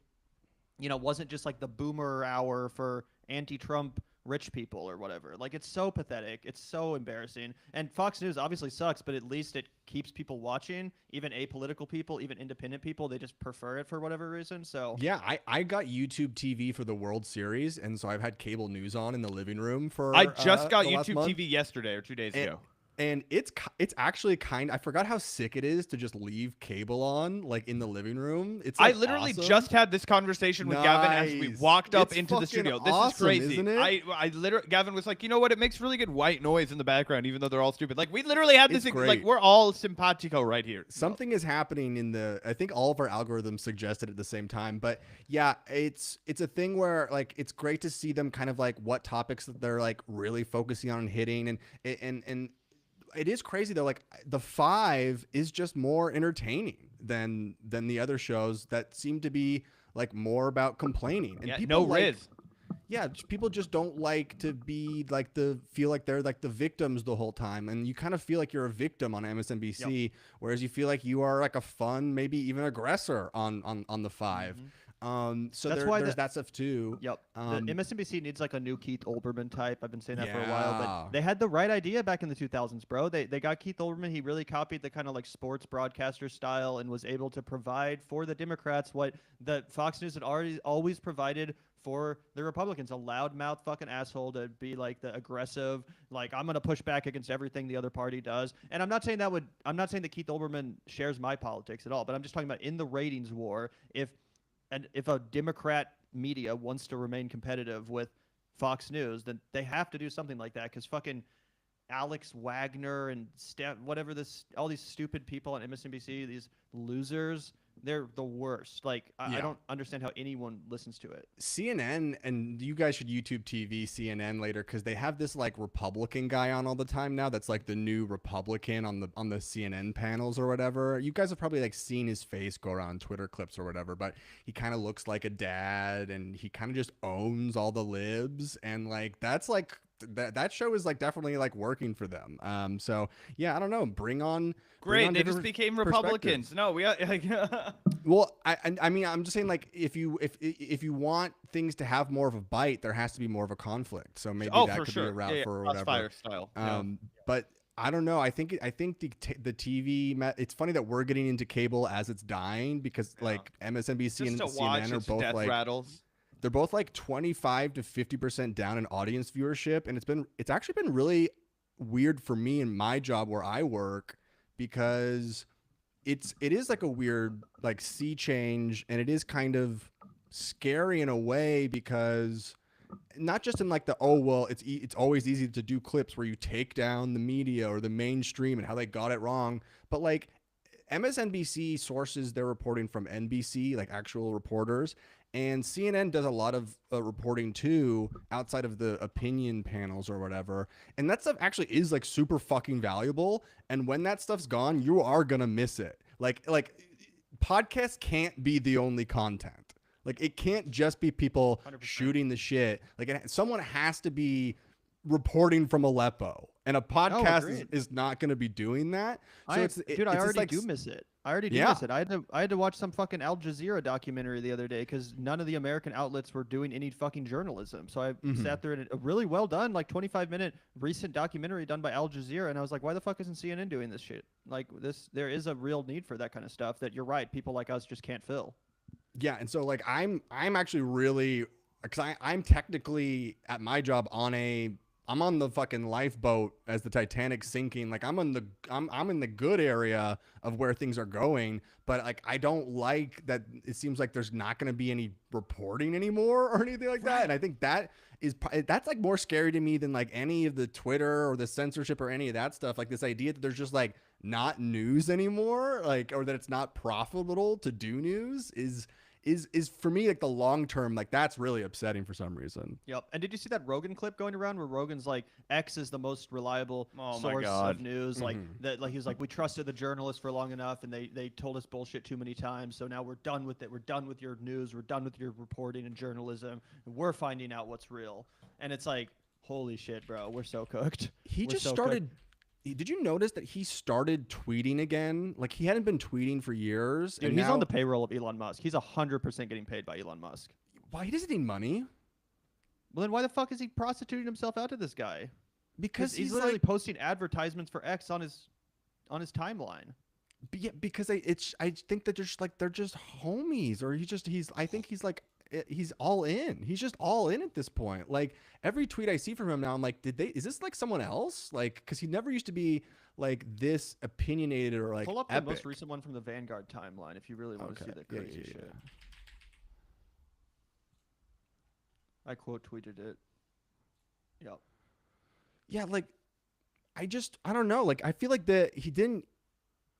S5: wasn't just like the boomer hour for anti-Trump rich people or whatever. Like, it's so pathetic. It's so embarrassing. And Fox News obviously sucks, but at least it keeps people watching, even apolitical people, even independent people. They just prefer it for whatever reason. So
S1: yeah, I got YouTube TV for the World Series, and so I've had cable news on in the living room for
S2: I just got
S1: the last
S2: YouTube
S1: month.
S2: TV yesterday or 2 days ago.
S1: And it's actually I forgot how sick it is to just leave cable on like in the living room. It's
S2: I literally
S1: awesome.
S2: just had this conversation with Gavin as we walked up into the studio. This
S1: awesome,
S2: is crazy.
S1: Isn't it?
S2: I literally Gavin was like, you know what? It makes really good white noise in the background, even though they're all stupid. Like we literally had this like we're all simpatico right here.
S1: Something is happening in I think all of our algorithms suggested at the same time. But yeah, it's a thing where like it's great to see them kind of like what topics that they're like really focusing on and hitting and it is crazy though. Like the 5 is just more entertaining than the other shows that seem to be like more about complaining. And
S2: Yeah,
S1: people
S2: no
S1: like,
S2: Riz.
S1: yeah, people just don't like to be like feel like they're like the victims the whole time, and you kind of feel like you're a victim on MSNBC, whereas you feel like you are like a fun, maybe even aggressor on the 5. So
S5: That's why
S1: there's that stuff too.
S5: Yep. The MSNBC needs like a new Keith Olbermann type. I've been saying that for a while,
S1: Yeah.
S5: but they had the right idea back in the 2000s, bro. They got Keith Olbermann. He really copied the kind of like sports broadcaster style and was able to provide for the Democrats what the Fox News had always provided for the Republicans, a loudmouth fucking asshole to be like the aggressive, like I'm gonna push back against everything the other party does. And I'm not saying that Keith Olbermann shares my politics at all, but I'm just talking about in the ratings war, if a Democrat media wants to remain competitive with Fox News, then they have to do something like that, because fucking Alex Wagner and all these stupid people on MSNBC, these losers, they're the worst. Like, I don't understand how anyone listens to it.
S1: CNN, and you guys should YouTube TV CNN later, because they have this like Republican guy on all the time now. That's like the new Republican on the CNN panels or whatever. You guys have probably like seen his face go around Twitter clips or whatever, but he kind of looks like a dad, and he kind of just owns all the libs, and like that's like that show is like definitely like working for them. So yeah, I don't know. Bring on
S2: they just became Republicans. No, we like,
S1: well, I mean, I'm just saying, like, if you want things to have more of a bite, there has to be more of a conflict. So maybe that could be a route for whatever.
S2: Crossfire style.
S1: But I don't know. I think the TV. It's funny that we're getting into cable as it's dying, because like MSNBC and CNN are both like
S2: rattles.
S1: They're both like 25 to 50% down in audience viewership, and it's actually been really weird for me in my job where I work, because it is like a weird like sea change, and it is kind of scary in a way, because not just in like it's always easy to do clips where you take down the media or the mainstream and how they got it wrong, but like MSNBC sources their reporting from NBC, like actual reporters, and CNN does a lot of reporting too, outside of the opinion panels or whatever. And that stuff actually is like super fucking valuable. And when that stuff's gone, you are gonna miss it. Like podcasts can't be the only content. Like it can't just be people 100%. Shooting the shit. Like someone has to be reporting from Aleppo, and a podcast is not going to be doing that. So
S5: I already do miss it. I already do miss it. I had to watch some fucking Al Jazeera documentary the other day, because none of the American outlets were doing any fucking journalism. So I sat there, and a really well done, like 25-minute recent documentary done by Al Jazeera, and I was like, why the fuck isn't CNN doing this shit? Like there is a real need for that kind of stuff that, you're right, people like us just can't fill.
S1: Yeah, and so like I'm actually really, because I'm technically at my job I'm on the fucking lifeboat as the Titanic's sinking. Like I'm in the good area of where things are going, but like I don't like that it seems like there's not going to be any reporting anymore or anything like that. And I think that's like more scary to me than like any of the Twitter or the censorship or any of that stuff. Like this idea that there's just like not news anymore, like, or that it's not profitable to do news is for me like the long term, like that's really upsetting for some reason.
S5: Yep. And did you see that Rogan clip going around where Rogan's like, X is the most reliable source of news? Like that, like he was like, we trusted the journalists for long enough, and they told us bullshit too many times, so now we're done with it. We're done with your news. We're done with your reporting and journalism. And we're finding out what's real. And it's like, holy shit, bro, we're so cooked.
S1: He just started. Did you notice that he started tweeting again? Like he hadn't been tweeting for years.
S5: Dude,
S1: and
S5: he's
S1: now,
S5: on the payroll of Elon Musk. He's 100% getting paid by Elon Musk.
S1: Why? He doesn't need money.
S5: Well, then why the fuck is he prostituting himself out to this guy?
S1: Because
S5: he's literally like, posting advertisements for X on his timeline.
S1: Yeah, because I think that they're just homies, or I think he's all in. He's just all in at this point. Like every tweet I see from him now, I'm like, is this like someone else? Like, because he never used to be like this opinionated or like
S5: pull up
S1: epic.
S5: The most recent one from the Vanguard timeline if you really want to see the crazy shit. I quote tweeted it. Yep.
S1: Yeah, like I don't know. Like I feel like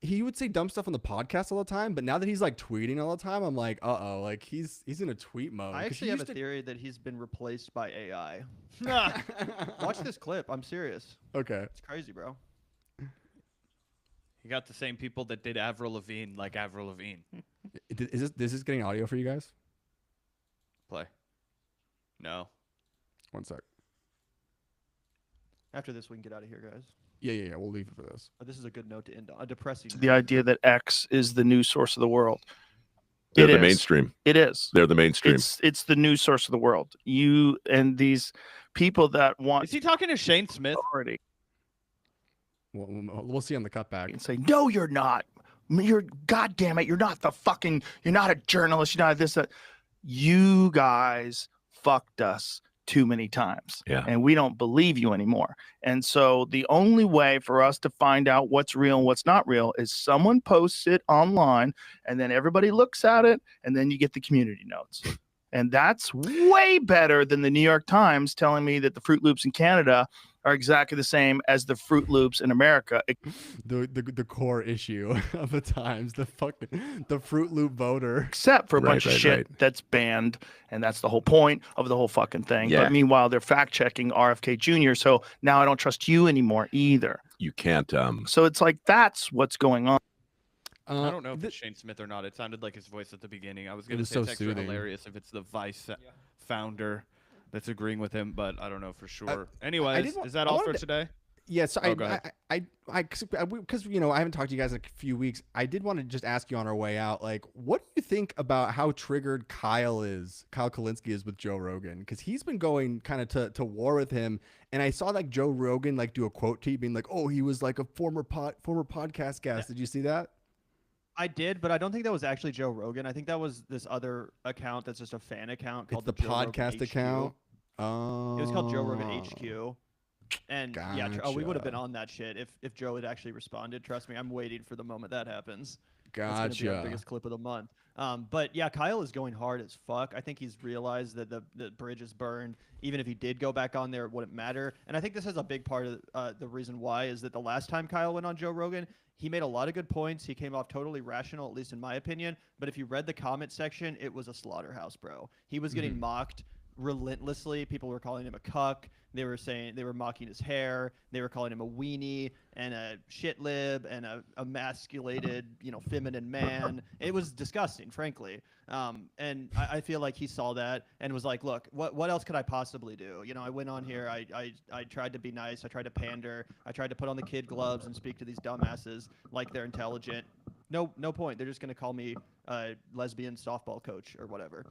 S1: he would say dumb stuff on the podcast all the time, but now that he's like tweeting all the time, I'm like, like he's in a tweet mode.
S5: I actually have a theory that he's been replaced by AI. Watch this clip. I'm serious.
S1: Okay.
S5: It's crazy, bro.
S2: You got the same people that did Avril Lavigne like Avril Lavigne.
S1: Is this getting audio for you guys?
S2: Play. No.
S1: One sec.
S5: After this, we can get out of here, guys.
S1: Yeah. We'll leave it for this.
S5: This is a good note to end on. A depressing.
S19: The idea that X is the news source of the world.
S21: They're the mainstream.
S19: It is.
S21: They're the mainstream.
S19: It's the news source of the world. You and these people that want.
S2: Is he talking to Shane Smith?
S19: Already.
S1: We'll see on the cutback.
S19: And say, no, you're not. You're goddamn it. You're not a journalist. You're not this. That. You guys fucked us too many times.
S21: Yeah.
S19: And we don't believe you anymore. And so the only way for us to find out what's real and what's not real is someone posts it online and then everybody looks at it and then you get the community notes. And that's way better than the New York Times telling me that the Fruit Loops in Canada are exactly the same as the Fruit Loops in America.
S1: The core issue of the Times, the Fruit Loop voter.
S19: Except for a bunch of shit that's banned, and that's the whole point of the whole fucking thing.
S21: Yeah.
S19: But meanwhile, they're fact checking RFK Jr. So now I don't trust you anymore either.
S21: You can't.
S19: So it's like that's what's going on.
S2: I don't know if it's Shane Smith or not. It sounded like his voice at the beginning. I was going to say it's extra hilarious if it's the Vice founder that's agreeing with him, but I don't know for sure. Anyways, is that all for today?
S1: Yeah, so
S2: go ahead.
S1: because I haven't talked to you guys in a few weeks. I did want to just ask you on our way out, like, what do you think about how triggered Kyle Kalinske is with Joe Rogan? Because he's been going kind of to war with him, and I saw like Joe Rogan like do a quote tweet being like, "Oh, he was like a former podcast guest." Did you see that?
S5: I did, but I don't think that was actually Joe Rogan. I think that was this other account that's just a fan account called
S1: the
S5: Joe
S1: podcast
S5: Rogan
S1: account.
S5: HQ. It was called Joe Rogan HQ. And we would have been on that shit if Joe had actually responded. Trust me, I'm waiting for the moment that happens. That's gonna be our biggest clip of the month. But yeah, Kyle is going hard as fuck. I think he's realized that the bridge is burned. Even if he did go back on there, it wouldn't matter. And I think this is a big part of the reason why is that the last time Kyle went on Joe Rogan, he made a lot of good points. He came off totally rational, at least in my opinion. But if you read the comment section, it was a slaughterhouse, bro. He was getting mocked relentlessly. People were calling him a cuck. They were mocking his hair. They were calling him a weenie and a shit lib and a emasculated, feminine man. It was disgusting, frankly. And I feel like he saw that and was like, look, what else could I possibly do? I went on here. I tried to be nice. I tried to pander. I tried to put on the kid gloves and speak to these dumbasses like they're intelligent. No point. They're just going to call me a lesbian softball coach or whatever.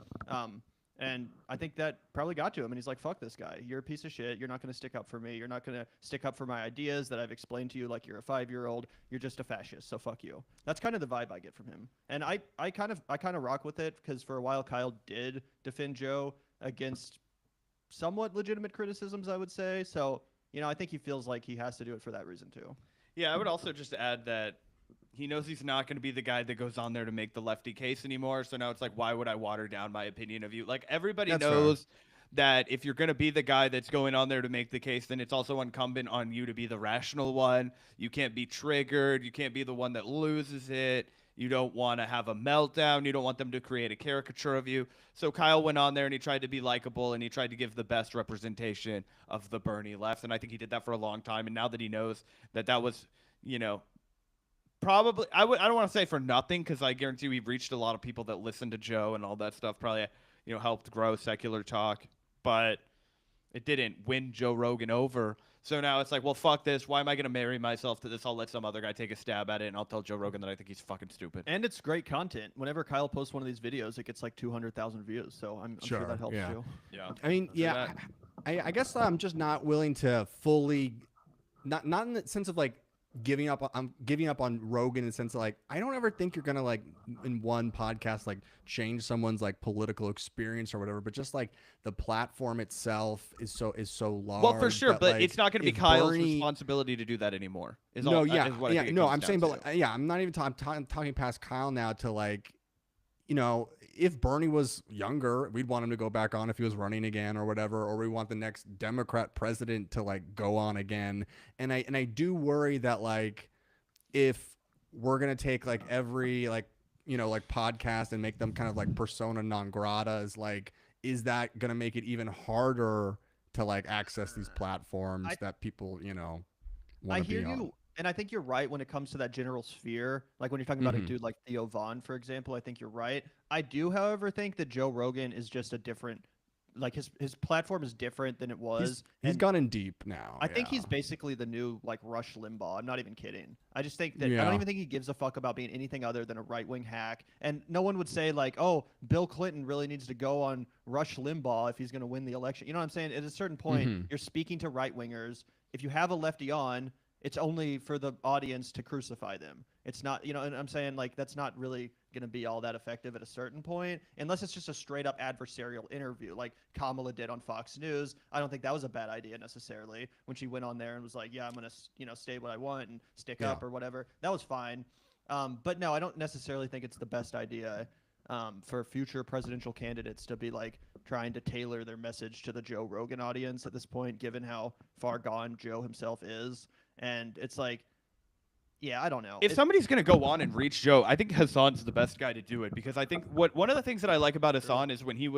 S5: And I think that probably got to him. And he's like, fuck this guy. You're a piece of shit. You're not going to stick up for me. You're not going to stick up for my ideas that I've explained to you like you're a 5-year-old. You're just a fascist. So fuck you. That's kind of the vibe I get from him. And I kind of rock with it because for a while Kyle did defend Joe against somewhat legitimate criticisms, I would say. So, I think he feels like he has to do it for that reason too.
S2: Yeah, I would also just add that he knows he's not going to be the guy that goes on there to make the lefty case anymore. So now it's like, why would I water down my opinion of you? Like, everybody knows that if you're going to be the guy that's going on there to make the case, then it's also incumbent on you to be the rational one. You can't be triggered. You can't be the one that loses it. You don't want to have a meltdown. You don't want them to create a caricature of you. So Kyle went on there and he tried to be likable and he tried to give the best representation of the Bernie left. And I think he did that for a long time. And now that he knows that was, probably, I don't want to say for nothing, because I guarantee we've reached a lot of people that listen to Joe and all that stuff. Probably, helped grow secular talk, but it didn't win Joe Rogan over. So now it's like, well, fuck this. Why am I going to marry myself to this? I'll let some other guy take a stab at it, and I'll tell Joe Rogan that I think he's fucking stupid.
S5: And it's great content. Whenever Kyle posts one of these videos, it gets like 200,000 views. So I'm sure that helps too.
S2: Yeah.
S1: I mean, I guess I'm just not willing to fully, not in the sense of like, giving up on Rogan in the sense of like, I don't ever think you're gonna like in one podcast like change someone's like political experience or whatever, but just like the platform itself is so large.
S2: Well, for sure, but
S1: like,
S2: it's not going to be Kyle's responsibility to do that anymore.
S1: I'm saying, but I'm not even talking past Kyle now to like, if Bernie was younger, we'd want him to go back on if he was running again or whatever, or we want the next Democrat president to like go on again. And I do worry that like, if we're going to take like every like, like podcast and make them kind of like persona non grata is that going to make it even harder to like access these platforms that people, want to be on?
S5: And I think you're right when it comes to that general sphere. Like when you're talking about a dude like Theo Von, for example, I think you're right. I do, however, think that Joe Rogan is just a different like his platform is different than it was.
S1: He's
S5: and
S1: gone in deep now.
S5: I think he's basically the new like Rush Limbaugh. I'm not even kidding. I just think that I
S1: Yeah.
S5: don't even think he gives a fuck about being anything other than a right-wing hack. And no one would say like, "Oh, Bill Clinton really needs to go on Rush Limbaugh if he's going to win the election." You know what I'm saying? At a certain point,
S1: Mhm.
S5: you're speaking to right-wingers. If you have a lefty on, it's only for the audience to crucify them. It's not, you know, and I'm saying like that's not really going to be all that effective at a certain point, unless it's just a straight up adversarial interview like Kamala did on Fox News. I don't think that was a bad idea necessarily when she went on there and was like, yeah, I'm going to, you know, say what I want and stick up or whatever. That was fine. But no, I don't necessarily think it's the best idea for future presidential candidates to be like trying to tailor their message to the Joe Rogan audience at this point, given how far gone Joe himself is. And it's like, yeah, I don't know.
S2: If somebody's going to go on and reach Joe, I think Hassan's the best guy to do it, because I think one of the things that I like about Hassan is when he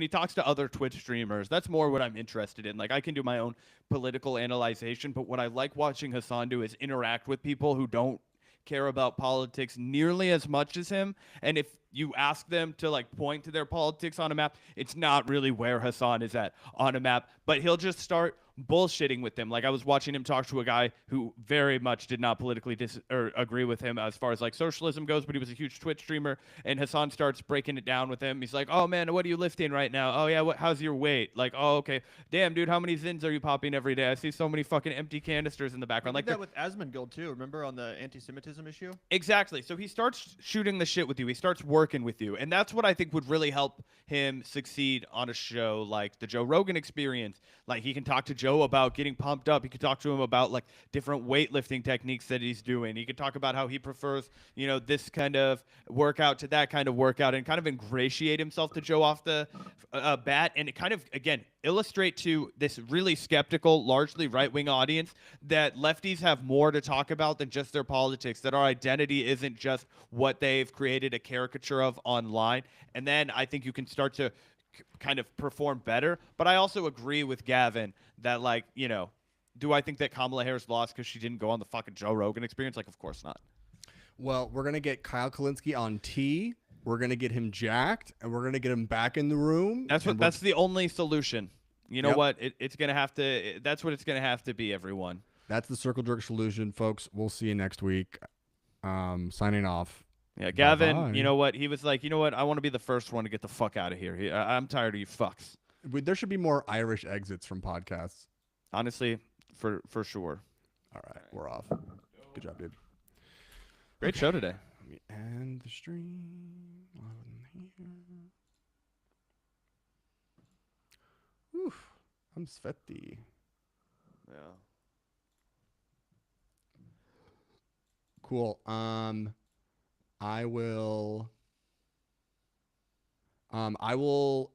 S2: talks to other Twitch streamers, that's more what I'm interested in. Like, I can do my own political analyzation, but what I like watching Hassan do is interact with people who don't care about politics nearly as much as him. And if you ask them to like point to their politics on a map, it's not really where Hassan is at on a map, but he'll just start bullshitting with them. Like I was watching him talk to a guy who very much did not politically agree with him as far as like socialism goes, but he was a huge Twitch streamer, and Hassan starts breaking it down with him. He's like, "Oh man, what are you lifting right now? Oh yeah, how's your weight? Like, oh okay, damn dude, how many Zins are you popping every day? I see so many fucking empty canisters in the background." Like
S5: that with Asmongold too. Remember on the anti-Semitism issue?
S2: Exactly. So he starts shooting the shit with you. He starts working with you. And that's what I think would really help him succeed on a show like the Joe Rogan Experience. Like he can talk to Joe about getting pumped up. He could talk to him about like different weightlifting techniques that he's doing. He could talk about how he prefers, you know, this kind of workout to that kind of workout, and kind of ingratiate himself to Joe off the bat. And it kind of, again, illustrate to this really skeptical, largely right-wing audience that lefties have more to talk about than just their politics, that our identity isn't just what they've created a caricature of online. And then I think you can start to kind of perform better. But I also agree with Gavin that, like, you know, do I think that Kamala Harris lost because she didn't go on the fucking Joe Rogan Experience? Like, of course not.
S1: Well, we're going to get Kyle Kalinske on T. We're going to get him jacked, and we're going to get him back in the room.
S2: That's the only solution. You know what? It's going to have to, that's what it's going to have to be, everyone.
S1: That's the Circle Jerk solution, folks. We'll see you next week. Signing off.
S2: Yeah, Gavin,
S1: Bye-bye.
S2: you know what? He was like, you know what? I want to be the first one to get the fuck out of here. I'm tired of you fucks.
S1: There should be more Irish exits from podcasts.
S2: Honestly, for sure.
S1: All right, we're off. Good job, dude.
S2: Great show today.
S1: Let me end the stream. Oof, I'm sweaty.
S2: Yeah.
S1: Cool. I will export